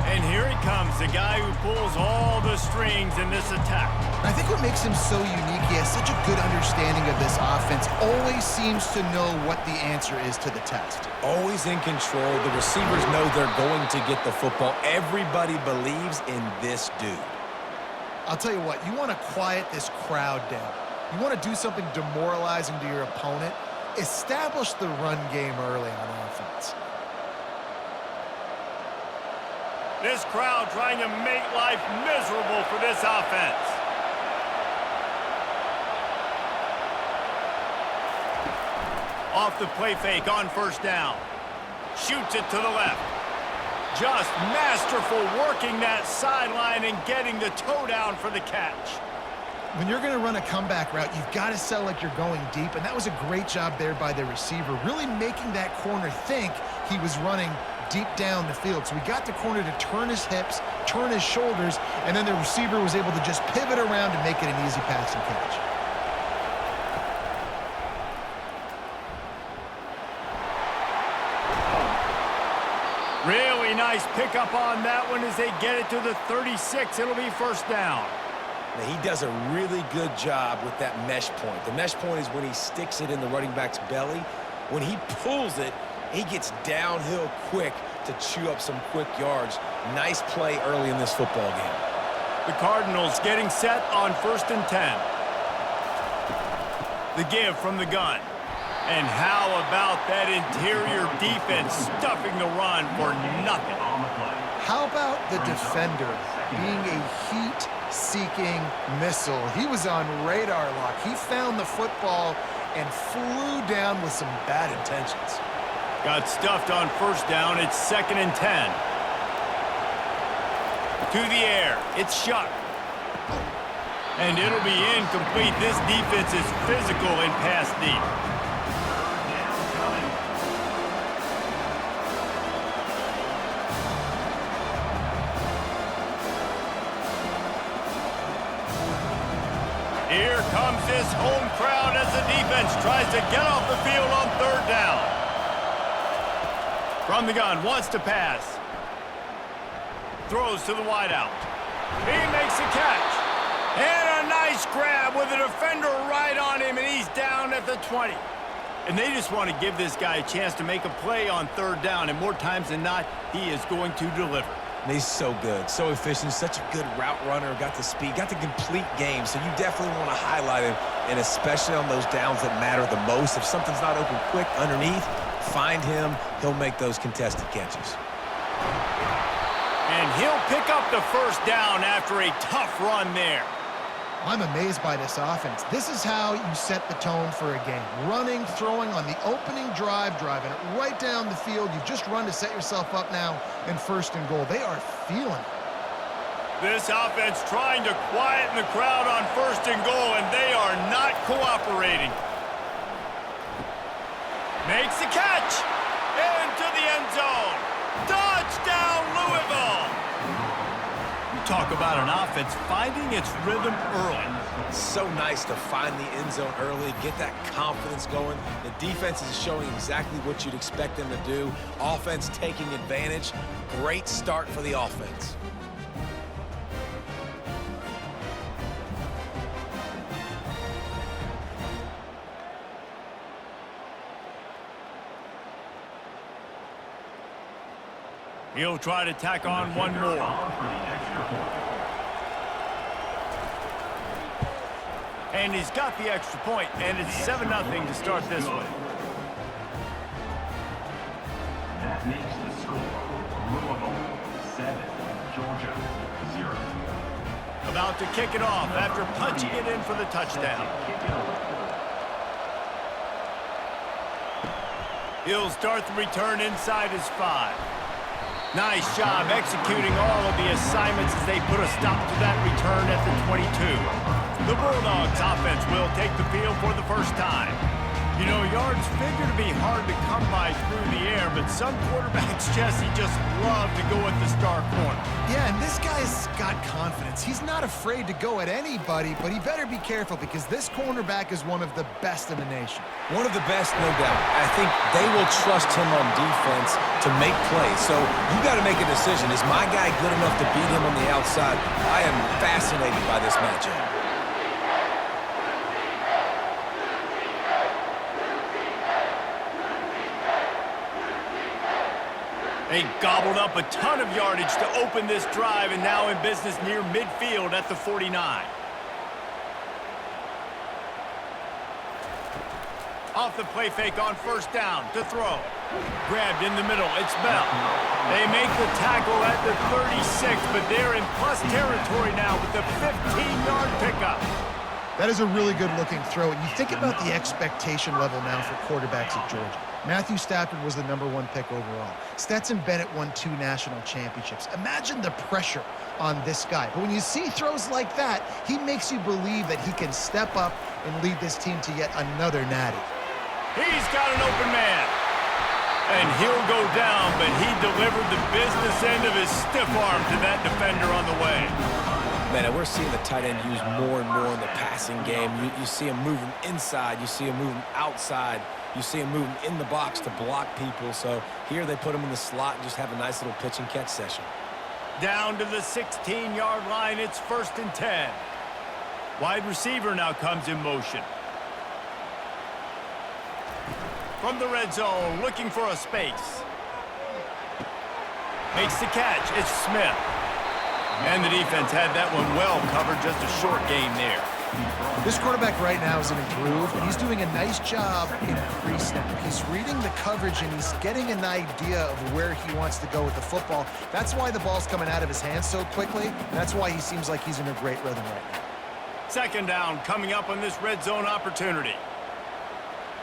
And here he comes, the guy who pulls all the strings in this attack. I think what makes him so unique, he has such a good understanding of this offense, always seems to know what the answer is to the test. Always in control. The receivers know they're going to get the football. Everybody believes in this dude. I'll tell you what, you want to quiet this crowd down. You want to do something demoralizing to your opponent, establish the run game early on offense. This crowd trying to make life miserable for this offense. Off the play fake on first down. Shoots it to the left. Just masterful working that sideline and getting the toe down for the catch. When you're going to run a comeback route, you've got to sell like you're going deep, and that was a great job there by the receiver, really making that corner think he was running deep down the field. So we got the corner to turn his hips, turn his shoulders, and then the receiver was able to just pivot around and make it an easy pass and catch. Really nice pickup on that one as they get it to the 36. It'll be first down. Now, he does a really good job with that mesh point. The mesh point is when he sticks it in the running back's belly. When he pulls it, he gets downhill quick to chew up some quick yards. Nice play early in this football game. The Cardinals getting set on 1st and 10. The give from the gun. And how about that interior defense stuffing the run for nothing? How about the defender being a heat-seeking missile? He was on radar lock. He found the football and flew down with some bad intentions. Got stuffed on first down. It's 2nd and 10. To the air. It's Shuck. And it'll be incomplete. This defense is physical and pass deep. Here comes this home crowd as the defense tries to get off the field on 3rd down. From the gun, wants to pass. Throws to the wideout. He makes the catch. And a nice grab with a defender right on him, and he's down at the 20. And they just want to give this guy a chance to make a play on 3rd down, and more times than not, he is going to deliver. And he's so good, so efficient, such a good route runner, got the speed, got the complete game, so you definitely want to highlight him, and especially on those downs that matter the most. If something's not open quick underneath, find him. He'll make those contested catches. And he'll pick up the first down after a tough run there. I'm amazed by this offense. This is how you set the tone for a game. Running, throwing on the opening drive, driving it right down the field. You've just run to set yourself up now in 1st and goal. They are feeling it. This offense trying to quieten the crowd on 1st and goal, and they are not cooperating. Makes the catch. Into the end zone. Touchdown, Louisville. Talk about an offense finding its rhythm early. So nice to find the end zone early, get that confidence going. The defense is showing exactly what you'd expect them to do. Offense taking advantage. Great start for the offense. He'll try to tack on one more. And he's got the extra point, and it's 7-0 to start this one. That makes the score Louisville 7, Georgia 0. About to kick it off after punching it in for the touchdown. He'll start the return inside his 5. Nice job executing all of the assignments as they put a stop to that return at the 22. The Bulldogs offense will take the field for the first time. You know, yards figure to be hard to come by through the air, but some quarterbacks, Jesse, just love to go at the star corner. Yeah, and this guy's got confidence. He's not afraid to go at anybody, but he better be careful because this cornerback is one of the best in the nation. One of the best, no doubt. I think they will trust him on defense to make plays. So you got to make a decision. Is my guy good enough to beat him on the outside? I am fascinated by this matchup. They gobbled up a ton of yardage to open this drive and now in business near midfield at the 49. Off the play fake on first down to throw. Grabbed in the middle. It's Bell. They make the tackle at the 36, but they're in plus territory now with the 15-yard pickup. That is a really good-looking throw. And you think about the expectation level now for quarterbacks at Georgia. Matthew Stafford was the #1 pick overall. Stetson Bennett won 2 national championships. Imagine the pressure on this guy. But when you see throws like that, he makes you believe that he can step up and lead this team to yet another natty. He's got an open man. And he'll go down, but he delivered the business end of his stiff arm to that defender on the way. Man, and we're seeing the tight end used more and more in the passing game. You see him moving inside. You see him moving outside. You see him moving in the box to block people. So here they put him in the slot and just have a nice little pitch and catch session. Down to the 16-yard line. It's 1st and 10. Wide receiver now comes in motion. From the red zone, looking for a space. Makes the catch. It's Smith. And the defense had that one well covered. Just a short game there. This quarterback right now is in a groove, and he's doing a nice job in pre-snap. He's reading the coverage, and he's getting an idea of where he wants to go with the football. That's why the ball's coming out of his hands so quickly. That's why he seems like he's in a great rhythm right now. 2nd down coming up on this red zone opportunity.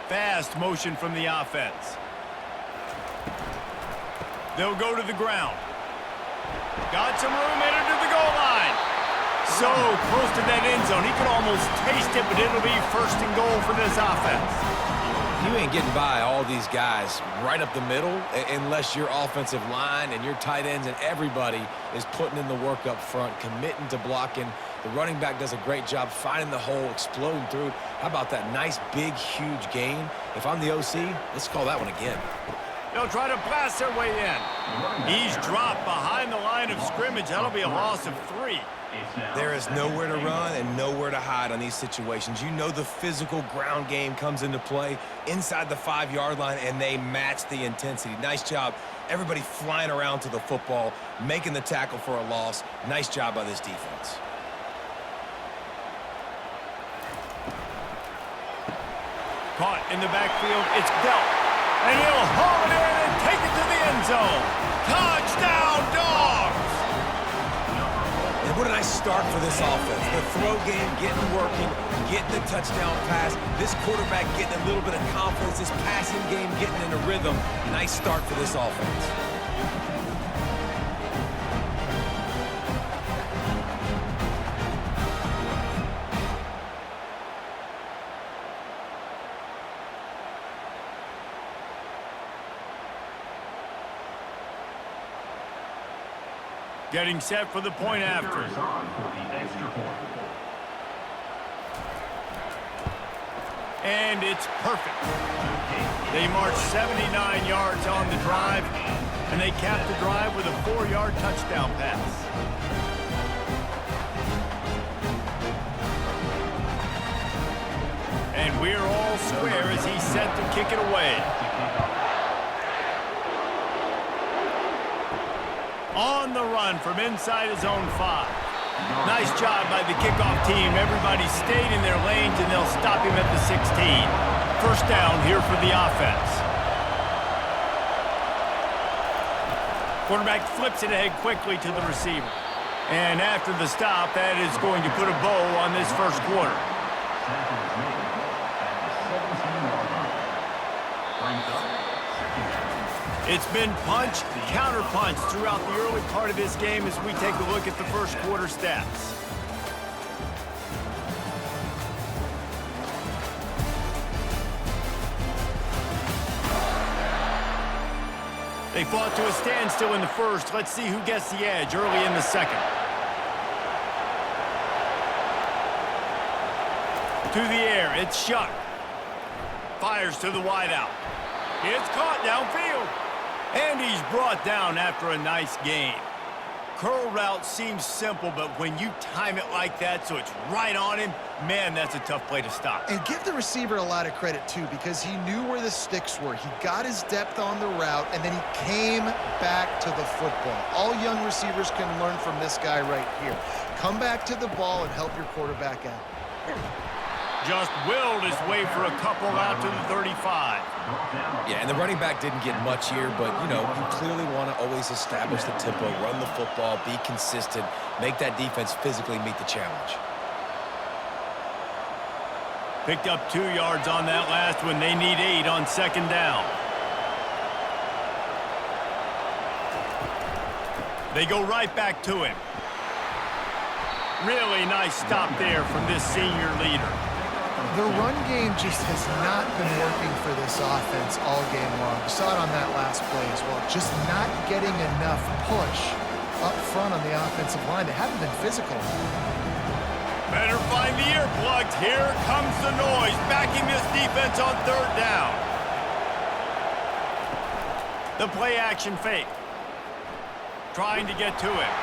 Fast motion from the offense. They'll go to the ground. Got some room, headed to the goal line. So close to that end zone. He could almost taste it, but it'll be 1st and goal for this offense. You ain't getting by all these guys right up the middle unless your offensive line and your tight ends and everybody is putting in the work up front, committing to blocking. The running back does a great job finding the hole, exploding through it. How about that nice, big, huge gain? If I'm the OC, let's call that one again. They'll try to blast their way in. He's dropped behind the line of scrimmage. That'll be a loss of 3. There is nowhere to run and nowhere to hide on these situations. You know the physical ground game comes into play inside the 5-yard line, and they match the intensity. Nice job. Everybody flying around to the football, making the tackle for a loss. Nice job by this defense. Caught in the backfield. It's Belt. And he'll haul it in and take it to the end zone. Touchdown, Dogs! And what a nice start for this offense. The throw game getting working, getting the touchdown pass. This quarterback getting a little bit of confidence. This passing game getting in a rhythm. Nice start for this offense. Getting set for the point after. And it's perfect. They march 79 yards on the drive, and they cap the drive with a 4-yard touchdown pass. And we're all square as he's set to kick it away. On the run from inside his own 5. Nice job by the kickoff team. Everybody stayed in their lanes, and they'll stop him at the 16. 1st down here for the offense. Quarterback flips it ahead quickly to the receiver. And after the stop, that is going to put a bow on this 1st quarter. It's been punch, counter-punch throughout the early part of this game as we take a look at the 1st quarter stats. They fought to a standstill in the first. Let's see who gets the edge early in the second. To the air, it's Shuck. Fires to the wideout. It's caught downfield. And he's brought down after a nice gain. Curl route seems simple, but when you time it like that so it's right on him, man, that's a tough play to stop. And give the receiver a lot of credit, too, because he knew where the sticks were. He got his depth on the route, and then he came back to the football. All young receivers can learn from this guy right here. Come back to the ball and help your quarterback out. Just willed his way for a couple out to the 35. Yeah, and the running back didn't get much here, but, you know, you clearly want to always establish the tempo, run the football, be consistent, make that defense physically meet the challenge. Picked up 2 yards on that last one. They need 8 on second down. They go right back to him. Really nice stop there from this senior leader. The run game just has not been working for this offense all game long. You saw it on that last play as well. Just not getting enough push up front on the offensive line. They haven't been physical. Better find the earplugs. Here comes the noise, backing this defense on third down. The play action fake. Trying to get to him.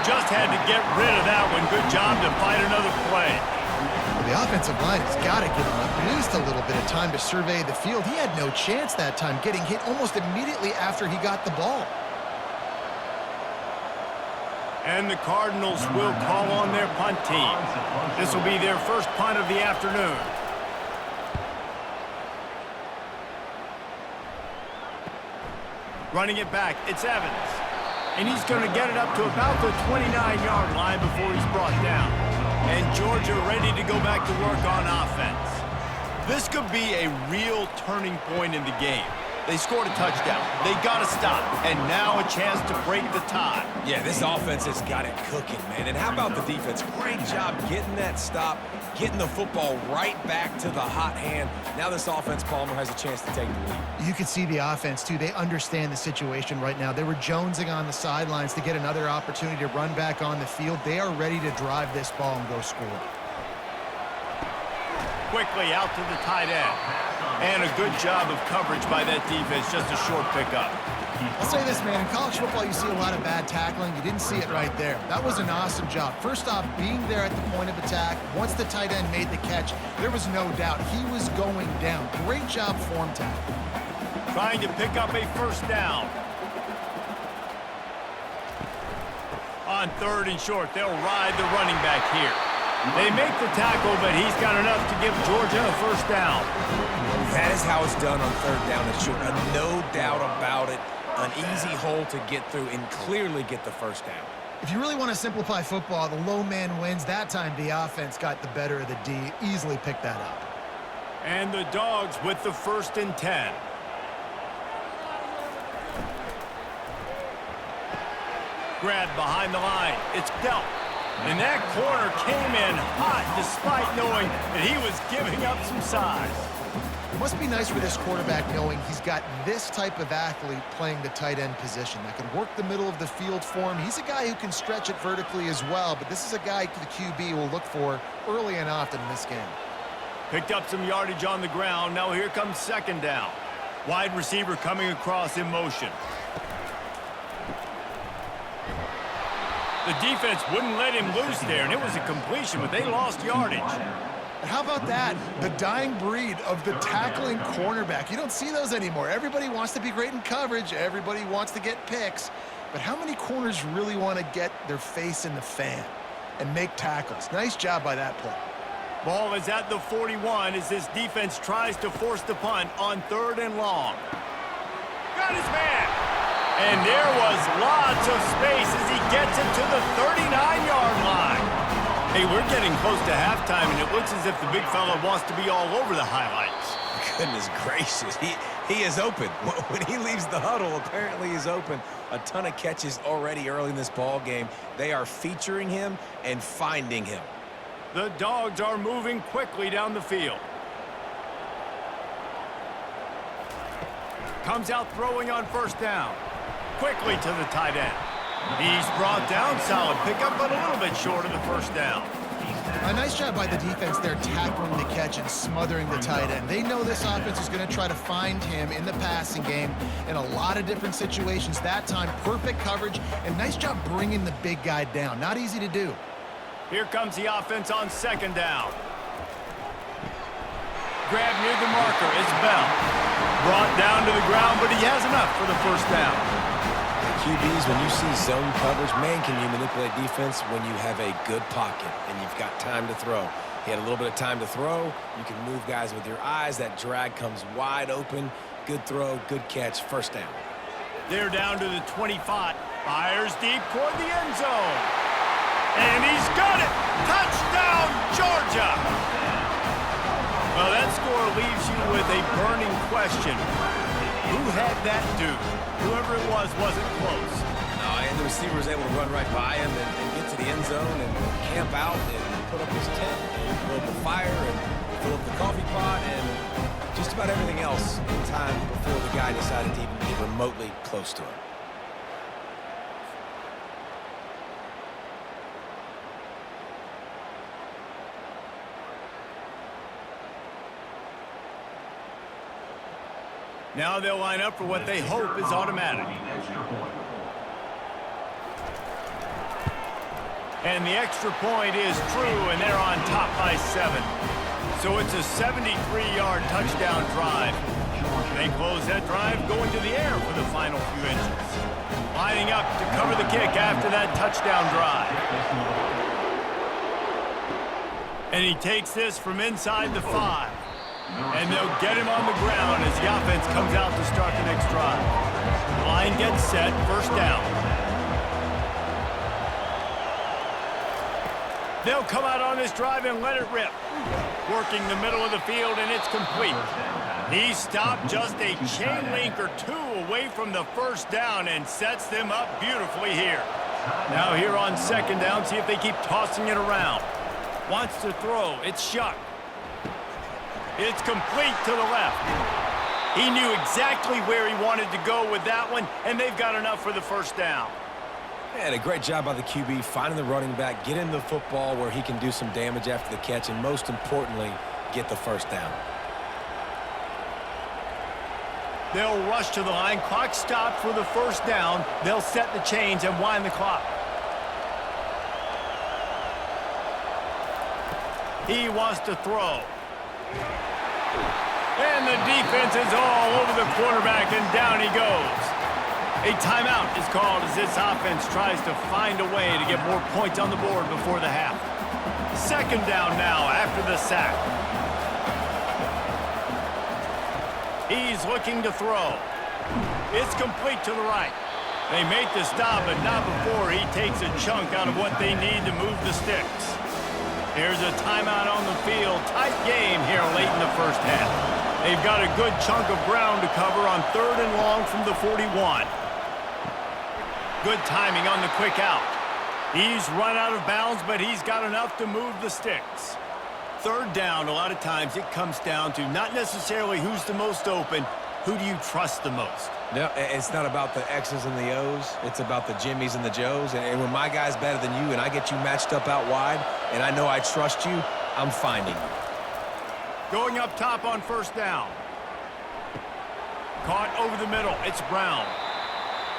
Just had to get rid of that one. Good job to fight another play. Well, the offensive line has got to give him at least a little bit of time to survey the field. He had no chance that time, getting hit almost immediately after he got the ball. And the Cardinals will call on their punt team. This will be their first punt of the afternoon. Running it back, it's Evans. And he's going to get it up to about the 29-yard line before he's brought down. And Georgia ready to go back to work on offense. This could be a real turning point in the game. They scored a touchdown. They got to stop. And now a chance to break the tie. Yeah, this offense has got it cooking, man. And how about the defense? Great job getting that stop, getting the football right back to the hot hand. Now this offense, Palmer, has a chance to take the lead. You can see the offense, too. They understand the situation right now. They were jonesing on the sidelines to get another opportunity to run back on the field. They are ready to drive this ball and go score. Quickly out to the tight end. And a good job of coverage by that defense. Just a short pickup. I'll say this, man. In college football, you see a lot of bad tackling. You didn't see it right there. That was an awesome job. First off, being there at the point of attack. Once the tight end made the catch, there was no doubt he was going down. Great job form tackle. Trying to pick up a first down. On third and short, they'll ride the running back here. They make the tackle, but he's got enough to give Georgia a first down. That is how it's done on third down and short. No doubt about it. An easy hole to get through and clearly get the first down. If you really want to simplify football, the low man wins. That time the offense got the better of the D. Easily picked that up. And the Dogs with the 1st and 10. Grabbed behind the line. It's dealt. And that corner came in hot despite knowing that he was giving up some size. It must be nice for this quarterback knowing he's got this type of athlete playing the tight end position that can work the middle of the field for him. He's a guy who can stretch it vertically as well, but this is a guy the QB will look for early and often in this game. Picked up some yardage on the ground. Now here comes second down. Wide receiver coming across in motion. The defense wouldn't let him loose there, and it was a completion, but they lost yardage. And how about that? The dying breed of the tackling cornerback. You don't see those anymore. Everybody wants to be great in coverage. Everybody wants to get picks. But how many corners really want to get their face in the fan and make tackles? Nice job by that play. Ball is at the 41 as this defense tries to force the punt on 3rd and long. Got his man. And there was lots of space as he gets it to the 39-yard line. Hey, we're getting close to halftime, and it looks as if the big fella wants to be all over the highlights. Goodness gracious. He is open. When he leaves the huddle, apparently he's open. A ton of catches already early in this ball game. They are featuring him and finding him. The Dogs are moving quickly down the field. Comes out throwing on first down. Quickly to the tight end. He's brought down. Solid pickup, but a little bit short of the first down. A nice job by the defense there, tackling the catch and smothering the tight end. They know this offense is going to try to find him in the passing game in a lot of different situations. That time, perfect coverage, and nice job bringing the big guy down. Not easy to do. Here comes the offense on second down. Grab near the marker. It's Bell. Brought down to the ground, but he has enough for the first down. QBs, when you see zone coverage, man, can you manipulate defense when you have a good pocket and you've got time to throw. He had a little bit of time to throw. You can move guys with your eyes. That drag comes wide open. Good throw, good catch, first down. They're down to the 25. Fires deep toward the end zone. And he's got it! Touchdown, Georgia! Well, that score leaves you with a burning question. Who had that dude? Whoever it was wasn't close. No, and the receiver was able to run right by him and get to the end zone and camp out and put up his tent and fill up the fire and fill up the coffee pot and just about everything else in time before the guy decided to even get remotely close to him. Now they'll line up for what they hope is automatic. And the extra point is true, and they're on top by 7. So it's a 73-yard touchdown drive. They close that drive going to the air for the final few inches. Lining up to cover the kick after that touchdown drive. And he takes this from inside the 5. And they'll get him on the ground as the offense comes out to start the next drive. The line gets set, first down. They'll come out on this drive and let it rip. Working the middle of the field, and it's complete. He stopped just a chain link or two away from the first down and sets them up beautifully here. Now here on second down, see if they keep tossing it around. Wants to throw, it's Shuck. It's complete to the left. He knew exactly where he wanted to go with that one, and they've got enough for the first down. And a great job by the QB finding the running back, get him the football where he can do some damage after the catch, and most importantly, get the first down. They'll rush to the line. Clock stopped for the first down. They'll set the chains and wind the clock. He wants to throw. And the defense is all over the quarterback, and down he goes. A timeout is called as this offense tries to find a way to get more points on the board before the half. Second down now after the sack. He's looking to throw. It's complete to the right. They make the stop, but not before he takes a chunk out of what they need to move the sticks. Here's a timeout on the field. Tight game here late in the first half. They've got a good chunk of ground to cover on third and long from the 41. Good timing on the quick out. He's run out of bounds, but he's got enough to move the sticks. Third down, a lot of times it comes down to not necessarily who's the most open, who do you trust the most? No, it's not about the X's and the O's. It's about the Jimmies and the Joes. And when my guy's better than you and I get you matched up out wide and I know I trust you, I'm finding you. Going up top on first down. Caught over the middle. It's Brown.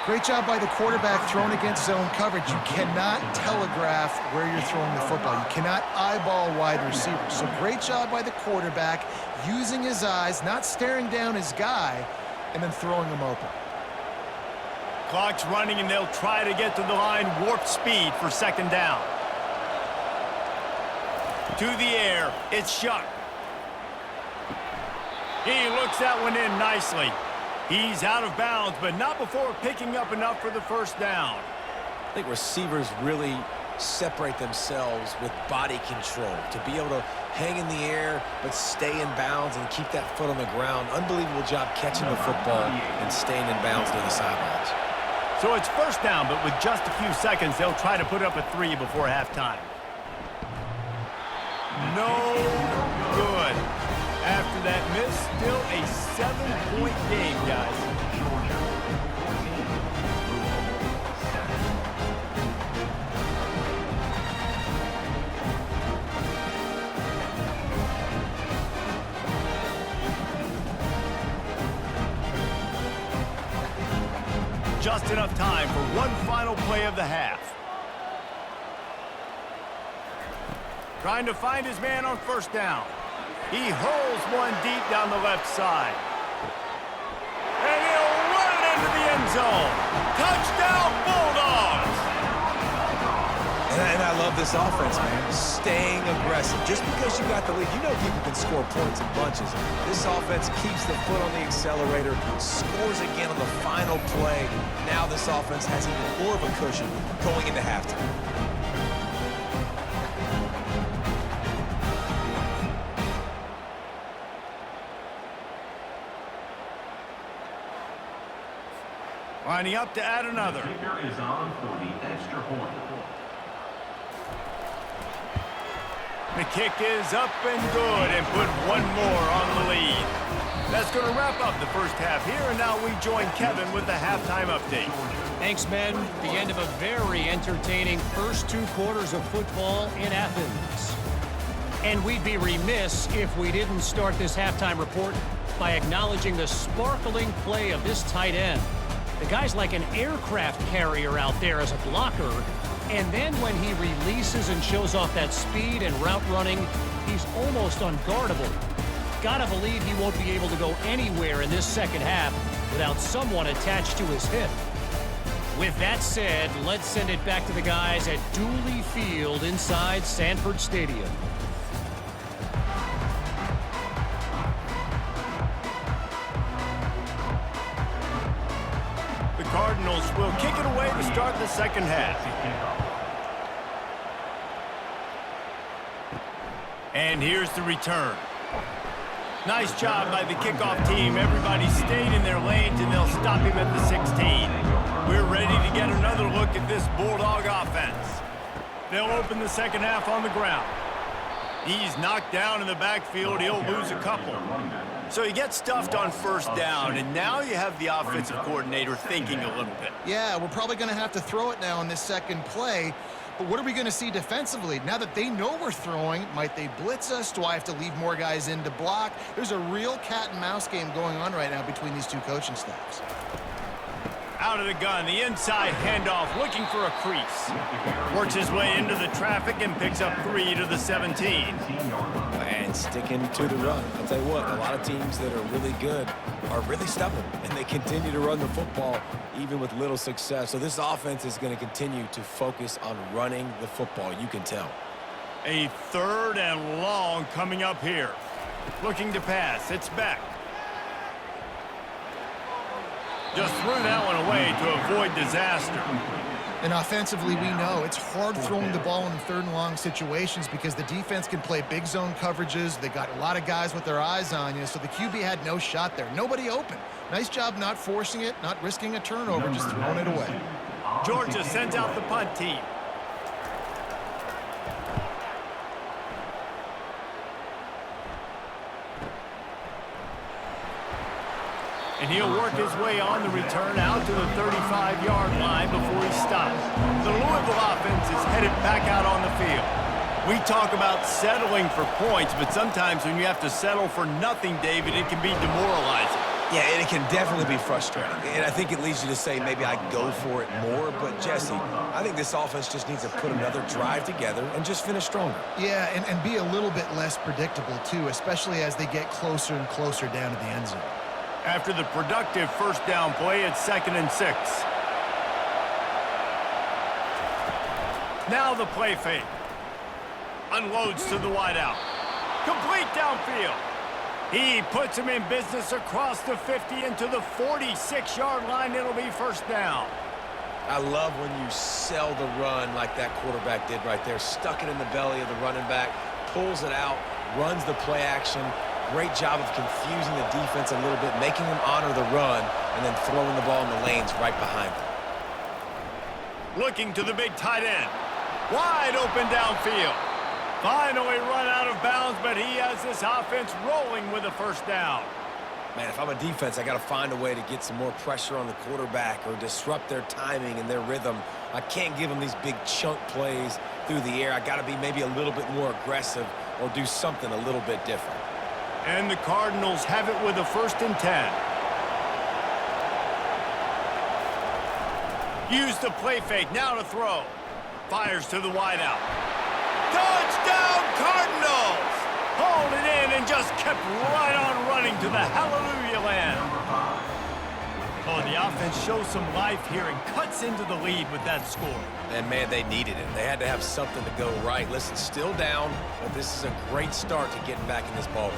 Great job by the quarterback throwing against zone coverage. You cannot telegraph where you're throwing the football. You cannot eyeball wide receivers. So great job by the quarterback using his eyes, not staring down his guy, and then throwing him open. Clock's running, and they'll try to get to the line. Warp speed for second down. To the air, it's Shuck. He looks that one in nicely. He's out of bounds, but not before picking up enough for the first down. I think receivers really separate themselves with body control to be able to hang in the air but stay in bounds and keep that foot on the ground. Unbelievable job catching the football and staying in bounds near the sidelines. So it's first down, but with just a few seconds, they'll try to put up a 3 before halftime. No good. After that miss, still a 7-point game, guys. just enough time for one final play of the half. Trying to find his man on first down. He hurls one deep down the left side. And he'll run it into the end zone. Touchdown, Bulldogs! And I love this offense, man. Staying aggressive. Just because you got the lead, you know people can score points in bunches. This offense keeps the foot on the accelerator, scores again on the final play. Now this offense has even more of a cushion going into halftime. Lining up to add another. The kicker is on for the extra point. The kick is up and good and put one more on the lead. That's going to wrap up the first half here, and now we join Kevin with the halftime update. Thanks, men. The end of a very entertaining first 2 quarters of football in Athens. And we'd be remiss if we didn't start this halftime report by acknowledging the sparkling play of this tight end. The guy's like an aircraft carrier out there as a blocker, and then when he releases and shows off that speed and route running, he's almost unguardable. Gotta believe he won't be able to go anywhere in this second half without someone attached to his hip. With that said, let's send it back to the guys at Dooley Field inside Sanford Stadium. The Cardinals will kick it away to start the second half. And here's the return. Nice job by the kickoff team. Everybody stayed in their lanes, and they'll stop him at the 16. We're ready to get another look at this Bulldog offense. They'll open the second half on the ground. He's knocked down in the backfield. He'll lose a couple. So he gets stuffed on first down, and now you have the offensive coordinator thinking a little bit. Yeah, we're probably going to have to throw it now on this second play. But what are we going to see defensively? Now that they know we're throwing, might they blitz us? Do I have to leave more guys in to block? There's a real cat and mouse game going on right now between these two coaching staffs. Out of the gun, the inside handoff, looking for a crease. Works his way into the traffic and picks up 3 to the 17. And sticking to the run. I'll tell you what, a lot of teams that are really good are really stubborn, and they continue to run the football even with little success. So this offense is going to continue to focus on running the football, you can tell. A 3rd and long coming up here. Looking to pass, it's back. Just threw that one away to avoid disaster. And offensively, we know it's hard throwing the ball in 3rd and long situations because the defense can play big zone coverages. They got a lot of guys with their eyes on you, so the QB had no shot there. Nobody open. Nice job not forcing it, not risking a turnover, just throwing it away. Georgia sends out the punt team. And he'll work his way on the return out to the 35-yard line before he stops. The Louisville offense is headed back out on the field. We talk about settling for points, but sometimes when you have to settle for nothing, David, it can be demoralizing. Yeah, and it can definitely be frustrating. And I think it leads you to say maybe I go for it more. But, Jesse, I think this offense just needs to put another drive together and just finish stronger. Yeah, and be a little bit less predictable, too, especially as they get closer and closer down to the end zone. After the productive first down play, it's 2nd and 6. Now the play fake. Unloads to the wideout. Complete downfield. He puts him in business across the 50 into the 46-yard line. It'll be first down. I love when you sell the run like that quarterback did right there. Stuck it in the belly of the running back, pulls it out, runs the play action. Great job of confusing the defense a little bit, making them honor the run, and then throwing the ball in the lanes right behind them. Looking to the big tight end. Wide open downfield. Finally run out of bounds, but he has this offense rolling with a first down. Man, if I'm a defense, I got to find a way to get some more pressure on the quarterback or disrupt their timing and their rhythm. I can't give them these big chunk plays through the air. I got to be maybe a little bit more aggressive or do something a little bit different. And the Cardinals have it with a 1st and 10. Use the play fake, now to throw. Fires to the wideout. Touchdown, Cardinals! Hauled it in and just kept right on running to the hallelujah land. Oh, the offense shows some life here and cuts into the lead with that score. And, man, they needed it. They had to have something to go right. Listen, still down, but this is a great start to getting back in this ballgame.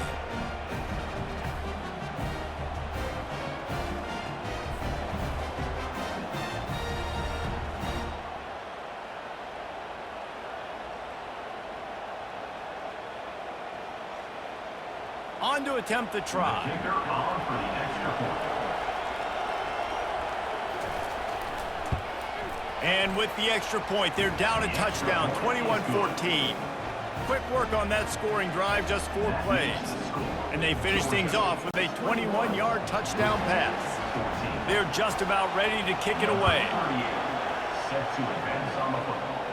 On to attempt the try. Kicker on for the extra point. And with the extra point, they're down a touchdown, 21-14. Quick work on that scoring drive, just 4 plays. And they finish things off with a 21-yard touchdown pass. They're just about ready to kick it away. Set to advance on the football.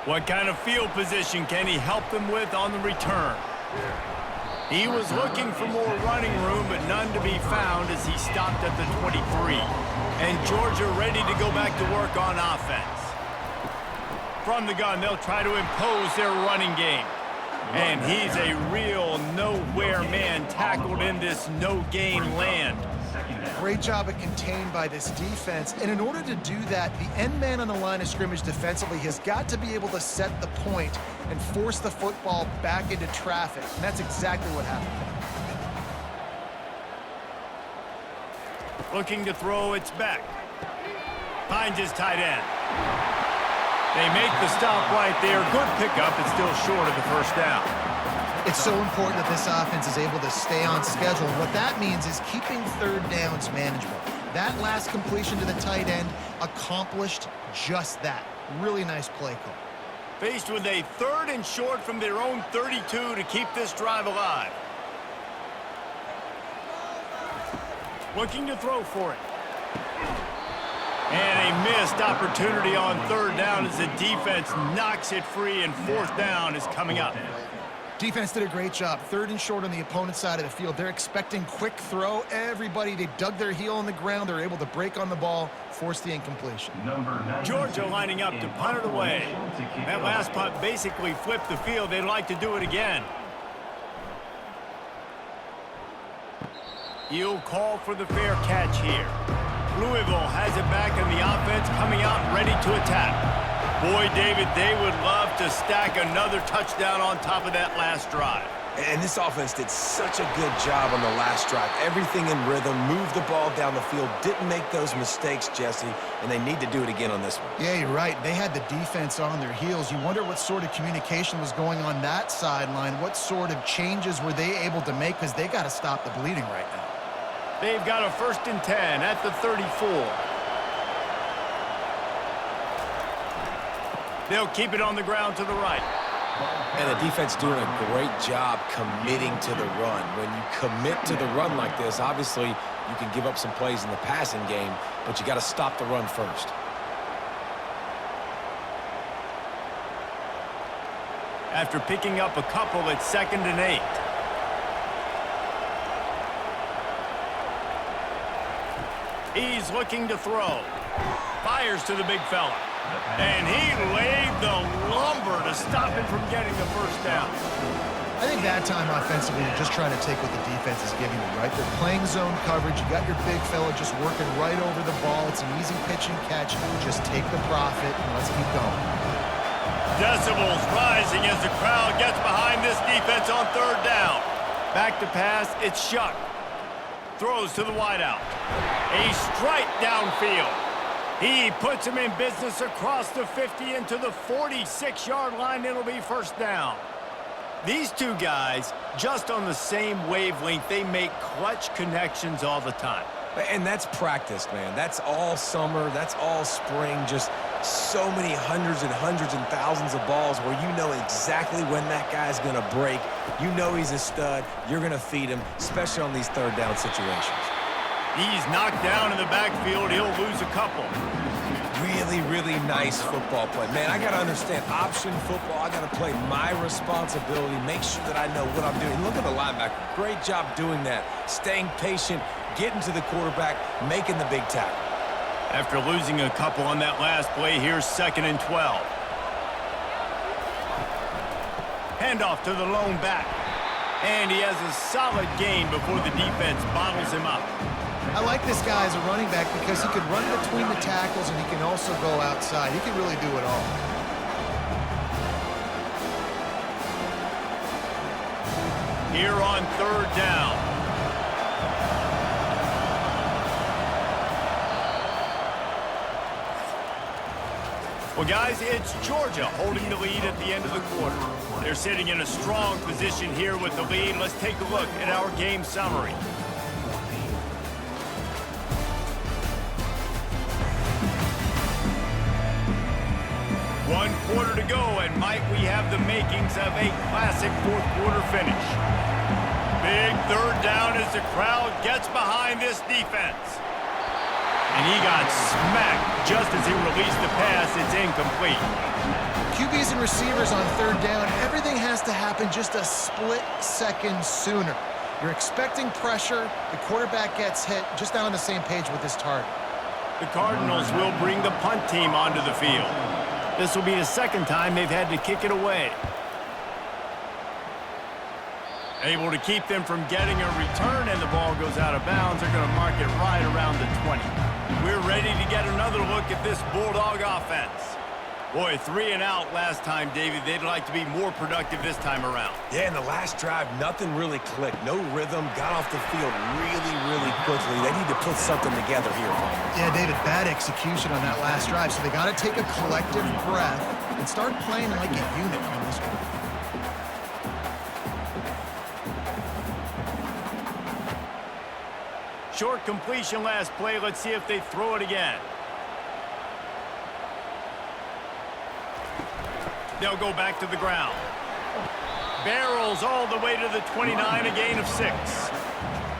What kind of field position can he help them with on the return? He was looking for more running room, but none to be found as he stopped at the 23. And Georgia ready to go back to work on offense. From the gun, they'll try to impose their running game. And he's a real nowhere man tackled in this no-gain land. Great job of contained by this defense. And in order to do that, the end man on the line of scrimmage defensively has got to be able to set the point and force the football back into traffic. And that's exactly what happened. Looking to throw, it's back. Finds his tight end. They make the stop right there. Good pickup. It's still short of the first down. It's so important that this offense is able to stay on schedule. And what that means is keeping third downs manageable. That last completion to the tight end accomplished just that. Really nice play call. Faced with a 3rd and short from their own 32 to keep this drive alive. Looking to throw for it. And a missed opportunity on 3rd down as the defense knocks it free, and 4th down is coming up. Defense did a great job. 3rd and short on the opponent's side of the field. They're expecting quick throw. Everybody, they dug their heel on the ground. They're able to break on the ball, force the incompletion. Georgia lining up to punt it away. That last punt basically flipped the field. They'd like to do it again. He'll call for the fair catch here. Louisville has it back in the offense, coming out ready to attack. Boy, David, they would love to stack another touchdown on top of that last drive. And this offense did such a good job on the last drive. Everything in rhythm, moved the ball down the field, didn't make those mistakes, Jesse, and they need to do it again on this one. Yeah, you're right. They had the defense on their heels. You wonder what sort of communication was going on that sideline. What sort of changes were they able to make, because they got to stop the bleeding right now. They've got a 1st and 10 at the 34. They'll keep it on the ground to the right. And the defense doing a great job committing to the run. When you commit to the run like this, obviously you can give up some plays in the passing game, but you got to stop the run first. After picking up a couple, it's 2nd and 8. He's looking to throw. Fires to the big fella. And he laid the lumber to stop him from getting the 1st down. I think that time offensively, you're just trying to take what the defense is giving you, right? They're playing zone coverage. You got your big fella just working right over the ball. It's an easy pitch and catch. Just take the profit and let's keep going. Decibels rising as the crowd gets behind this defense on 3rd down. Back to pass, it's Shuck. Throws to the wideout. A strike downfield. He puts him in business across the 50 into the 46-yard line. It'll be 1st down. These two guys, just on the same wavelength, they make clutch connections all the time. And that's practice, man. That's all summer. That's all spring. Just so many hundreds and thousands of balls where you know exactly when that guy's going to break. You know he's a stud. You're going to feed him, especially on these 3rd down situations. He's knocked down in the backfield. He'll lose a couple. Really, really nice football play. Man, I got to understand option football. I got to play my responsibility, make sure that I know what I'm doing. Look at the linebacker. Great job doing that. Staying patient, getting to the quarterback, making the big tackle. After losing a couple on that last play, here's 2nd and 12. Handoff to the lone back. And he has a solid gain before the defense bottles him up. I like this guy as a running back because he could run between the tackles and he can also go outside. He can really do it all. Here on 3rd down. Well, guys, it's Georgia holding the lead at the end of the quarter. They're sitting in a strong position here with the lead. Let's take a look at our game summary. One quarter to go, and Mike, we have the makings of a classic 4th quarter finish. Big 3rd down as the crowd gets behind this defense. And he got smacked just as he released the pass. It's incomplete. QBs and receivers on 3rd down, everything has to happen just a split second sooner. You're expecting pressure, the quarterback gets hit, just not on the same page with his target. The Cardinals will bring the punt team onto the field. This will be the 2nd time they've had to kick it away. Able to keep them from getting a return, and the ball goes out of bounds. They're going to mark it right around the 20. We're ready to get another look at this Bulldog offense. Boy, 3 and out last time, David. They'd like to be more productive this time around. Yeah, in the last drive, nothing really clicked. No rhythm, got off the field really quickly. They need to put something together here. Yeah, David, bad execution on that last drive, so they got to take a collective breath and start playing like a unit on this one. Short completion last play. Let's see if they throw it again. They'll go back to the ground. Barrels all the way to the 29, a gain of 6.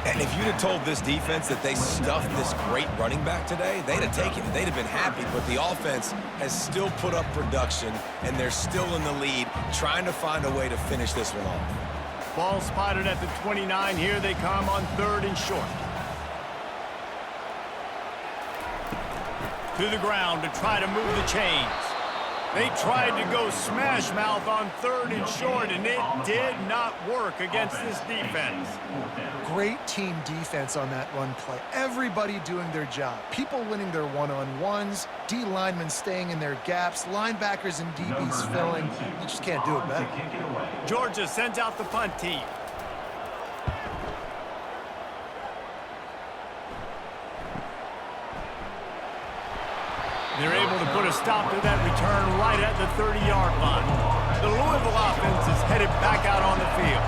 And if you'd have told this defense that they stuffed this great running back today, they'd have taken it. They'd have been happy, but the offense has still put up production, and they're still in the lead, trying to find a way to finish this one off. Ball spotted at the 29. Here they come on 3rd and short. To the ground to try to move the chains. They tried to go smash mouth on 3rd and short, and it did not work against this defense. Great team defense on that run play. Everybody doing their job. People winning their one-on-ones, D linemen staying in their gaps, linebackers and DBs filling. You just can't do it better. Georgia sends out the punt team. They're able to put a stop to that return right at the 30-yard line. The Louisville offense is headed back out on the field.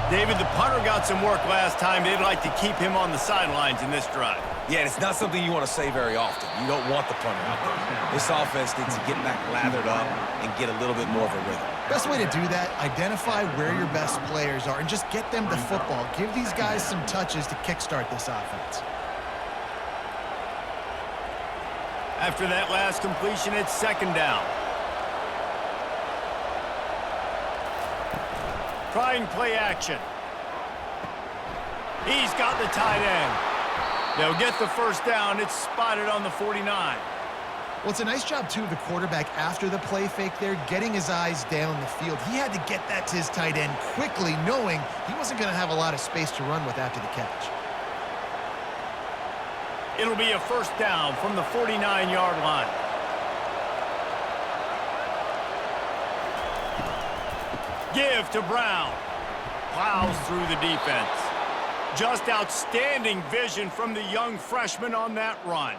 David, the punter got some work last time. They'd like to keep him on the sidelines in this drive. Yeah, and it's not something you want to say very often. You don't want the punter out there. This offense needs to get back lathered up and get a little bit more of a rhythm. Best way to do that, identify where your best players are and just get them the football. Give these guys some touches to kickstart this offense. After that last completion, it's 2nd down. Trying play action. He's got the tight end. They'll get the 1st down. It's spotted on the 49. Well, it's a nice job, too, of the quarterback after the play fake there, getting his eyes down the field. He had to get that to his tight end quickly, knowing he wasn't going to have a lot of space to run with after the catch. It'll be a 1st down from the 49-yard line. Give to Brown. Plows through the defense. Just outstanding vision from the young freshman on that run.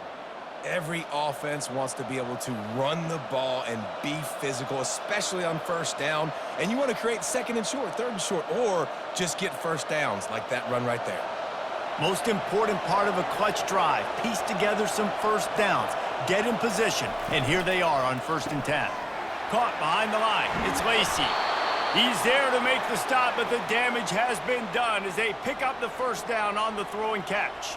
Every offense wants to be able to run the ball and be physical, especially on 1st down. And you want to create 2nd and short, 3rd and short, or just get 1st downs like that run right there. Most important part of a clutch drive. Piece together some 1st downs. Get in position. And here they are on 1st and 10. Caught behind the line. It's Lacey. He's there to make the stop, but the damage has been done as they pick up the 1st down on the throw and catch.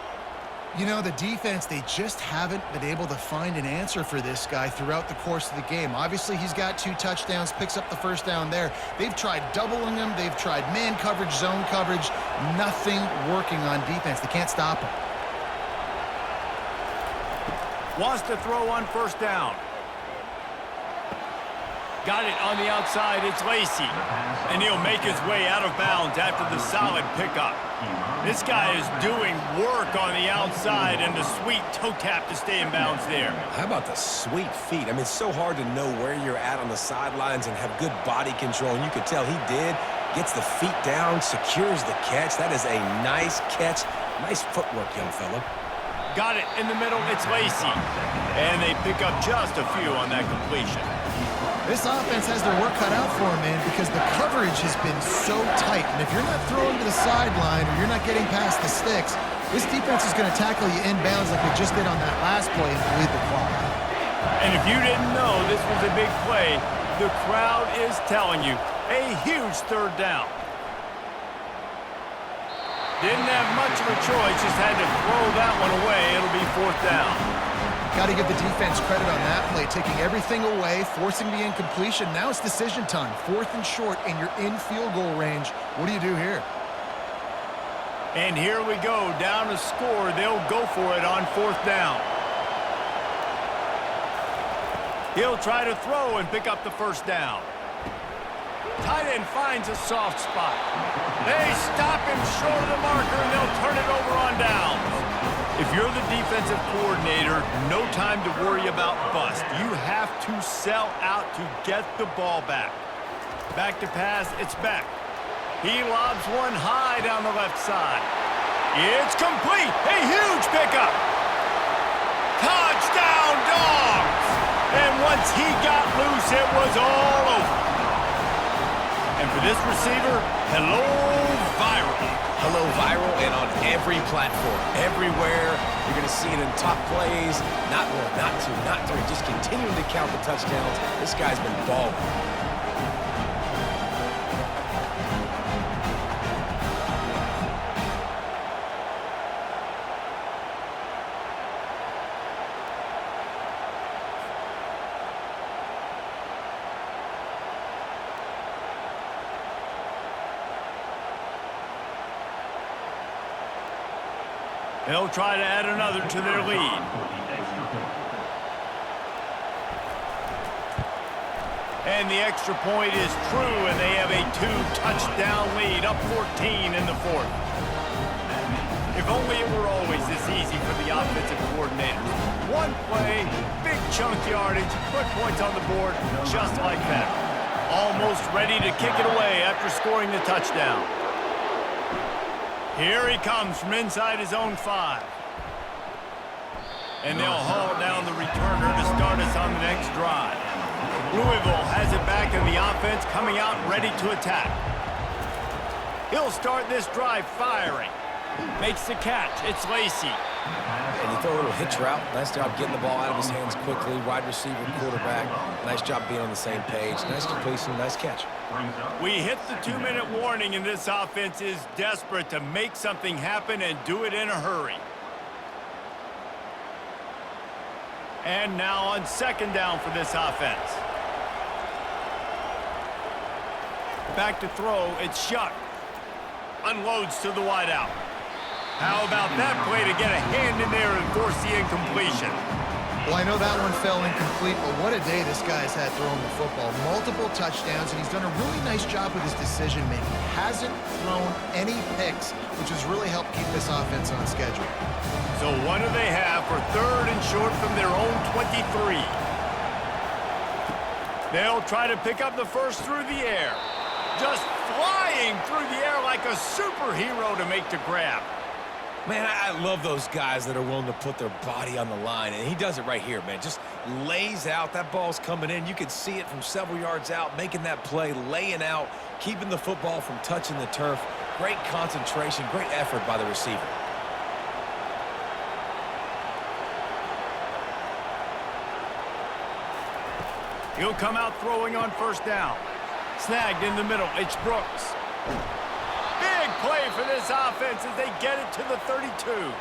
You know, the defense, they just haven't been able to find an answer for this guy throughout the course of the game. Obviously, he's got 2 touchdowns, picks up the 1st down there. They've tried doubling him. They've tried man coverage, zone coverage. Nothing working on defense. They can't stop him. Wants to throw on first down. Got it on the outside. It's Lacy. And he'll make his way out of bounds after the solid pickup. This guy is doing work on the outside and the sweet toe tap to stay in bounds there. How about the sweet feet? I mean, it's so hard to know where you're at on the sidelines and have good body control. And you could tell he did. Gets the feet down, secures the catch. That is a nice catch. Nice footwork, young fella. Got it in the middle. It's Lacy. And they pick up just a few on that completion. This offense has their work cut out for them, man, because the coverage has been so tight. And if you're not throwing to the sideline or you're not getting past the sticks, this defense is going to tackle you inbounds like they just did on that last play and bleed the clock. And if you didn't know this was a big play, the crowd is telling you a huge third down. Didn't have much of a choice, just had to throw that one away. It'll be fourth down. Got to give the defense credit on that play, taking everything away, forcing the incompletion. Now it's decision time. 4th and short, and you're in field goal range. What do you do here? And here we go, down to score. They'll go for it on 4th down. He'll try to throw and pick up the first down. Tight end finds a soft spot. They stop him short of the marker, and they'll turn it over on downs. If you're the defensive coordinator, no time to worry about bust. You have to sell out to get the ball back. Back to pass, it's Beck. He lobs one high down the left side. It's complete. A huge pickup. Touchdown, Dogs! And once he got loose, it was all over. And for this receiver, hello, viral. Hello, viral, and on every platform, everywhere. You're going to see it in top plays. Not one, not two, not three. Just continuing to count the touchdowns. This guy's been balling. They'll try to add another to their lead. And the extra point is true, and they have a 2-touchdown lead, up 14 in the 4th. If only it were always this easy for the offensive coordinators. One play, big chunk yardage, put points on the board, just like that. Almost ready to kick it away after scoring the touchdown. Here he comes from inside his own 5. And they'll haul down the returner to start us on the next drive. Louisville has it back in the offense, coming out ready to attack. He'll start this drive firing. Makes the catch. It's Lacy. And you throw a little hitch route. Nice job getting the ball out of his hands quickly. Wide receiver, quarterback. Nice job being on the same page. Nice completion, nice catch. We hit the 2-minute warning, and this offense is desperate to make something happen and do it in a hurry. And now on 2nd down for this offense. Back to throw, it's Shuck. Unloads to the wideout. How about that play to get a hand in there and force the incompletion? Well, I know that one fell incomplete, but what a day this guy's had throwing the football. Multiple touchdowns, and he's done a really nice job with his decision-making. Hasn't thrown any picks, which has really helped keep this offense on schedule. So what do they have for 3rd and short from their own 23? They'll try to pick up the first through the air. Just flying through the air like a superhero to make the grab. Man, I love those guys that are willing to put their body on the line, and he does it right here, man. Just lays out. That ball's coming in. You can see it from several yards out, making that play, laying out, keeping the football from touching the turf. Great concentration, great effort by the receiver. He'll come out throwing on first down. Snagged in the middle. It's Brooks. Big play for this offense as they get it to the 32.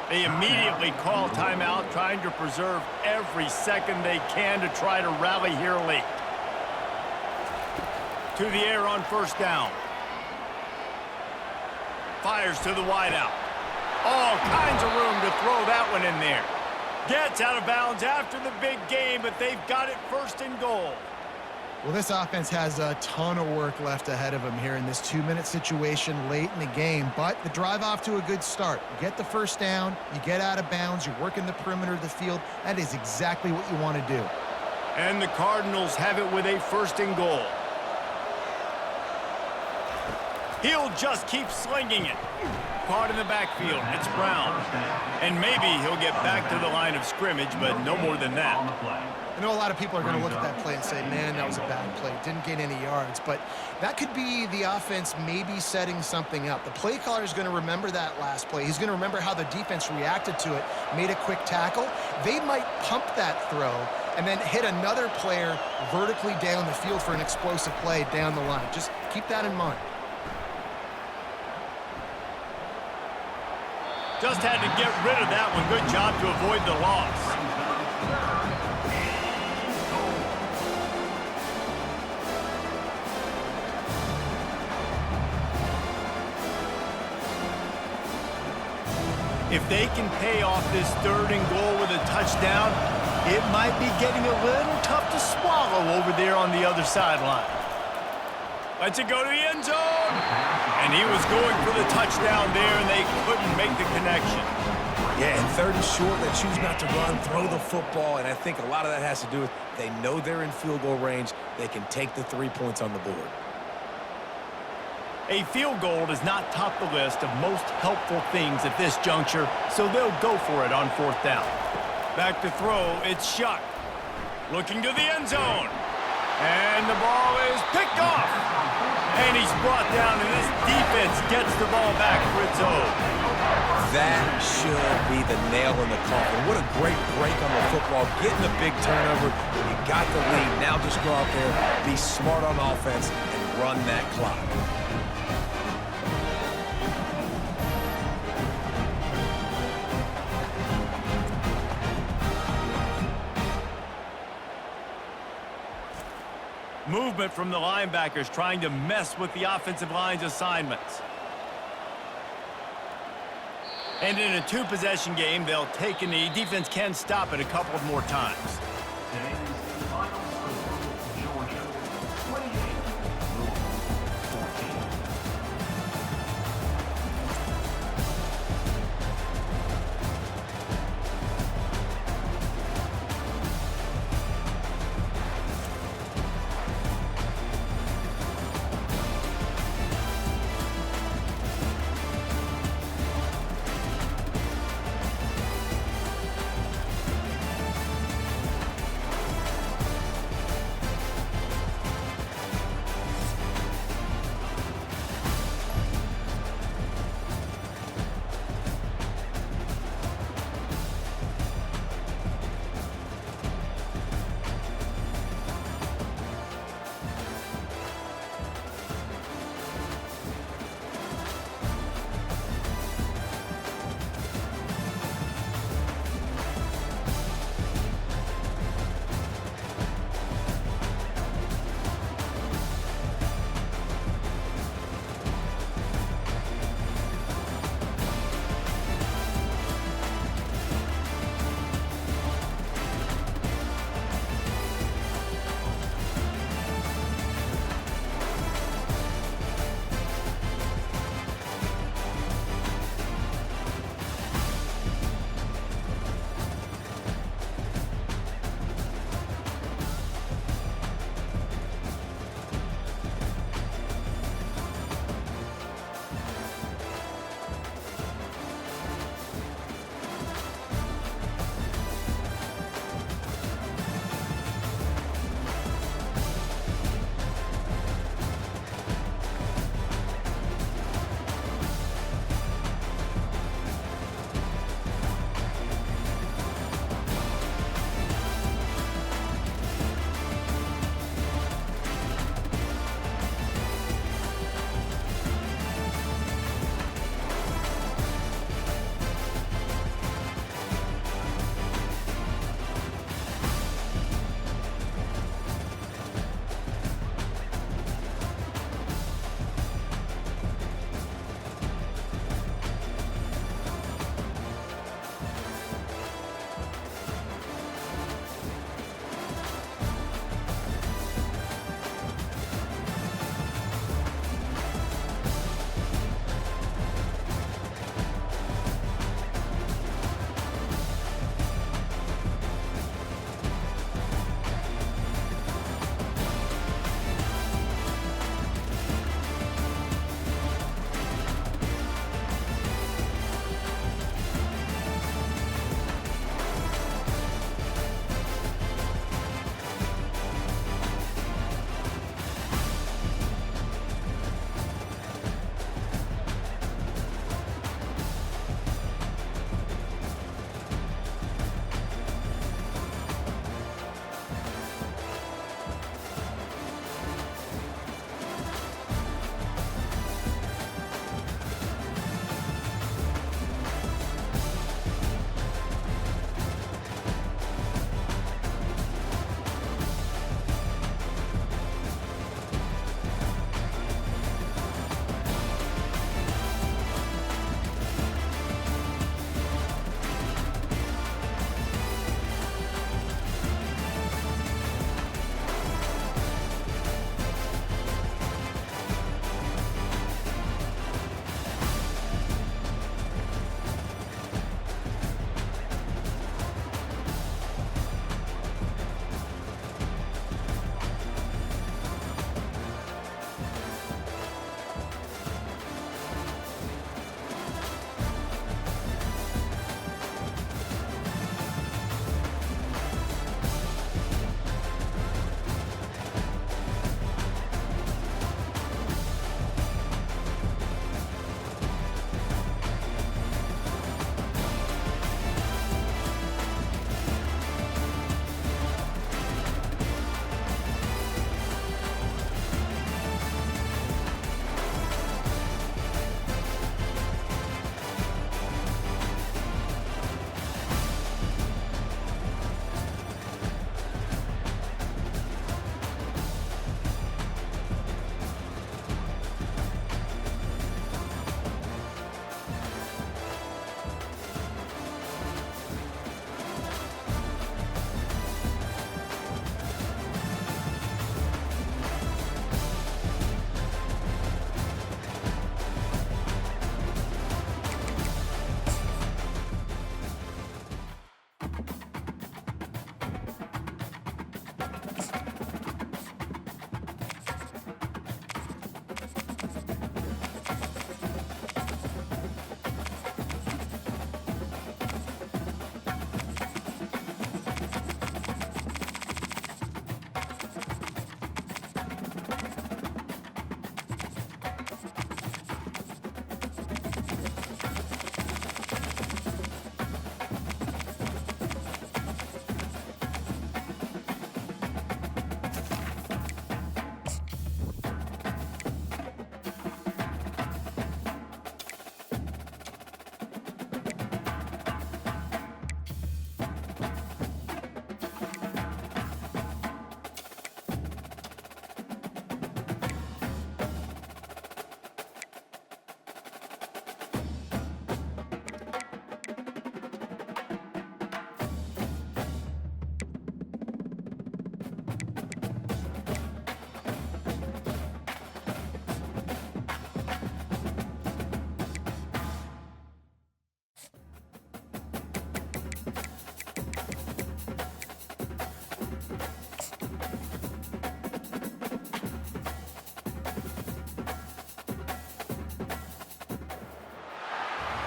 They immediately call timeout, trying to preserve every second they can to try to rally here late. To the air on first down. Fires to the wideout. All kinds of room to throw that one in there. Gets out of bounds after the big game, but they've got it first and goal. Well, this offense has a ton of work left ahead of them here in this 2-minute situation late in the game, but the drive off to a good start. You get the first down, you get out of bounds, you're working the perimeter of the field. That is exactly what you want to do. And the Cardinals have it with a first and goal. He'll just keep slinging it. Caught in the backfield. It's Brown. And maybe he'll get back to the line of scrimmage, but no more than that. I know a lot of people are going to look at that play and say, man, that was a bad play. Didn't gain any yards. But that could be the offense maybe setting something up. The play caller is going to remember that last play. He's going to remember how the defense reacted to it, made a quick tackle. They might pump that throw and then hit another player vertically down the field for an explosive play down the line. Just keep that in mind. Just had to get rid of that one. Good job to avoid the loss. If they can pay off this third and goal with a touchdown, it might be getting a little tough to swallow over there on the other sideline. Lets it go to the end zone. And he was going for the touchdown there, and they couldn't make the connection. Yeah, and third and short, they choose not to run, throw the football, and I think a lot of that has to do with they know they're in field goal range. They can take the 3 points on the board. A field goal does not top the list of most helpful things at this juncture, so they'll go for it on fourth down. Back to throw, it's Shuck. Looking to the end zone. And the ball is picked off. And he's brought down, and this defense gets the ball back for its own. That should be the nail in the coffin. What a great break on the football, getting a big turnover. You got the lead. Now just go out there, be smart on offense, and run that clock. Movement from the linebackers trying to mess with the offensive line's assignments. And in a two-possession game, they'll take a knee. Defense can stop it a couple of more times. Today's final score, Georgia 28, Louisville 14.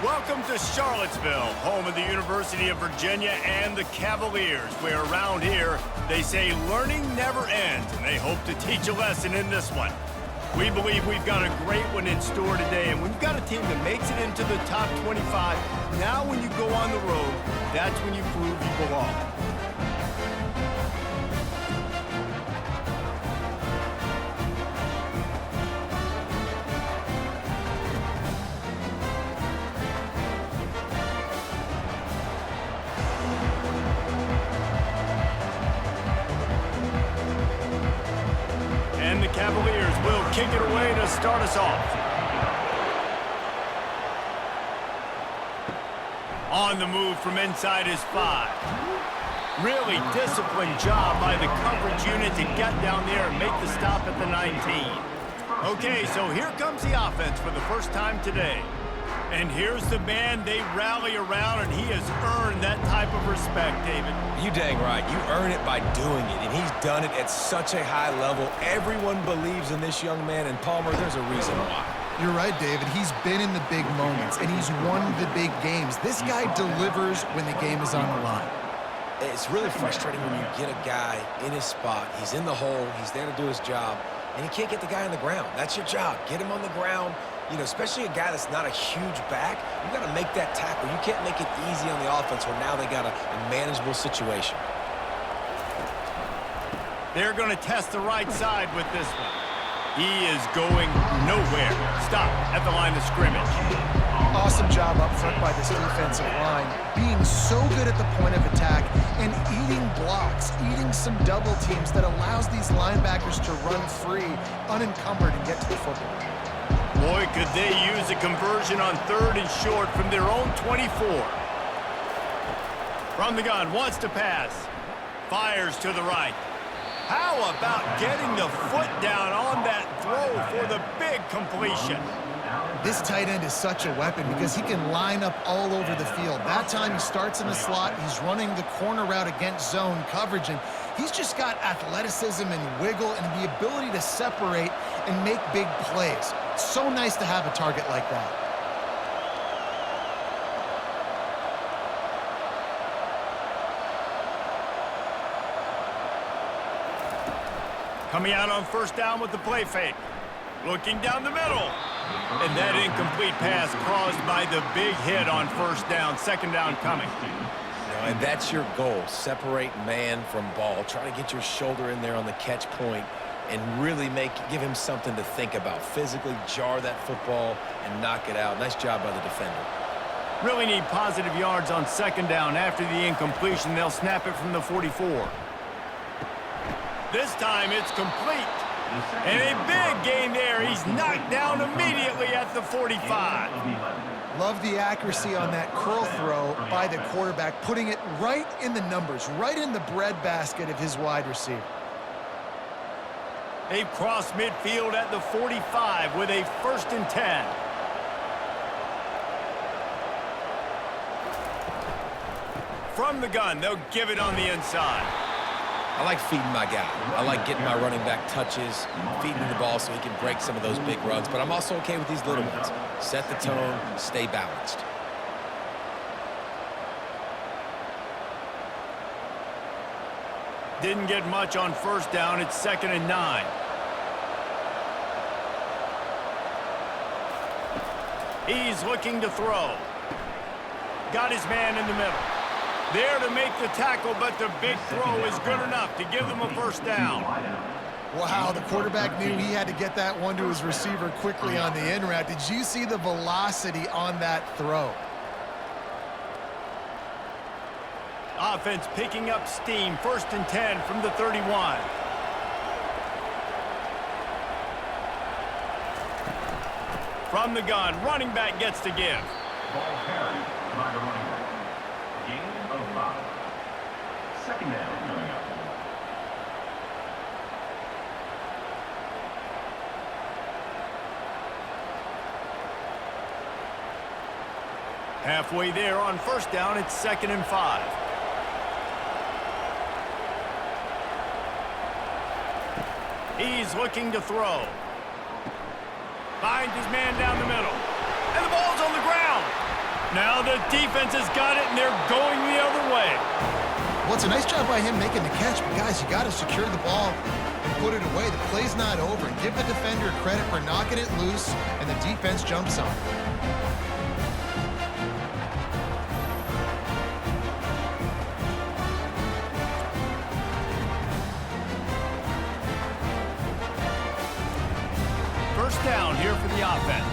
Welcome to Charlottesville, home of the University of Virginia and the Cavaliers, where around here they say learning never ends, and they hope to teach a lesson in this one. We believe we've got a great one in store today, and we've got a team that makes it into the top 25. Now when you go on the road, that's when you prove you belong. And the Cavaliers will kick it away to start us off. On the move from inside his 5. Really disciplined job by the coverage unit to get down there and make the stop at the 19. Okay, so here comes the offense for the first time today. And here's the man they rally around, and he has earned that type of respect, David. You dang right. You earn it by doing it, and he's done it at such a high level. Everyone believes in this young man, and Palmer, there's a reason why. You're right, David. He's been in the big moments, and he's won the big games. This guy delivers when the game is on the line. It's really frustrating when you get a guy in his spot. He's in the hole. He's there to do his job, and you can't get the guy on the ground. That's your job. Get him on the ground. You know, especially a guy that's not a huge back, you got to make that tackle. You can't make it easy on the offense where now they got a manageable situation. They're going to test the right side with this one. He is going nowhere. Stop at the line of scrimmage. Awesome job up front by this defensive line, being so good at the point of attack and eating blocks, eating some double teams that allows these linebackers to run free, unencumbered, and get to the football. Boy, could they use a conversion on 3rd and short from their own 24. From the gun, wants to pass. Fires to the right. How about getting the foot down on that throw for the big completion? This tight end is such a weapon because he can line up all over the field. That time he starts in the slot, he's running the corner route against zone coverage, and he's just got athleticism and wiggle and the ability to separate and make big plays. It's so nice to have a target like that. Coming out on 1st down with the play fake. Looking down the middle. And that incomplete pass caused by the big hit on 1st down. 2nd down coming. And that's your goal. Separate man from ball. Try to get your shoulder in there on the catch point and really give him something to think about. Physically jar that football and knock it out. Nice job by the defender. Really need positive yards on 2nd down. After the incompletion, they'll snap it from the 44. This time it's complete. And a big gain there. He's knocked down immediately at the 45. Love the accuracy on that curl throw by the quarterback, putting it right in the numbers, right in the breadbasket of his wide receiver. They've crossed midfield at the 45 with a 1st and 10. From the gun, they'll give it on the inside. I like feeding my guy. I like getting my running back touches, feeding him the ball so he can break some of those big runs. But I'm also okay with these little ones. Set the tone, stay balanced. Didn't get much on 1st down. It's 2nd and 9. He's looking to throw. Got his man in the middle. There to make the tackle, but the big throw is good enough to give them a 1st down. Wow, the quarterback knew he had to get that one to his receiver quickly on the in route. Did you see the velocity on that throw? Offense picking up steam. 1st and 10 from the 31. From the gun, running back gets to give. Ball carried by the running back. Gain of 5. 2nd down coming up. Halfway there on 1st down, it's 2nd and 5. He's looking to throw. Finds his man down the middle. And the ball's on the ground. The defense has got it, and they're going the other way. Well, it's a nice job by him making the catch, but guys, you got to secure the ball and put it away. The play's not over. And give the defender credit for knocking it loose, and the defense jumps on it. First down here for the offense.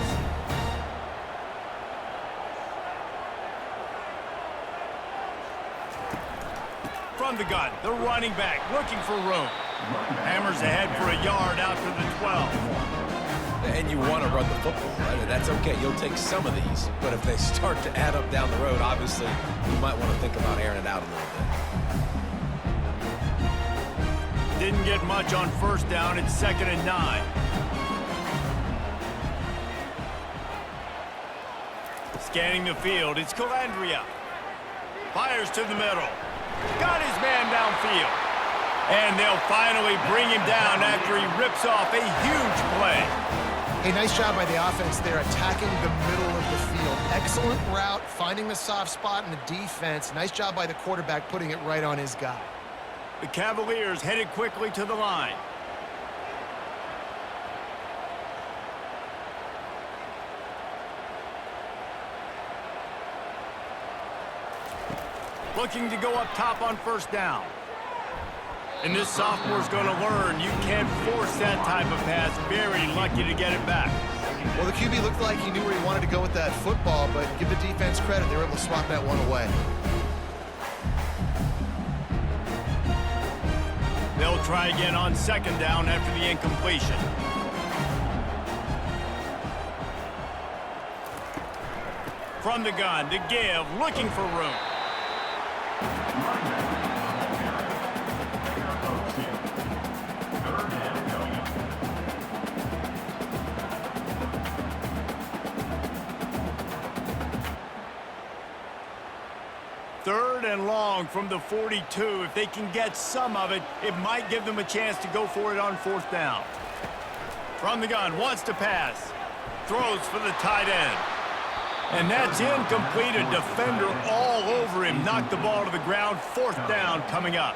From the gun, the running back looking for room. Hammers ahead for a yard out to the 12. And you want to run the football, right? That's okay. You'll take some of these. But if they start to add up down the road, obviously, you might want to think about airing it out a little bit. Didn't get much on first down. It's 2nd and 9. Scanning the field, it's Calandria. Fires to the middle. Got his man downfield. And they'll finally bring him down after he rips off a huge play. A nice job by the offense there, attacking the middle of the field. Excellent route, finding the soft spot in the defense. Nice job by the quarterback putting it right on his guy. The Cavaliers headed quickly to the line. Looking to go up top on first down. And this sophomore's going to learn you can't force that type of pass. Very lucky to get it back. Well, the QB looked like he knew where he wanted to go with that football, but give the defense credit. They were able to swat that one away. They'll try again on second down after the incompletion. From the gun to give, looking for room. Third and long from the 42. If they can get some of it, it might give them a chance to go for it on fourth down. From the gun, wants to pass. Throws for the tight end. And that's incomplete. A defender all over him. Knocked the ball to the ground. Fourth down coming up.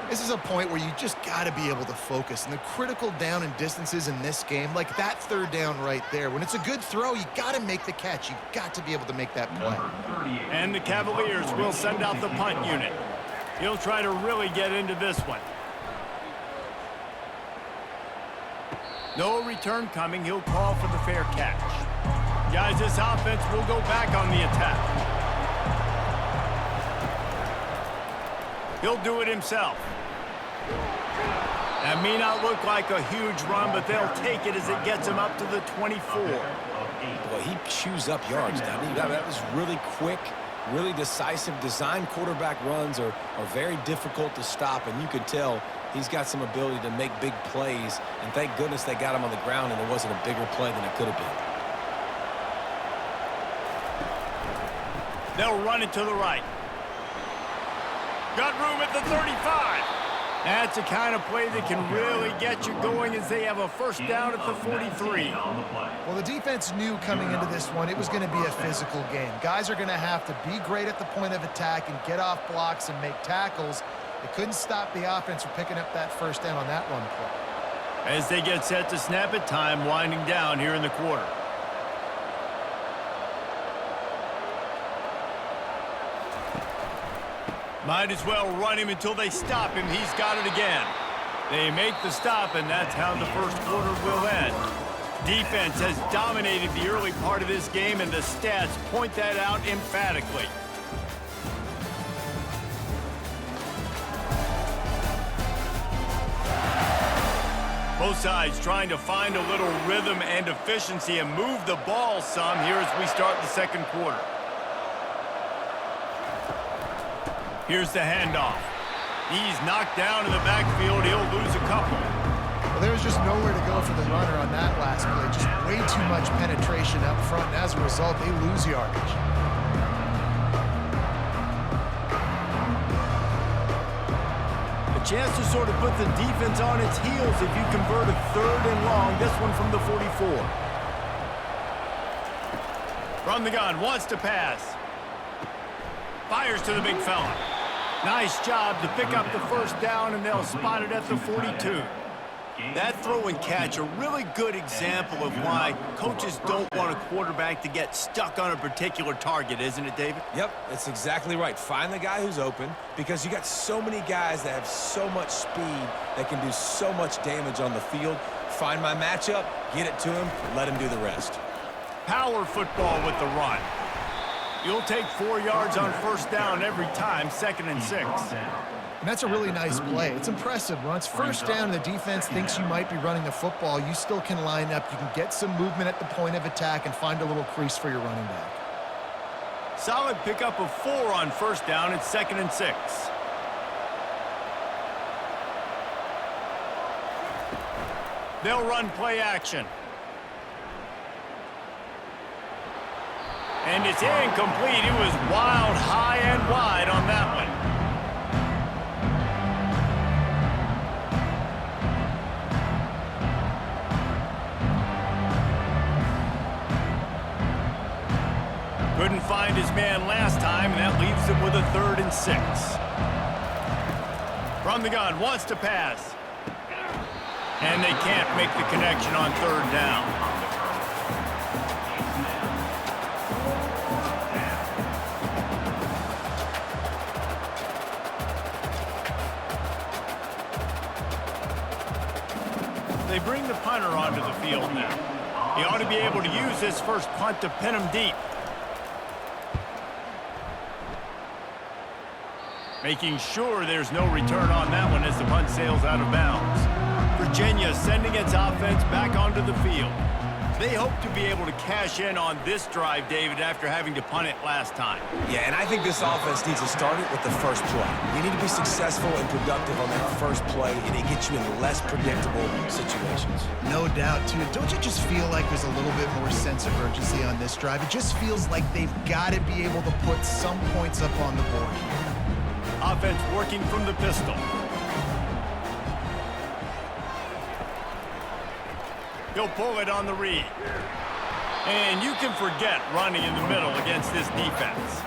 This is a point where you just got to be able to focus. And the critical down and distances in this game, like that third down right there, when it's a good throw, you got to make the catch. You got to be able to make that play. And the Cavaliers will send out the punt unit. He'll try to really get into this one. No return coming. He'll call for the fair catch. Guys, this offense will go back on the attack. He'll do it himself. That may not look like a huge run, but they'll take it as it gets him up to the 24. Boy, he chews up yards, doesn't he? That was really quick, really decisive. Design quarterback runs are very difficult to stop, and you could tell he's got some ability to make big plays, and thank goodness they got him on the ground and there wasn't a bigger play than it could have been. They'll run it to the right. Got room at the 35. That's the kind of play that can really get you going as they have a first down at the 43. Well, the defense knew coming into this one it was going to be a physical game. Guys are going to have to be great at the point of attack and get off blocks and make tackles. They couldn't stop the offense from picking up that first down on that run play. As they get set to snap it, time winding down here in the quarter. Might as well run him until they stop him. He's got it again. They make the stop, and that's how the first quarter will end. Defense has dominated the early part of this game, and the stats point that out emphatically. Both sides trying to find a little rhythm and efficiency and move the ball some here as we start the second quarter. Here's the handoff. He's knocked down in the backfield. He'll lose a couple. Well, there was just nowhere to go for the runner on that last play. Just way too much penetration up front, and as a result, they lose yardage. A chance to sort of put the defense on its heels if you convert a third and long. This one from the 44. From the gun, wants to pass. Fires to the big fella. Nice job to pick up the first down, and they'll spot it at the 42. That throw and catch, a really good example of why coaches don't want a quarterback to get stuck on a particular target, isn't it, David? Yep, that's exactly right. Find the guy who's open, because you got so many guys that have so much speed that can do so much damage on the field. Find my matchup, get it to him, let him do the rest. Power football with the run. You'll take 4 yards on first down every time, 2nd and 6. And that's a really nice play. It's impressive. When it's first down and the defense thinks you might be running the football, you still can line up. You can get some movement at the point of attack and find a little crease for your running back. Solid pickup of 4 on first down. It's 2nd and 6. They'll run play action. And it's incomplete. It was wild, high and wide on that one. Couldn't find his man last time, and that leaves him with a 3rd and 6. From the gun, wants to pass. And they can't make the connection on 3rd down. They bring the punter onto the field now. He ought to be able to use this first punt to pin him deep. Making sure there's no return on that one as the punt sails out of bounds. Virginia sending its offense back onto the field. They hope to be able to cash in on this drive, David, after having to punt it last time. Yeah, and I think this offense needs to start it with the first play. You need to be successful and productive on that first play, and it gets you in less predictable situations. No doubt, too. Don't you just feel like there's a little bit more sense of urgency on this drive? It just feels like they've got to be able to put some points up on the board here. Offense working from the pistol. He'll pull it on the read. And you can forget running in the middle against this defense.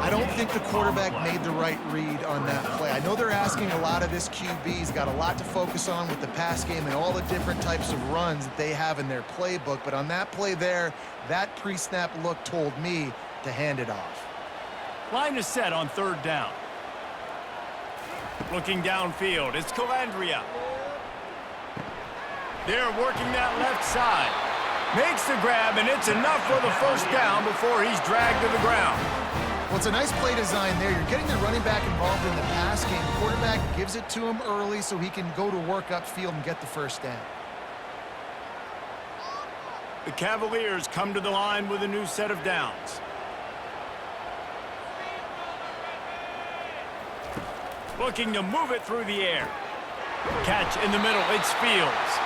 I don't think the quarterback made the right read on that play. I know they're asking a lot of this QB. He's got a lot to focus on with the pass game and all the different types of runs that they have in their playbook. But on that play there, that pre-snap look told me to hand it off. Line is set on 3rd down. Looking downfield, it's Calandria. They're working that left side. Makes the grab, and it's enough for the first down before he's dragged to the ground. Well, it's a nice play design there. You're getting the running back involved in the pass game. The quarterback gives it to him early so he can go to work upfield and get the first down. The Cavaliers come to the line with a new set of downs. Looking to move it through the air. Catch in the middle, it's Fields.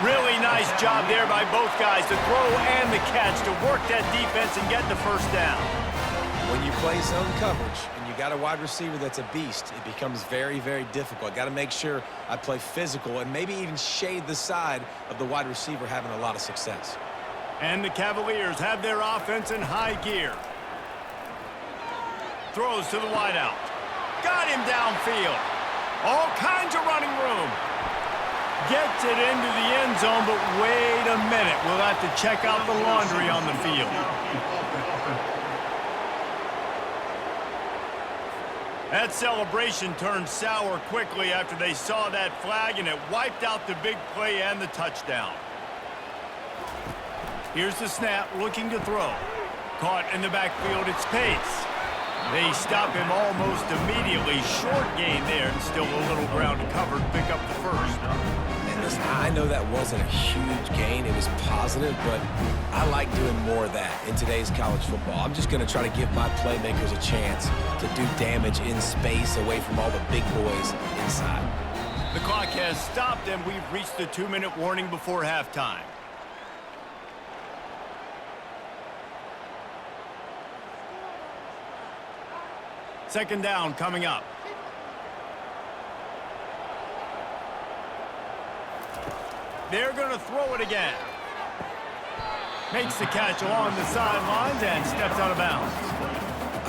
Really nice job there by both guys, the throw and the catch to work that defense and get the first down. When you play zone coverage and you got a wide receiver that's a beast, it becomes very, very difficult. Got to make sure I play physical and maybe even shade the side of the wide receiver having a lot of success. And the Cavaliers have their offense in high gear. Throws to the wideout. Got him downfield. All kinds of running room. Gets it into the end zone, but wait a minute. We'll have to check out the laundry on the field. That celebration turned sour quickly after they saw that flag, and it wiped out the big play and the touchdown. Here's the snap, looking to throw. Caught in the backfield, it's Pace. They stop him almost immediately. Short gain there, and still a little ground covered. Pick up the first. And listen, I know that wasn't a huge gain. It was positive, but I like doing more of that in today's college football. I'm just going to try to give my playmakers a chance to do damage in space away from all the big boys inside. The clock has stopped, and we've reached the 2-minute warning before halftime. Second down coming up. They're going to throw it again. Makes the catch along the sidelines and steps out of bounds.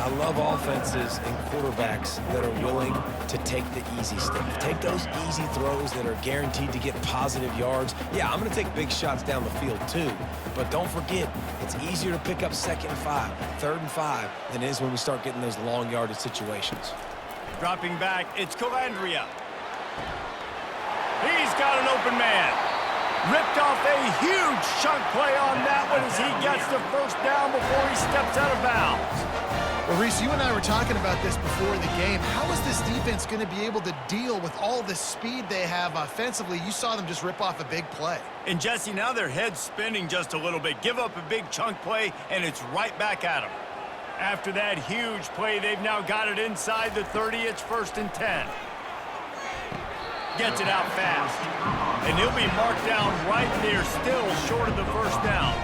I love offenses and quarterbacks that are willing to take the easy stuff. Take those easy throws that are guaranteed to get positive yards. Yeah, I'm going to take big shots down the field too, but don't forget, it's easier to pick up 2nd and 5, 3rd and 5 than it is when we start getting those long yardage situations. Dropping back, it's Calandria. He's got an open man. Ripped off a huge chunk play on that one as he gets the first down before he steps out of bounds. Well, Reese, you and I were talking about this before the game. How is this defense going to be able to deal with all the speed they have offensively? You saw them just rip off a big play. And Jesse, now their head's spinning just a little bit. Give up a big chunk play, and it's right back at them. After that huge play, they've now got it inside the 30. It's 1st and 10. Gets it out fast. And he'll be marked down right there, still short of the first down.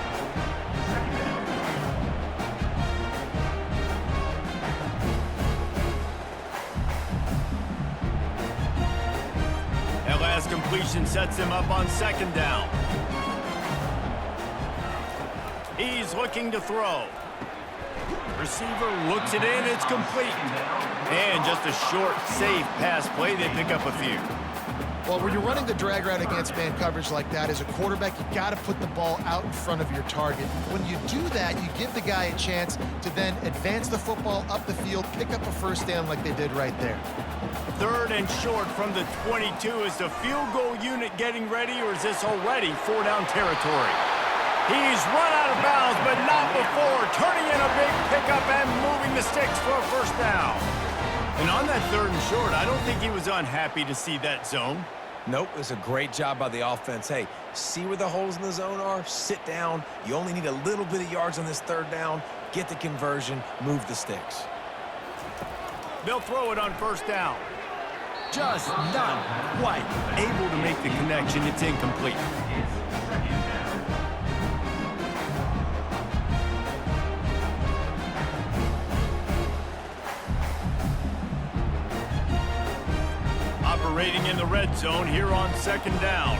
That last completion sets him up on 2nd down. He's looking to throw. Receiver looks it in, it's complete. And just a short, safe pass play, they pick up a few. Well, when you're running the drag route against man coverage like that, as a quarterback, you got to put the ball out in front of your target. When you do that, you give the guy a chance to then advance the football up the field, pick up a first down like they did right there. 3rd and short from the 22. Is the field goal unit getting ready, or is this already 4-down territory? He's run out of bounds, but not before, turning in a big pickup and moving the sticks for a first down. And on that 3rd and short, I don't think he was unhappy to see that zone. Nope, it's a great job by the offense. Hey, see where the holes in the zone are? Sit down. You only need a little bit of yards on this 3rd down. Get the conversion, move the sticks. They'll throw it on 1st down. Just not quite able to make the connection. It's incomplete. Operating in the red zone here on 2nd down.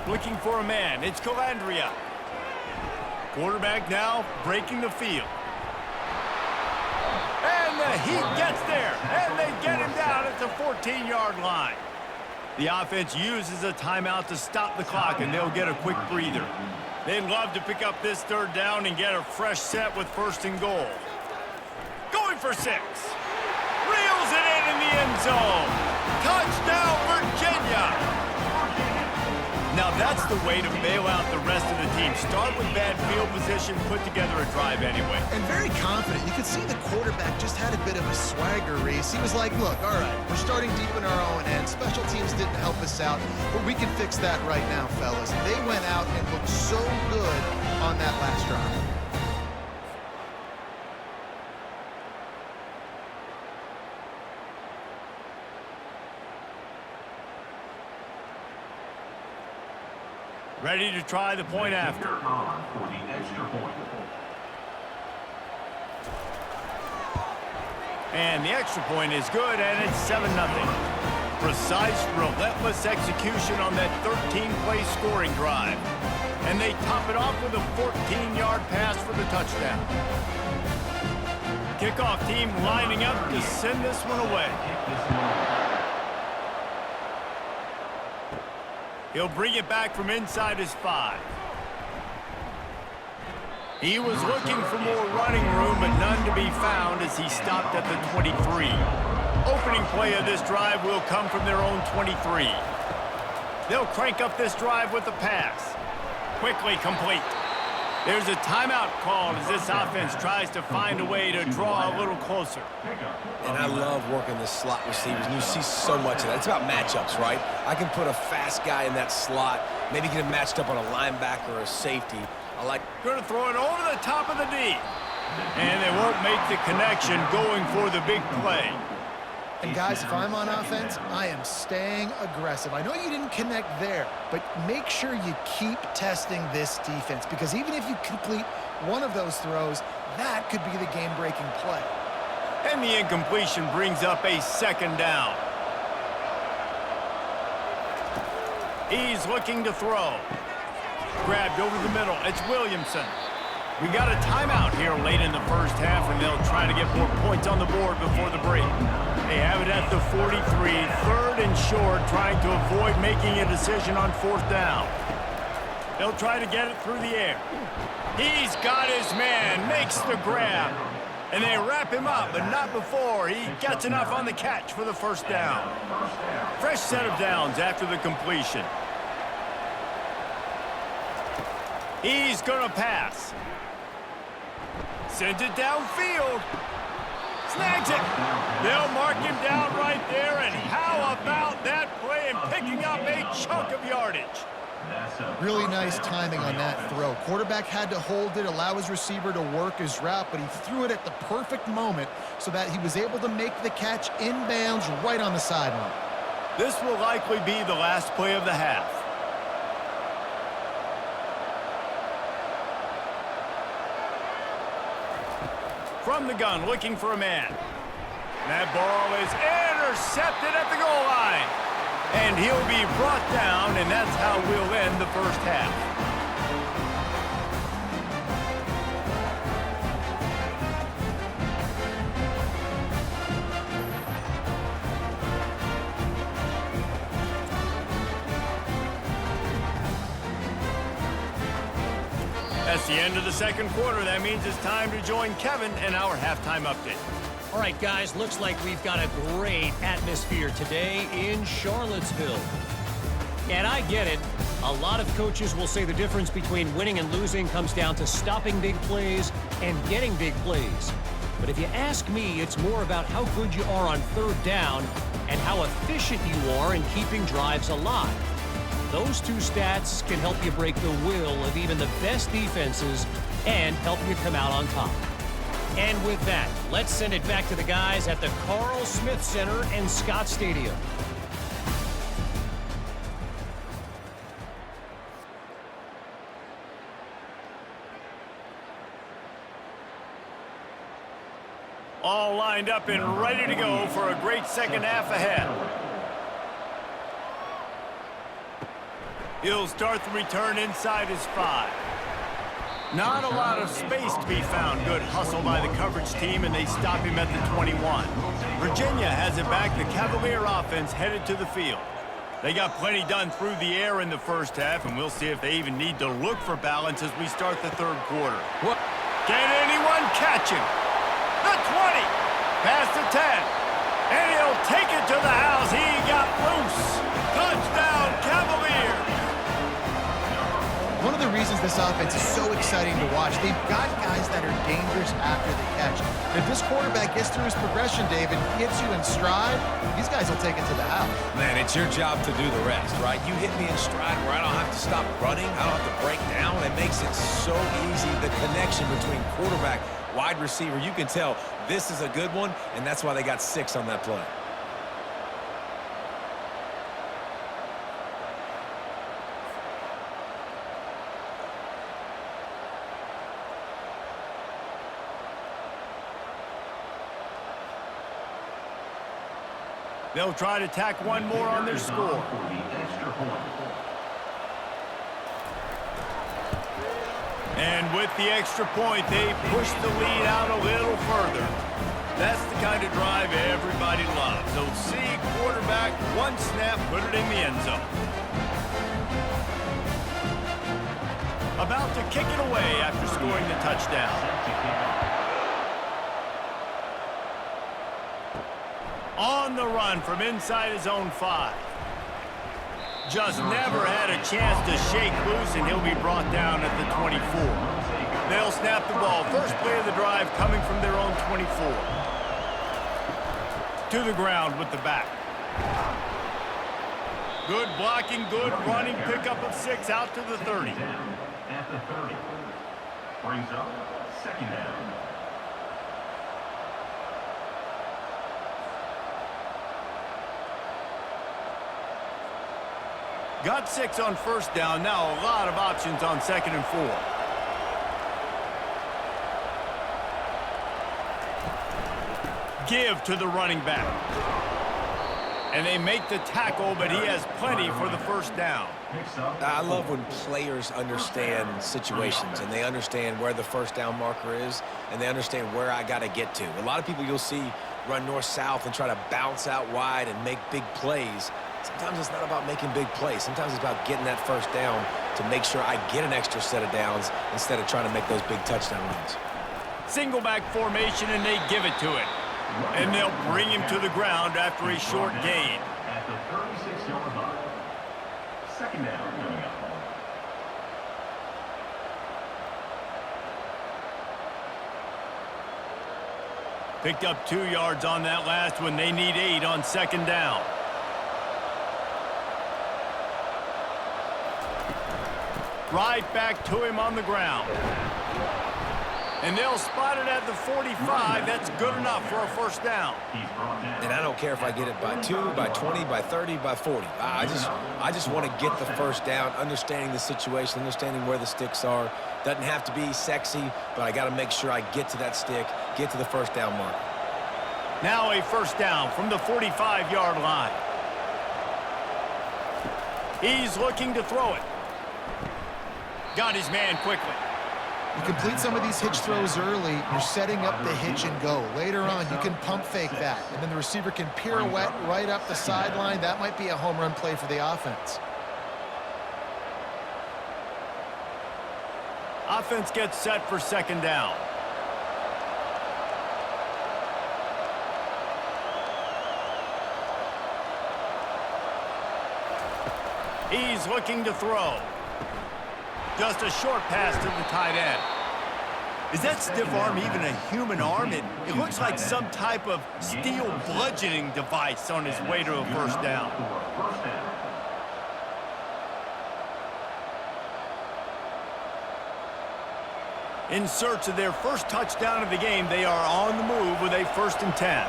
Looking for a man. It's Calandria. Quarterback now breaking the field. And he gets there. And they get him down at the 14-yard line. The offense uses a timeout to stop the clock, and they'll get a quick breather. They'd love to pick up this 3rd down and get a fresh set with 1st and goal. Going for 6. Reels it in the end zone. Touchdown, Virginia. Now that's the way to bail out the rest of the team. Start with bad field position, put together a drive anyway. And very confident. You could see the quarterback just had a bit of a swagger, Reese. He was like, look, all right, we're starting deep in our own end. Special teams didn't help us out, but we can fix that right now, fellas. They went out and looked so good on that last drive. Ready to try the point after. For the extra point. And the extra point is good, and it's 7-0. Precise, relentless execution on that 13-play scoring drive. And they top it off with a 14-yard pass for the touchdown. Kickoff team lining up to send this one away. He'll bring it back from inside his 5. He was looking for more running room, but none to be found as he stopped at the 23. Opening play of this drive will come from their own 23. They'll crank up this drive with the pass. Quickly complete. There's a timeout called as this offense tries to find a way to draw a little closer. And I love working the slot receivers, and you see so much of that. It's about matchups, right? I can put a fast guy in that slot, maybe get him matched up on a linebacker or a safety. I like... Going to throw it over the top of the D. And they won't make the connection going for the big play. And guys, if I'm on offense, I am staying aggressive. I know you didn't connect there, but make sure you keep testing this defense, because even if you complete one of those throws, that could be the game-breaking play. And the incompletion brings up a 2nd down. He's looking to throw. Grabbed over the middle. It's Williamson. We got a timeout here late in the first half, and they'll try to get more points on the board before the break. They have it at the 43, third and short, trying to avoid making a decision on fourth down. They'll try to get it through the air. He's got his man, makes the grab, and they wrap him up, but not before he gets enough on the catch for the first down. Fresh set of downs after the completion. He's gonna pass. Sends it downfield. Snags it. They'll mark him down right there, and how about that play and picking up a chunk of yardage? Really nice timing on that throw. Quarterback had to hold it, allow his receiver to work his route, but he threw it at the perfect moment so that he was able to make the catch inbounds right on the sideline. This will likely be the last play of the half. From the gun, looking for a man. That ball is intercepted at the goal line. And he'll be brought down, and that's how we'll end the first half. That's the end of the second quarter. That means it's time to join Kevin in our halftime update. All right, guys, looks like we've got a great atmosphere today in Charlottesville. And I get it. A lot of coaches will say the difference between winning and losing comes down to stopping big plays and getting big plays. But if you ask me, it's more about how good you are on third down and how efficient you are in keeping drives alive. Those two stats can help you break the will of even the best defenses and help you come out on top. And with that, let's send it back to the guys at the Carl Smith Center and Scott Stadium. All lined up and ready to go for a great second half ahead. He'll start the return inside his 5. Not a lot of space to be found. Good hustle by the coverage team, and they stop him at the 21. Virginia has it back. The Cavalier offense headed to the field. They got plenty done through the air in the first half, and we'll see if they even need to look for balance as we start the third quarter. Can anyone catch him? The 20, past the 10, and he'll take it to the house. He got loose. Touchdown, Cavaliers. One of the reasons this offense is so exciting to watch, they've got guys that are dangerous after the catch. And if this quarterback gets through his progression, David, hits you in stride, these guys will take it to the house. Man, it's your job to do the rest, right? You hit me in stride where I don't have to stop running. I don't have to break down. It makes it so easy. The connection between quarterback, wide receiver, you can tell this is a good one, and that's why they got 6 on that play. They'll try to tack one more on their score. And with the extra point, they push the lead out a little further. That's the kind of drive everybody loves. So see quarterback, one snap, put it in the end zone. About to kick it away after scoring the touchdown. On the run from inside his own 5. Just never had a chance to shake loose, and he'll be brought down at the 24. They'll snap the ball. First play of the drive coming from their own 24. To the ground with the back. Good blocking, good running, pickup of 6 out to the 30. At the 30. Brings up second down. Got 6 on first down. Now a lot of options on 2nd and 4. Give to the running back. And they make the tackle, but he has plenty for the first down. I love when players understand situations and they understand where the first down marker is and they understand where I got to get to. A lot of people you'll see run north-south and try to bounce out wide and make big plays. Sometimes it's not about making big plays. Sometimes it's about getting that first down to make sure I get an extra set of downs instead of trying to make those big touchdown runs. Single back formation, and they give it to him. And they'll bring him to the ground after a short gain. At the 36-yard line. Second down coming up. Picked up 2 yards on that last one. They need 8 on second down. Right back to him on the ground. And they'll spot it at the 45. That's good enough for a first down. And I don't care if I get it by 2, by 20, by 30, by 40. I just want to get the first down, understanding the situation, understanding where the sticks are. Doesn't have to be sexy, but I got to make sure I get to that stick, get to the first down mark. Now a first down from the 45-yard line. He's looking to throw it. Got his man quickly. You complete some of these hitch throws early, you're setting up the hitch and go. Later on, you can pump fake that, and then the receiver can pirouette right up the sideline. That might be a home run play for the offense. Offense gets set for second down. He's looking to throw. Just a short pass to the tight end. Is that stiff arm even a human arm? It looks like some type of steel bludgeoning device on his way to a first down. In search of their first touchdown of the game, they are on the move with a 1st and 10.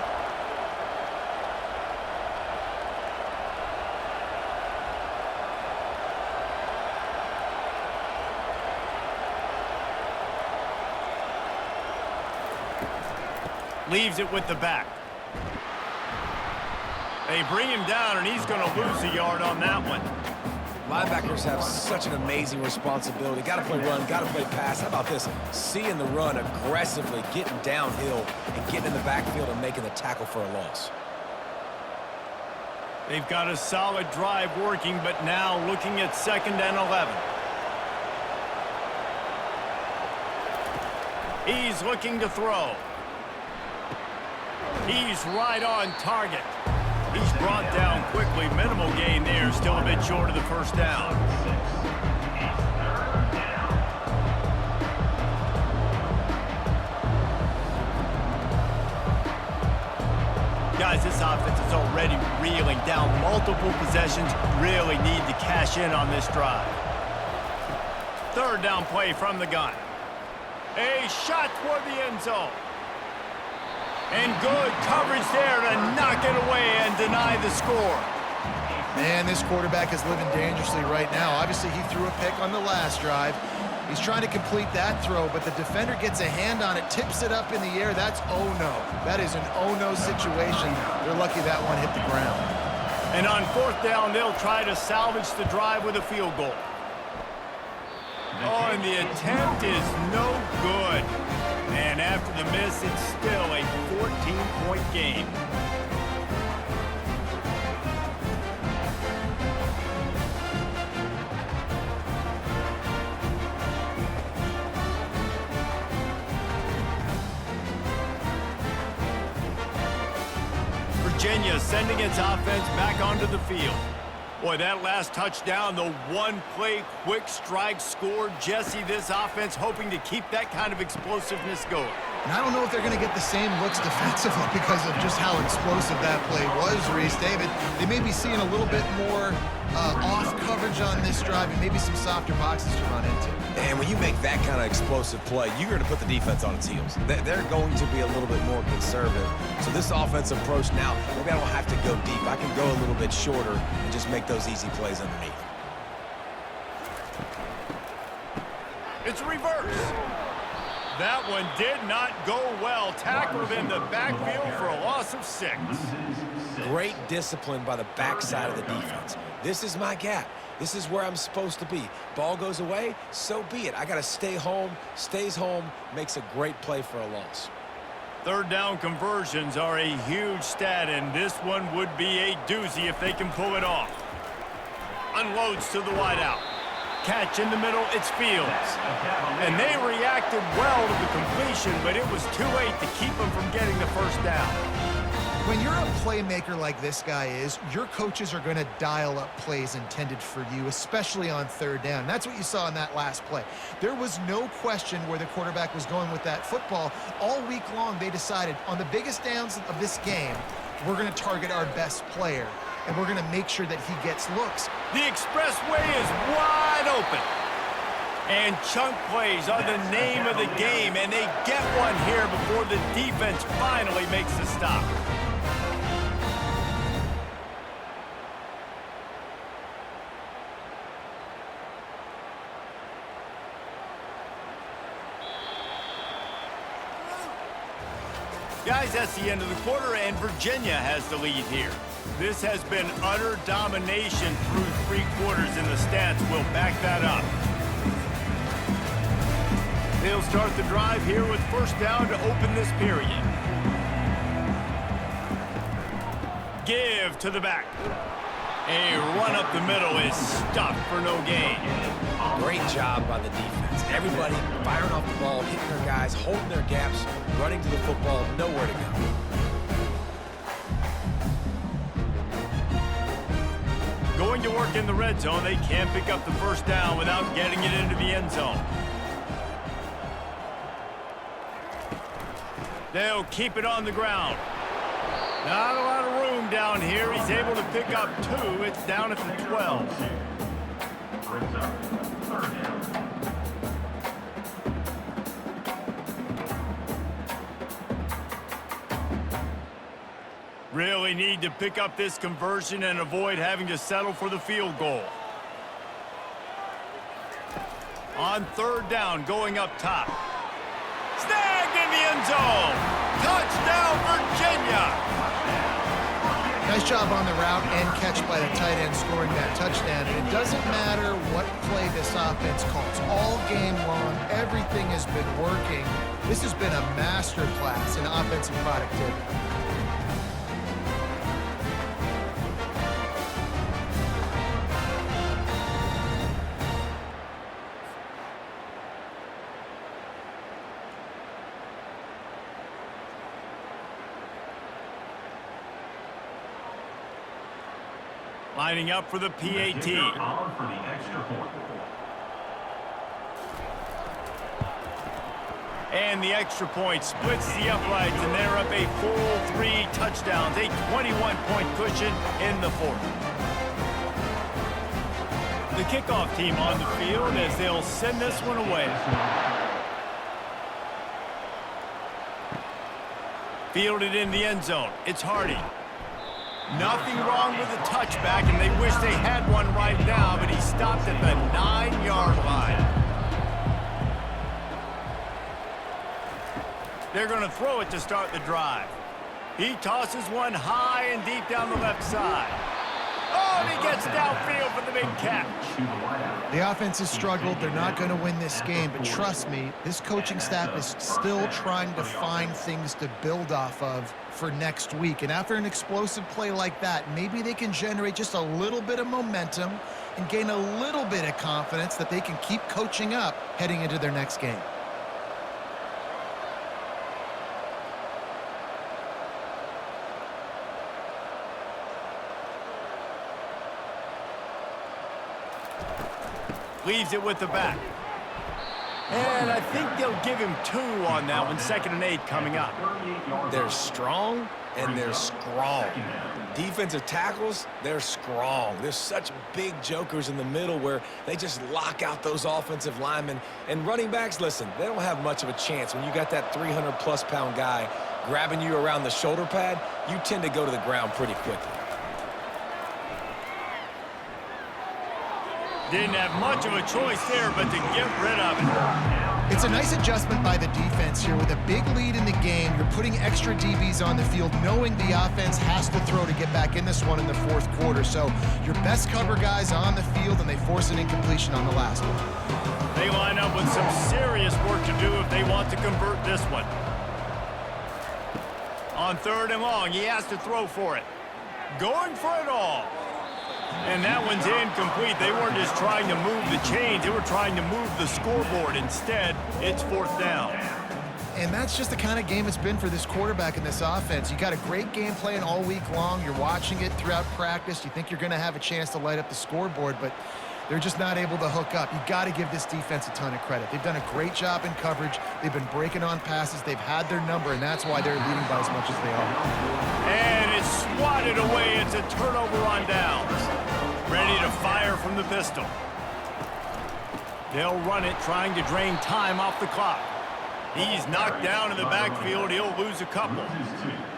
Leaves it with the back. They bring him down, and he's going to lose a yard on that one. Linebackers have such an amazing responsibility. Got to play run, got to play pass. How about this? Seeing the run aggressively, getting downhill, and getting in the backfield and making the tackle for a loss. They've got a solid drive working, but now looking at 2nd and 11. He's looking to throw. He's right on target. He's brought down quickly. Minimal gain there. Still a bit short of the first down. Guys, this offense is already reeling down multiple possessions. Really need to cash in on this drive. 3rd down play from the gun. A shot toward the end zone. And good coverage there to knock it away and deny the score. Man, this quarterback is living dangerously right now. Obviously, he threw a pick on the last drive. He's trying to complete that throw, but the defender gets a hand on it, tips it up in the air. That's oh-no. That is an oh-no situation. They're lucky that one hit the ground. And on 4th down, they'll try to salvage the drive with a field goal. Oh, and the attempt is no good. And after the miss, it's still a 14-point game. Virginia sending its offense back onto the field. Boy, that last touchdown, the one-play quick strike score. Jesse, this offense hoping to keep that kind of explosiveness going. And I don't know if they're going to get the same looks defensively because of just how explosive that play was, Reese. David, they may be seeing a little bit more off coverage on this drive and maybe some softer boxes to run into. And when you make that kind of explosive play, you're going to put the defense on its heels. They're going to be a little bit more conservative. So this offensive approach now, maybe I don't have to go deep. I can go a little bit shorter and just make those easy plays underneath. It's reverse. That one did not go well. Tackled in the backfield for a loss of 6. Great discipline by the backside of the defense. This is my gap. This is where I'm supposed to be. Ball goes away, so be it. I got to stay home, stays home, makes a great play for a loss. Third down conversions are a huge stat, and this one would be a doozy if they can pull it off. Unloads to the wideout. Catch in the middle, it's Fields. And they reacted well to the completion, but it was too late to keep them from getting the first down. When you're a playmaker like this guy is, your coaches are going to dial up plays intended for you, especially on third down. That's what you saw in that last play. There was no question where the quarterback was going with that football. All week long, they decided on the biggest downs of this game, we're going to target our best player, and we're going to make sure that he gets looks. The expressway is wide open. And chunk plays are the name of the game, and they get one here before the defense finally makes the stop. Guys, that's the end of the quarter, and Virginia has the lead here. This has been utter domination through 3 quarters, and the stats will back that up. They'll start the drive here with first down to open this period. Give to the back. A run up the middle is stuffed for no gain. Great job by the defense. Everybody firing off the ball, hitting their guys, holding their gaps, running to the football, nowhere to go. Going to work in the red zone, they can't pick up the first down without getting it into the end zone. They'll keep it on the ground. Not a lot of room down here. He's able to pick up 2. It's down at the 12. Brings up third down. Really need to pick up this conversion and avoid having to settle for the field goal. On third down, going up top. Snagged in the end zone. Touchdown, Virginia. Nice job on the route and catch by the tight end scoring that touchdown. And it doesn't matter what play this offense calls. All game long, everything has been working. This has been a masterclass in offensive productivity. Lining up for the PAT. On for the extra point. And the extra point splits the uprights, and they're up a full 3 touchdowns, a 21-point cushion in the 4th. The kickoff team on the field as they'll send this one away. Fielded in the end zone. It's Hardy. Nothing wrong with the touchback, and they wish they had one right now, but he stopped at the 9-yard line. They're going to throw it to start the drive. He tosses one high and deep down the left side. Oh, and he gets downfield for the big catch. The offense has struggled. They're not going to win this game, but trust me, this coaching staff is still trying to find things to build off of for next week. And after an explosive play like that, maybe they can generate just a little bit of momentum and gain a little bit of confidence that they can keep coaching up heading into their next game. Leaves it with the back. And I think they'll give him 2 on that one. 2nd and 8 coming up. They're strong and they're strong. Defensive tackles, they're strong. There's such big jokers in the middle where they just lock out those offensive linemen. And running backs, listen, they don't have much of a chance. When you got that 300-plus pound guy grabbing you around the shoulder pad, you tend to go to the ground pretty quickly. Didn't have much of a choice there, but to get rid of it. It's a nice adjustment by the defense here. With a big lead in the game, you're putting extra DBs on the field, knowing the offense has to throw to get back in this one in the fourth quarter. So your best cover guys on the field, and they force an incompletion on the last one. They line up with some serious work to do if they want to convert this one. On 3rd and long, he has to throw for it. Going for it all. And that one's incomplete. They weren't just trying to move the chains. They were trying to move the scoreboard. Instead, it's 4th down. And that's just the kind of game it's been for this quarterback and this offense. You got a great game plan all week long. You're watching it throughout practice. You think you're going to have a chance to light up the scoreboard, but they're just not able to hook up. You got to give this defense a ton of credit. They've done a great job in coverage. They've been breaking on passes. They've had their number, and that's why they're leading by as much as they are. And it's swatted away. It's a turnover on downs. Ready to fire from the pistol. They'll run it, trying to drain time off the clock. He's knocked down in the backfield. He'll lose a couple.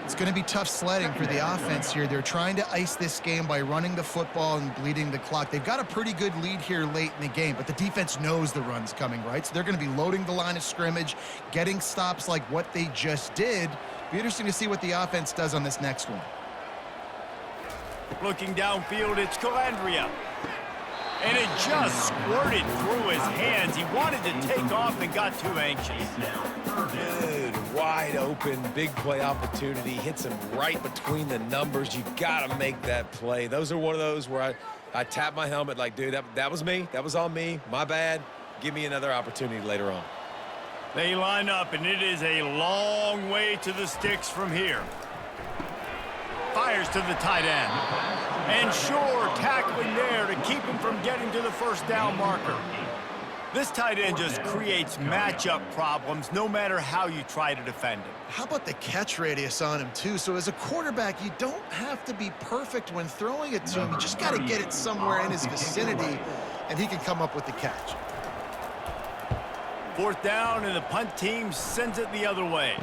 It's going to be tough sledding for the offense here. They're trying to ice this game by running the football and bleeding the clock. They've got a pretty good lead here late in the game, but the defense knows the run's coming, right? So they're going to be loading the line of scrimmage, getting stops like what they just did. Be interesting to see what the offense does on this next one. Looking downfield, it's Calandria. And it just squirted through his hands. He wanted to take off and got too anxious. Dude, wide open, big play opportunity. Hits him right between the numbers. You got to make that play. Those are one of those where I tap my helmet like, dude, that was me. That was on me. My bad. Give me another opportunity later on. They line up, and it is a long way to the sticks from here. Fires to the tight end. And sure, tackling there to keep him from getting to the first down marker. This tight end just creates matchup problems no matter how you try to defend him. How about the catch radius on him, too? So as a quarterback, you don't have to be perfect when throwing it to him. You just got to get it somewhere in his vicinity, and he can come up with the catch. 4th down, and the punt team sends it the other way.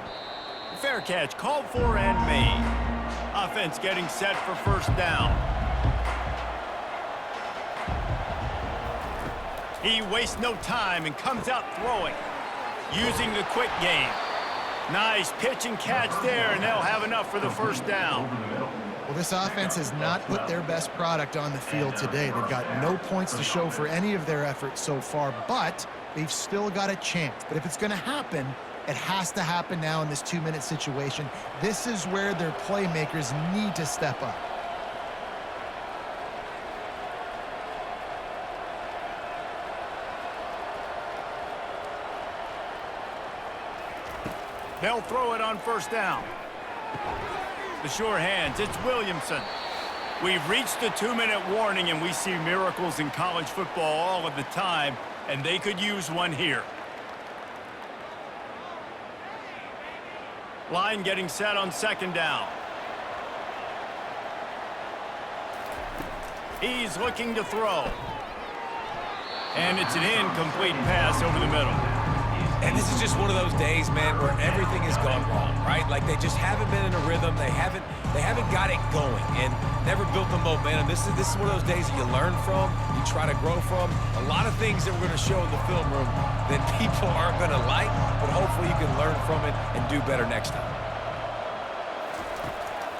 Fair catch called for and made. Offense getting set for 1st down. He wastes no time and comes out throwing, using the quick game. Nice pitch and catch there, and they'll have enough for the 1st down. Well, this offense has not put their best product on the field today. They've got no points to show for any of their efforts so far, but they've still got a chance. But if it's going to happen, it has to happen now in this 2-minute situation. This is where their playmakers need to step up. They'll throw it on 1st down. The sure hands, it's Williamson. We've reached the 2-minute warning, and we see miracles in college football all of the time, and they could use one here. Line getting set on 2nd down. He's looking to throw. And it's an incomplete pass over the middle. And this is just one of those days, man, where everything has gone wrong, right? Like they just haven't been in a rhythm. They haven't got it going and never built the momentum. This is one of those days that you learn from, you try to grow from. A lot of things that we're going to show in the film room that people aren't going to like, but hopefully you can learn from it and do better next time.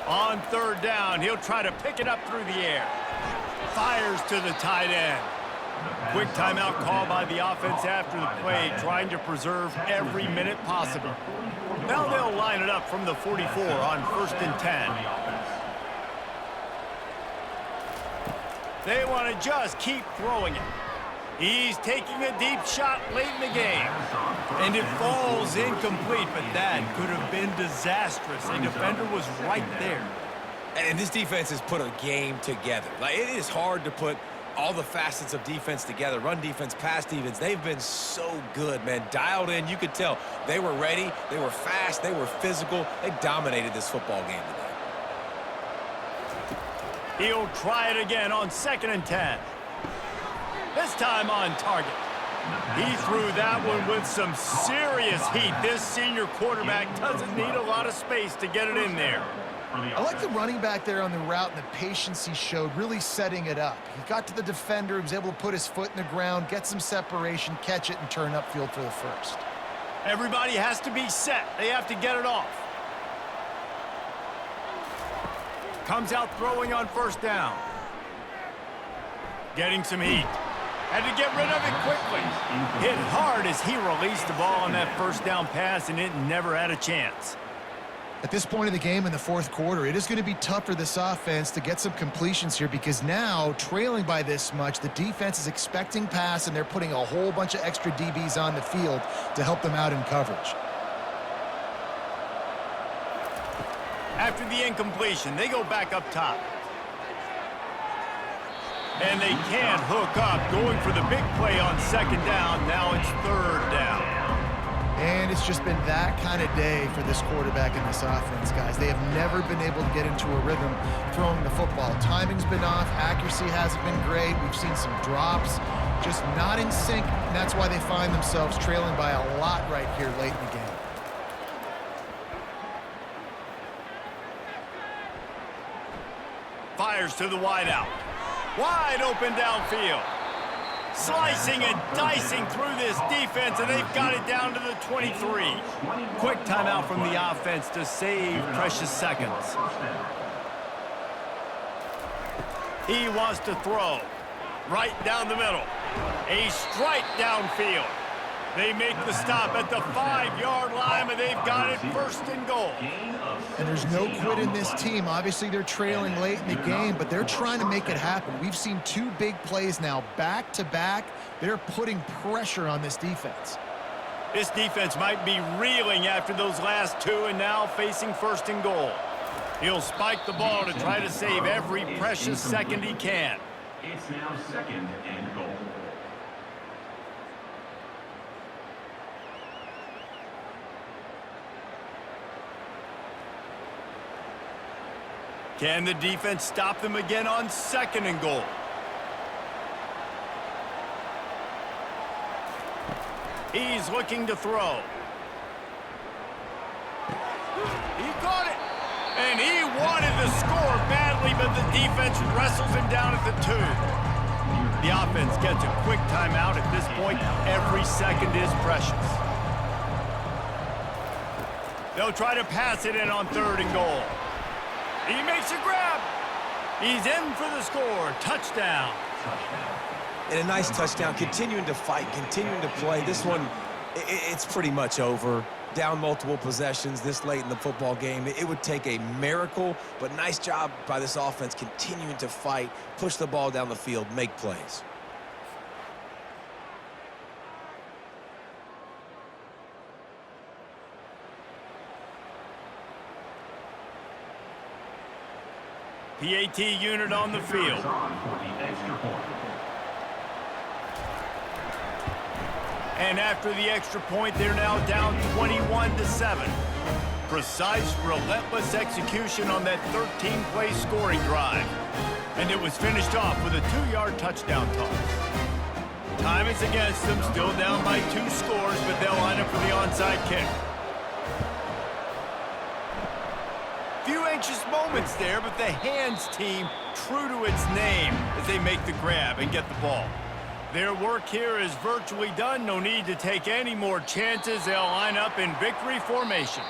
On 3rd down, he'll try to pick it up through the air. Fires to the tight end. Quick timeout call by the offense after the play, trying to preserve every minute possible. Now they'll line it up from the 44 on 1st and 10. They want to just keep throwing it. He's taking a deep shot late in the game. And it falls incomplete, but that could have been disastrous. A defender was right there. And this defense has put a game together. Like, it is hard to put all the facets of defense together. Run defense, pass defense. They've been so good, man. Dialed in. You could tell they were ready. They were fast. They were physical. They dominated this football game today. He'll try it again on 2nd and 10. This time on target. He threw that one with some serious heat. This senior quarterback doesn't need a lot of space to get it in there. I like the running back there on the route and the patience he showed, really setting it up. He got to the defender, he was able to put his foot in the ground, get some separation, catch it, and turn upfield for the first. Everybody has to be set. They have to get it off. Comes out throwing on first down. Getting some heat. Had to get rid of it quickly. Hit hard as he released the ball on that first down pass, and it never had a chance. At this point of the game in the fourth quarter, it is going to be tough for this offense to get some completions here because now, trailing by this much, the defense is expecting pass, and they're putting a whole bunch of extra DBs on the field to help them out in coverage. After the incompletion, they go back up top. And they can't hook up, going for the big play on second down. Now it's third down. And it's just been that kind of day for this quarterback and this offense, guys. They have never been able to get into a rhythm throwing the football. Timing's been off. Accuracy hasn't been great. We've seen some drops, just not in sync. And that's why they find themselves trailing by a lot right here late in the game. Fires to the wideout. Wide open downfield. Slicing and dicing through this defense, and they've got it down to the 23. Quick timeout from the offense to save precious seconds. He wants to throw. Right down the middle. A strike downfield. They make the stop at the 5-yard line, and they've got it first and goal. And there's no quit in this team. Obviously, they're trailing late in the game, but they're trying to make it happen. We've seen two big plays now, back-to-back. They're putting pressure on this defense. This defense might be reeling after those last two and now facing first and goal. He'll spike the ball to try to save every precious second he can. It's now second and goal. Can the defense stop them again on second and goal? He's looking to throw. He caught it. And he wanted to score badly, but the defense wrestles him down at the 2. The offense gets a quick timeout. At this point, every second is precious. They'll try to pass it in on third and goal. He makes a grab. He's in for the score. Touchdown. And a nice touchdown, continuing to fight, continuing to play. This one, it's pretty much over. Down multiple possessions this late in the football game. It would take a miracle, but nice job by this offense continuing to fight, push the ball down the field, make plays. PAT unit on the field. And after the extra point, they're now down 21-7. Precise, relentless execution on that 13-play scoring drive. And it was finished off with a 2-yard touchdown toss. Time is against them, still down by 2 scores, but they'll line up for the onside kick. Few anxious moments there, but the hands team true to its name as they make the grab and get the ball. Their work here is virtually done. No need to take any more chances. They'll line up in victory formation.